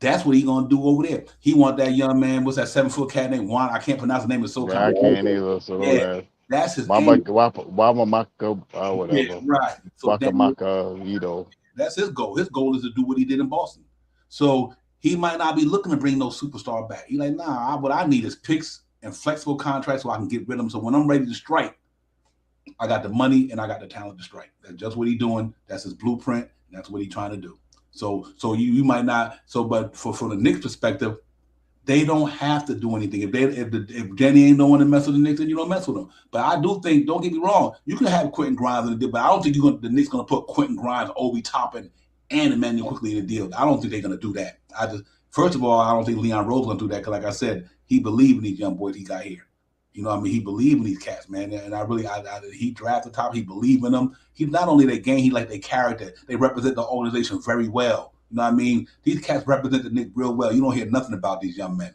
That's what he gonna do over there. He want that young man. What's that 7-foot cat named Juan? I can't pronounce the name. It's so yeah, I can't either. So yeah, that's his name. Wamamaka, whatever. Yeah, right. So Wakamaka, that's his goal. His goal is to do what he did in Boston. So he might not be looking to bring no superstar back. He's like, nah. What I need is picks and flexible contracts so I can get rid of them. So when I'm ready to strike, I got the money and I got the talent to strike. That's just what he's doing. That's his blueprint. And that's what he's trying to do. So you might not. So, but from the Knicks perspective, they don't have to do anything. If Danny ain't no one to mess with the Knicks, then you don't mess with them. But I do think, don't get me wrong, you can have Quentin Grimes in the deal, but I don't think the Knicks gonna put Quentin Grimes, Obi Toppin, and Emmanuel quickly in the deal. I don't think they're gonna do that. First of all, I don't think Leon Rose gonna do that because, like I said, he believed in these young boys he got here. You know what I mean? He believed in these cats, man. And he drafted top. He believed in them. He not only their game, he like their character. They represent the organization very well. You know what I mean? These cats represent the Knicks real well. You don't hear nothing about these young men.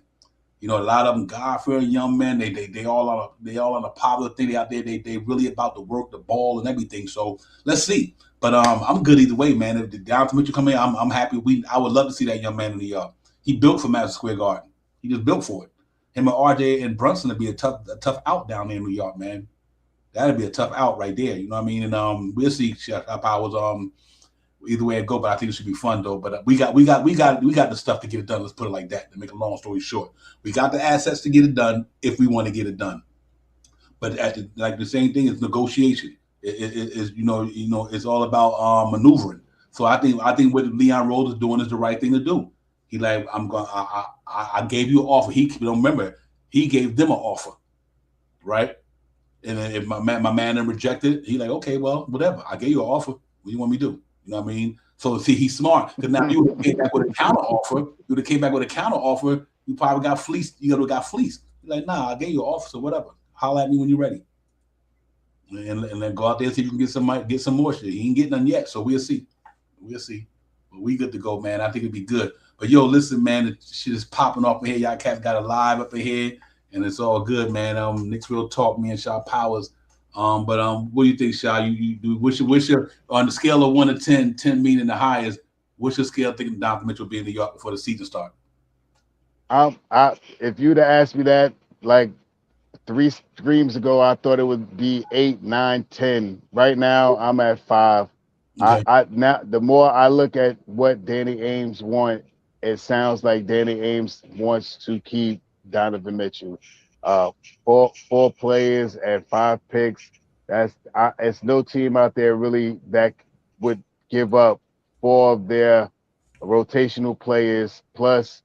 A lot of them God-fearing young men. They all on a popular thing. They out there. They really about the work, the ball, and everything. So let's see. But I'm good either way, man. If Donovan Mitchell come in, I'm happy. I would love to see that young man in New York. He built for Madison Square Garden. He just built for it. Him and RJ and Brunson would be a tough out down there in New York, man. That'd be a tough out right there. You know what I mean? And we'll see how powers either way it go. But I think it should be fun though. But we got the stuff to get it done. Let's put it like that. To make a long story short, we got the assets to get it done if we want to get it done. But the same thing is negotiation. It's all about maneuvering. So I think what Leon Rose is doing is the right thing to do. He like, I gave you an offer. Don't remember, he gave them an offer, right? And then if my man then rejected, he like, okay, well, whatever. I gave you an offer. What do you want me to do? You know what I mean? So see, he's smart. Because now you would have came back with a counter offer. You probably got fleeced. You would have got fleeced. He's like, nah, I gave you an offer, so whatever. Holler at me when you're ready. And then go out there and see if you can get some more shit. He ain't getting none yet, so we'll see. We'll But we good to go, man. I think it'd be good. But yo, listen, man, the shit is popping off in here. Y'all cats got a live up in here, and it's all good, man. Knicks Real Talk, me and Shaw Powers. But what do you think, Shaw? You do what's your on the scale of 1 to 10, 10 meaning the highest, what's your scale thinking Donovan Mitchell will be in New York before the season starts? If you'd have asked me that like three streams ago, I thought it would be 8, 9, 10. Right now, I'm at 5. Okay. I now the more I look at what Danny Ainge want, it sounds like Danny Ainge wants to keep Donovan Mitchell. Uh, four players and 5 picks. It's no team out there really that would give up 4 of their rotational players plus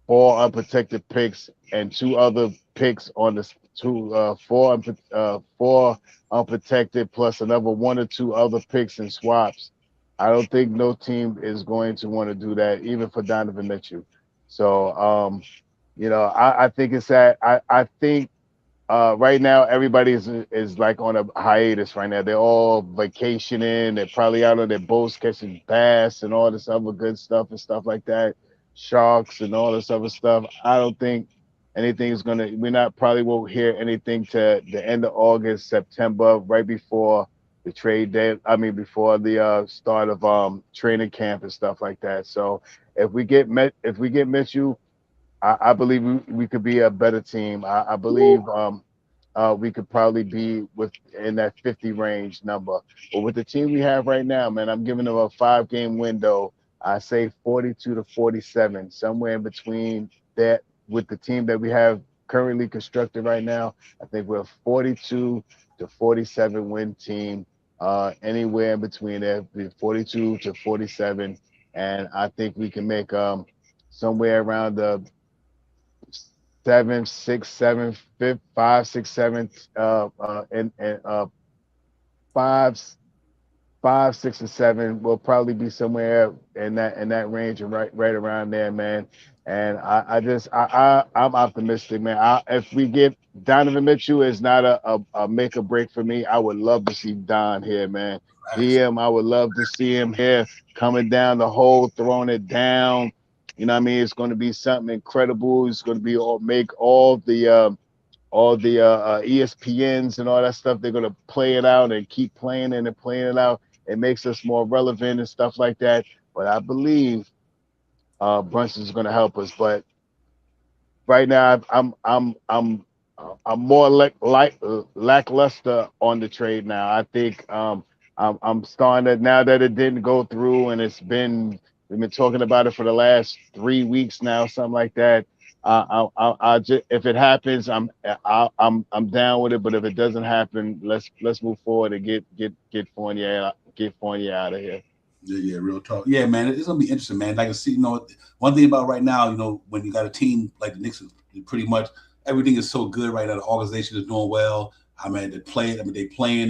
4 unprotected picks and 2 other picks on the four unprotected plus another 1 or 2 other picks and swaps. I don't think no team is going to want to do that, even for Donovan Mitchell. So, I think it's that. I think right now everybody is like on a hiatus right now. They're all vacationing. They're probably out on their boats catching bass and all this other good stuff and stuff like that. Sharks and all this other stuff. I don't think anything's gonna. Probably won't hear anything to the end of August, September, right before the trade day. I mean, before the start of training camp and stuff like that. So if we get Mitchell, I believe we could be a better team. I believe we could probably be in that 50 range number. But with the team we have right now, man, I'm giving them a 5-game window. I say 42 to 47, somewhere in between that. With the team that we have currently constructed right now, I think we're a 42 to 47 win team. Anywhere in between there, 42 to 47, and I think we can make somewhere around the 7, 6, 7, 5, 6, 7, and 5, 6, and 7 will probably be somewhere in that range and right around there, man. And I'm optimistic, man. If we get Donovan Mitchell, is not a make or break for me. I would love to see Don here, man. I would love to see him here coming down the hole, throwing it down. You know what I mean? It's going to be something incredible. It's going to be make all the ESPNs and all that stuff. They're going to play it out and keep playing it and playing it out. It makes us more relevant and stuff like that. But I believe Brunson's going to help us. But right now, I'm more lackluster on the trade now. I think I'm starting to, now that it didn't go through and we've been talking about it for the last 3 weeks now, something like that. I just, if it happens, I'm down with it. But if it doesn't happen, let's move forward and get Fournier out of here. Yeah, real talk. Yeah, man, it's gonna be interesting, man. Like I see, one thing about right now, when you got a team like the Knicks, pretty much everything is so good right now. The organization is doing well. I mean, they playing,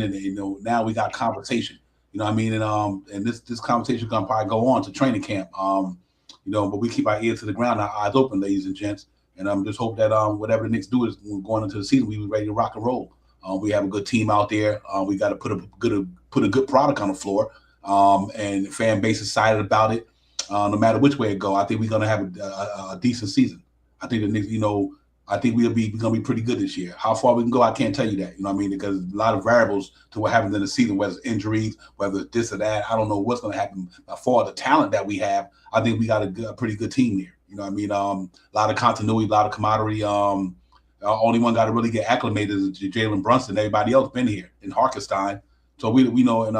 and now we got conversation. You know what I mean? And this conversation gonna probably go on to training camp. But we keep our ears to the ground, our eyes open, ladies and gents. And just hope that whatever the Knicks do is going into the season, we be ready to rock and roll. We have a good team out there. We got to put a good product on the floor. And the fan base is excited about it. No matter which way it go, I think we're gonna have a decent season. I think the Knicks, I think we're gonna be pretty good this year. How far we can go, I can't tell you that. You know what I mean? Because a lot of variables to what happens in the season, whether it's injuries, whether it's this or that. I don't know what's gonna happen. For the talent that we have, I think we got a pretty good team there. You know what I mean? A lot of continuity, a lot of camaraderie. Only one got to really get acclimated is Jalen Brunson. Everybody else been here in Harkenstein. So we know, and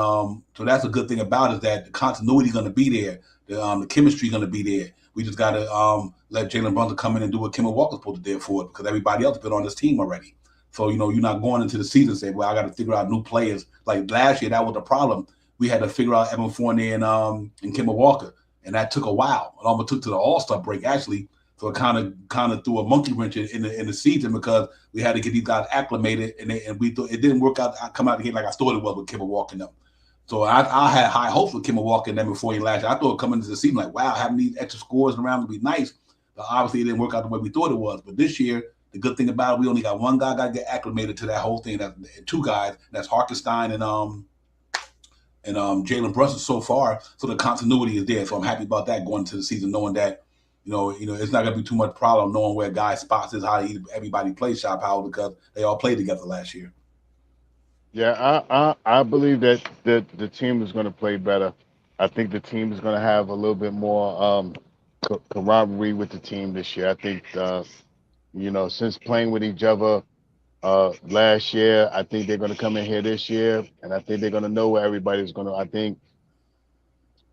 so that's a good thing about it, is that the continuity is going to be there. The chemistry is going to be there. We just got to let Jalen Brunson come in and do what Kemba Walker's supposed to do for it, because everybody else has been on this team already. So, you're not going into the season saying, well, I got to figure out new players. Like last year, that was the problem. We had to figure out Evan Fournier and Kemba Walker, and that took a while. It almost took to the All-Star break, actually. So it kind of threw a monkey wrench in the season, because we had to get these guys acclimated, and we thought it didn't work out. Come out again like I thought it was with Kemba Walker and them. So I had high hopes for Kemba Walker and them before he last year. I thought coming into the season like, wow, having these extra scores around would be nice. But obviously it didn't work out the way we thought it was. But this year, the good thing about it, we only got one guy got to get acclimated to that whole thing. That's 2 guys. That's Harkenstein and and Jalen Brunson so far. So the continuity is there. So I'm happy about that going into the season, knowing that it's not gonna be too much problem knowing where guys' spots is, how everybody plays shot power because they all played together last year. Yeah, I believe that the team is going to play better. I think the team is going to have a little bit more camaraderie with the team this year. I think since playing with each other last year, I think they're going to come in here this year, and I think they're going to know where everybody's going to. I think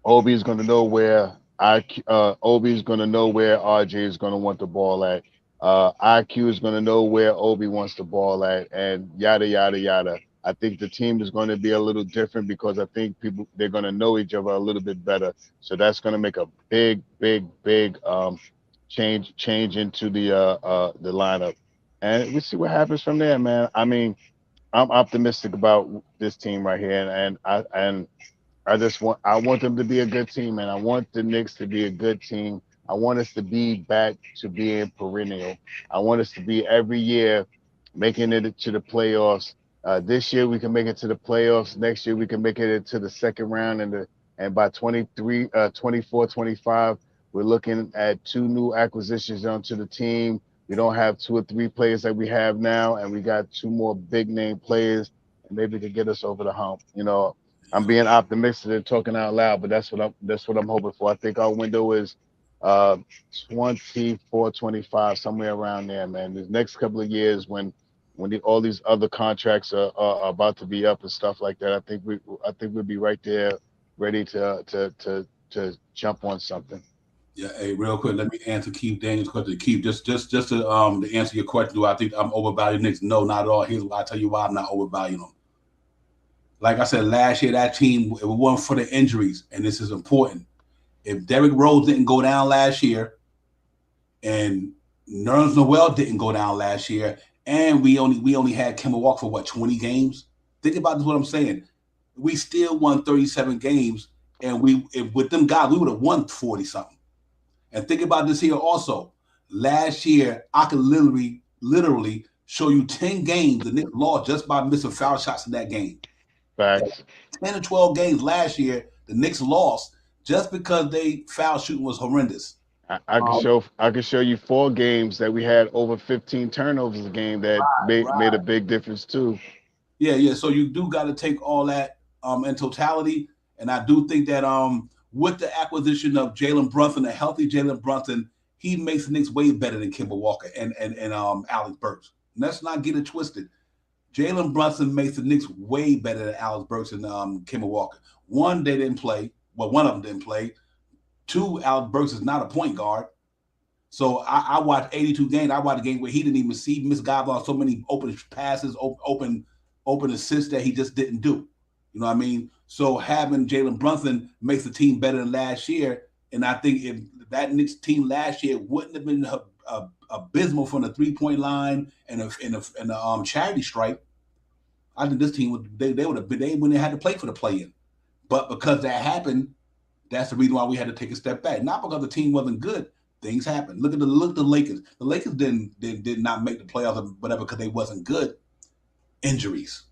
Obi is going to know where Obi is going to know where RJ is going to want the ball at. IQ is going to know where Obi wants the ball at, and yada yada yada. I think the team is going to be a little different because I think people they're going to know each other a little bit better. So that's going to make a big, big, big change into the lineup, and we see what happens from there, man. I mean, I'm optimistic about this team right here, and I want them to be a good team, and I want the Knicks to be a good team. I want us to be back to being perennial. I want us to be every year making it to the playoffs. This year we can make it to the playoffs. Next year we can make it into the second round, and by 23, 24, 25, we're looking at two new acquisitions onto the team. We don't have two or three players that we have now, and we got two more big name players, and maybe to get us over the hump. I'm being optimistic and talking out loud, but that's what I'm hoping for. I think our window is uh 24, 25, somewhere around there, man. The next couple of years when all these other contracts are about to be up and stuff like that, I think we'll be right there ready to jump on something. Yeah, hey, real quick, let me answer Keith Daniels' question. Keith, just to answer your question, do I think I'm overvaluing Knicks? No, not at all. Here's why I tell you why I'm not overvaluing them. Like I said last year, that team, if it wasn't for the injuries, and this is important, if Derrick Rose didn't go down last year, and Nerlens Noel didn't go down last year, and we only had Kemba Walker for what 20 games. Think about this. What I'm saying. We still won 37 games, and with them guys, we would have won 40 something. And think about this here also. Last year, I could literally show you 10 games the Knicks lost just by missing foul shots in that game. Facts. 10 or 12 games last year, the Knicks lost just because they foul shooting was horrendous. I could show you 4 games that we had over 15 turnovers a game that made a big difference too. Yeah. So you do got to take all that in totality, and I do think that with the acquisition of Jalen Brunson, a healthy Jalen Brunson, he makes the Knicks way better than Kemba Walker and Alex Burks. Let's not get it twisted. Jalen Brunson makes the Knicks way better than Alex Burks and Kemba Walker. One, they didn't play. Well, one of them didn't play. Two, Alex Burks is not a point guard. So I watched 82 games. I watched a game where he didn't even see Miss guys on so many open passes, open assists that he just didn't do. You know what I mean? So having Jalen Brunson makes the team better than last year. And I think if that Knicks team last year wouldn't have been abysmal from the 3-point line and the charity stripe, I think this team they wouldn't have had to play for the play-in. But because that happened, that's the reason why we had to take a step back. Not because the team wasn't good. Things happen. Look at the Lakers. The Lakers did not make the playoffs or whatever because they wasn't good. Injuries.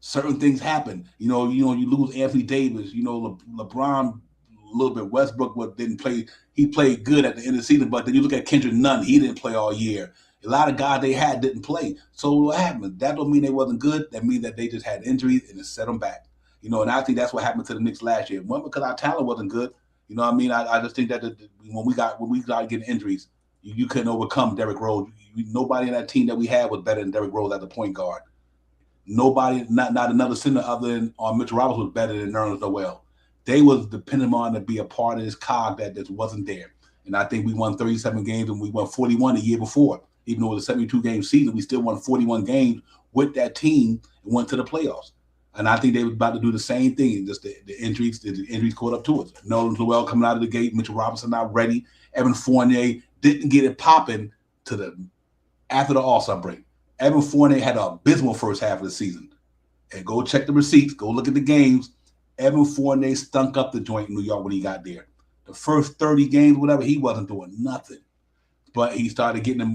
Certain things happen. You lose Anthony Davis. LeBron, a little bit. Westbrook didn't play. He played good at the end of the season, but then you look at Kendrick Nunn. He didn't play all year. A lot of guys they had didn't play. So what happened? That don't mean they wasn't good. That means that they just had injuries and it set them back. And I think that's what happened to the Knicks last year. One, because our talent wasn't good. You know what I mean? I just think that when we got getting injuries, you couldn't overcome Derrick Rose. Nobody in that team that we had was better than Derrick Rose as a point guard. Nobody, not another center other than Mitchell Roberts was better than Nerlens Noel. They was dependent on to be a part of this cog that just wasn't there. And I think we won 37 games and we won 41 the year before. Even though it was a 72-game season, we still won 41 games with that team and went to the playoffs. And I think they were about to do the same thing. Just the injuries caught up to us. Nerlens Noel coming out of the gate, Mitchell Robinson not ready. Evan Fournier didn't get it popping after the All-Star break. Evan Fournier had an abysmal first half of the season. And go check the receipts, go look at the games. Evan Fournier stunk up the joint in New York when he got there. The first 30 games, whatever, he wasn't doing nothing. But he started getting them.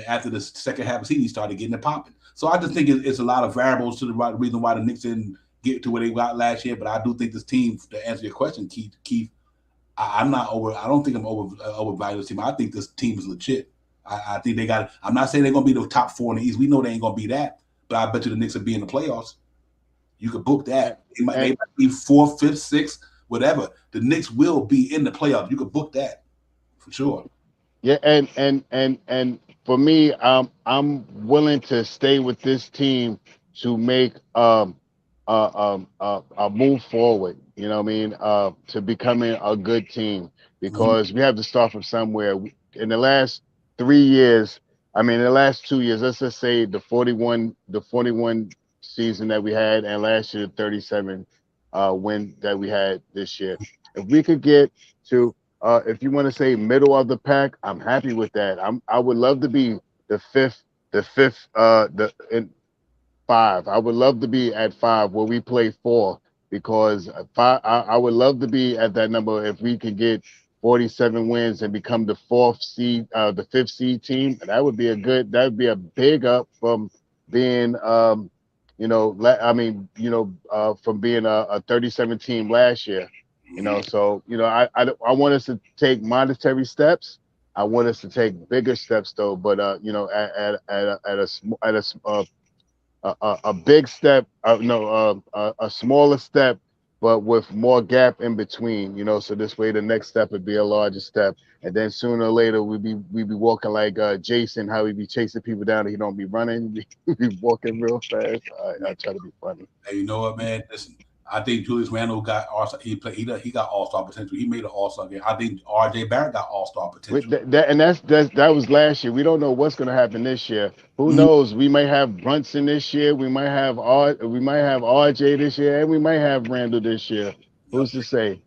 After the second half of the season, he started getting it popping. So I just think it's a lot of variables to the reason why the Knicks didn't get to where they got last year. But I do think this team, to answer your question, Keith, I'm not over. I don't think I'm overvaluing this team. I think this team is legit. I think they got. I'm not saying they're going to be the top 4 in the East. We know they ain't going to be that. But I bet you the Knicks will be in the playoffs. You could book that. They might be 4th, 5th, 6th, whatever. The Knicks will be in the playoffs. You could book that for sure. Yeah, and for me, I'm willing to stay with this team to make a move forward. You know what I mean? To becoming a good team, because we have to start from somewhere. In the last 3 years, I mean, in the last 2 years, let's just say the 41 season that we had, and last year the 37 win that we had this year. If we could get to if you want to say middle of the pack, I'm happy with that. I would love to be the fifth, in 5. I would love to be at 5 where we play 4, because 5. I would love to be at that number if we could get 47 wins and become the 4th seed, the 5th seed team. That would be a big up from being, from being a 37 team last year. So I want us to take monetary steps. I want us to take bigger steps though, but at a big step, a smaller step, but with more gap in between. So this way the next step would be a larger step, and then sooner or later we'd be walking like Jason, how he be chasing people down and he don't be running, he be walking real fast. I try to be funny. Hey, you know what, man? Listen. I think Julius Randle got he got all-star potential. He made an all-star game. I think RJ Barrett got all-star potential. That was last year. We don't know what's going to happen this year. Who knows? We might have Brunson this year. We might have RJ this year, and we might have Randle this year. Who's to say?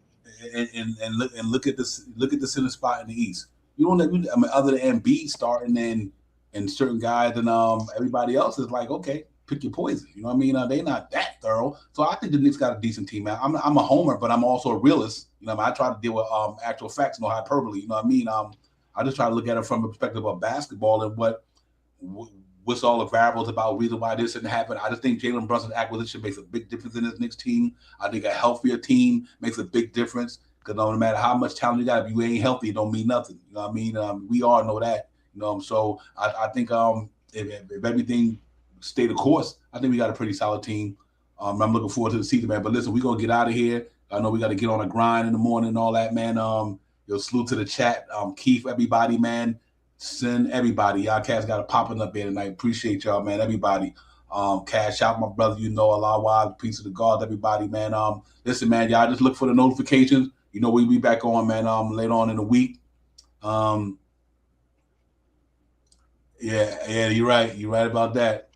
And look at this. Look at the center spot in the East. You don't. I mean, other than Embiid starting and certain guys and everybody else is like, okay, pick your poison. You know what I mean? They're not that thorough. So I think the Knicks got a decent team, man. I'm a homer, but I'm also a realist. You know, I try to deal with actual facts, no hyperbole. You know what I mean? I just try to look at it from the perspective of basketball and what's all the variables about reason why this didn't happen. I just think Jalen Brunson's acquisition makes a big difference in this Knicks team. I think a healthier team makes a big difference, because no matter how much talent you got, if you ain't healthy, it don't mean nothing. You know what I mean? We all know that. So I think if everything stay the course, I think we got a pretty solid team. I'm looking forward to the season, man. But listen, we're going to get out of here. I know we got to get on a grind in the morning and all that, man. Salute to the chat. Keith, everybody, man. Send everybody. Y'all cats got it popping up here tonight. Appreciate y'all, man. Everybody. Cash out, my brother. Allah wise, peace of the God, everybody, man. Listen, man, y'all just look for the notifications. We'll be back on, man, later on in the week. Yeah, you're right. You're right about that.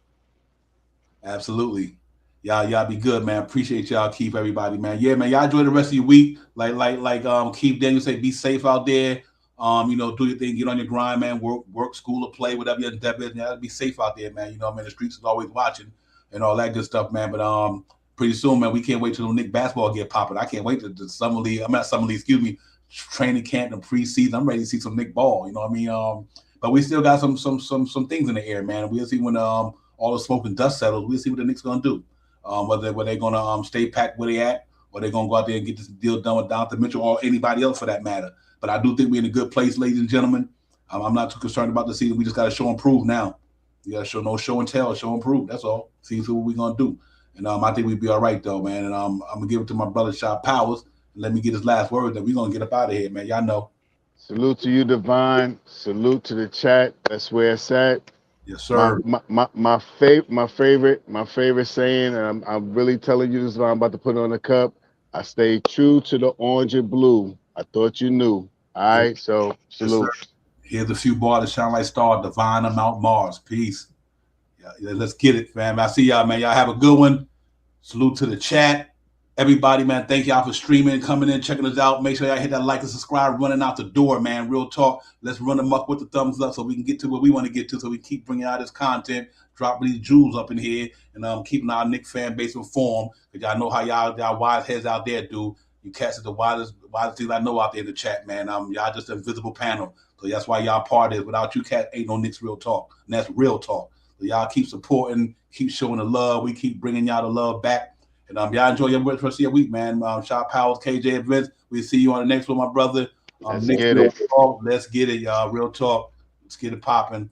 Absolutely. Y'all be good, man. Appreciate y'all. Keep everybody, man. Yeah, man. Y'all enjoy the rest of your week. Like Keith Daniel say, be safe out there. Do your thing, get on your grind, man. Work, school, or play, whatever your endeavor is. Y'all be safe out there, man. The streets is always watching and all that good stuff, man. But pretty soon, man, we can't wait till the Knicks basketball get popping. I can't wait to the summer league. I'm not summer league, excuse me, training camp and preseason. I'm ready to see some Knicks ball. You know what I mean? But we still got some things in the air, man. We'll see when all the smoke and dust settles. We'll see what the Knicks gonna do. Whether they're gonna stay packed where they at, or they're gonna go out there and get this deal done with Donovan Mitchell or anybody else for that matter. But I do think we're in a good place, ladies and gentlemen. I'm not too concerned about the season. We just got to show and prove now. You got to show and tell, show and prove. That's all. See what we're gonna do. And I think we'd be all right though, man. And I'm gonna give it to my brother Shot Powers and let me get his last word. Then we're gonna get up out of here, man. Y'all know. Salute to you, Divine. Salute to the chat. That's where it's at. Yes, sir. My favorite saying, and I'm really telling you this, I'm about to put it on the cup. I stay true to the orange and blue. I thought you knew. All right, so salute. Yes, here's a few bars that shine like stars. Divine of Mount Mars. Peace. Yeah, let's get it, fam. I see y'all, man. Y'all have a good one. Salute to the chat. Everybody, man, thank y'all for streaming, coming in, checking us out. Make sure y'all hit that like and subscribe, running out the door, man. Real talk. Let's run them up with the thumbs up so we can get to where we want to get to, so we keep bringing out this content, dropping these jewels up in here, and keeping our Knicks fan base informed. Because y'all know how y'all wise heads out there do. You cats are the widest things I know out there in the chat, man. Y'all just an invisible panel. So that's why y'all part is. Without you cats, ain't no Knicks real talk. And that's real talk. So y'all keep supporting, keep showing the love. We keep bringing y'all the love back. And y'all enjoy your rest of your week, man. Shot Powers, KJ, and Vince. We see you on the next one, my brother. Let's get it. Let's get it, y'all. Real talk. Let's get it popping.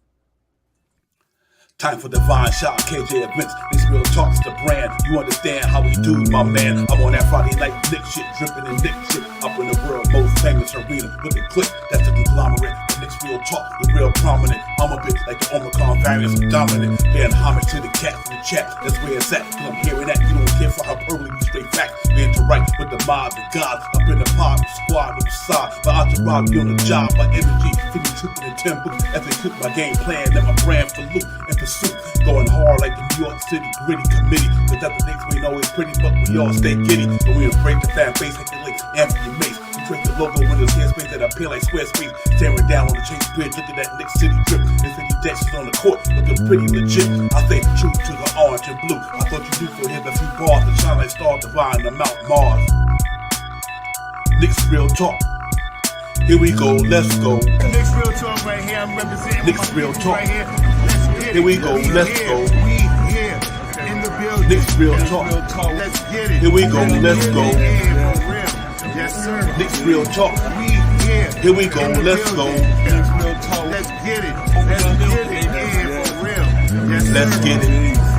Time for Divine Shot, KJ events. This real talk's the brand. You understand how we do, my man. I'm on that Friday night Knicks shit, dripping in Knicks shit. Up in the world, most famous arena with the click. That's the conglomerate. Knicks real talk, the real prominent. I'm a bit like the Omicron variant, dominant. Paying homage to the cat from the chat. That's where it's at. Cause I'm hearing that. You don't care for hyperbole, you straight facts. We interact with the mob, the gods. Up in the pod, the squad, the facade. The entourage, be on the job. My energy, feeling tripping in tempo. As they cook my game plan, let my brand for loop and pursuit. Going hard like the New York City gritty committee. Cause that's the things we know is pretty, but we all stay giddy. But we embrace the fan base like the links, Anthony Mace. We create the logo when there's airspace that appear like square space. Staring down on the Chase Bridge, look at that Knicks City drip. There's 50 dashes on the court, looking pretty legit. I stay true to the orange and blue. I thought you knew for him a few bars to shine like Star Divine on Mount Mars. Knicks real talk. Here we go, let's go. Knicks real talk right here. I'm representing Knicks real talk. right here. Let's get it. Here we go, let's go. We here in the building. Knicks real talk. Let's get it. Here we go, let's go. Yeah, for real. Yes, sir. Knicks real talk. We here. Here we go, in the let's go. building. Let's get it. Let's get it. Yeah, for real. Yes, sir. Let's get it.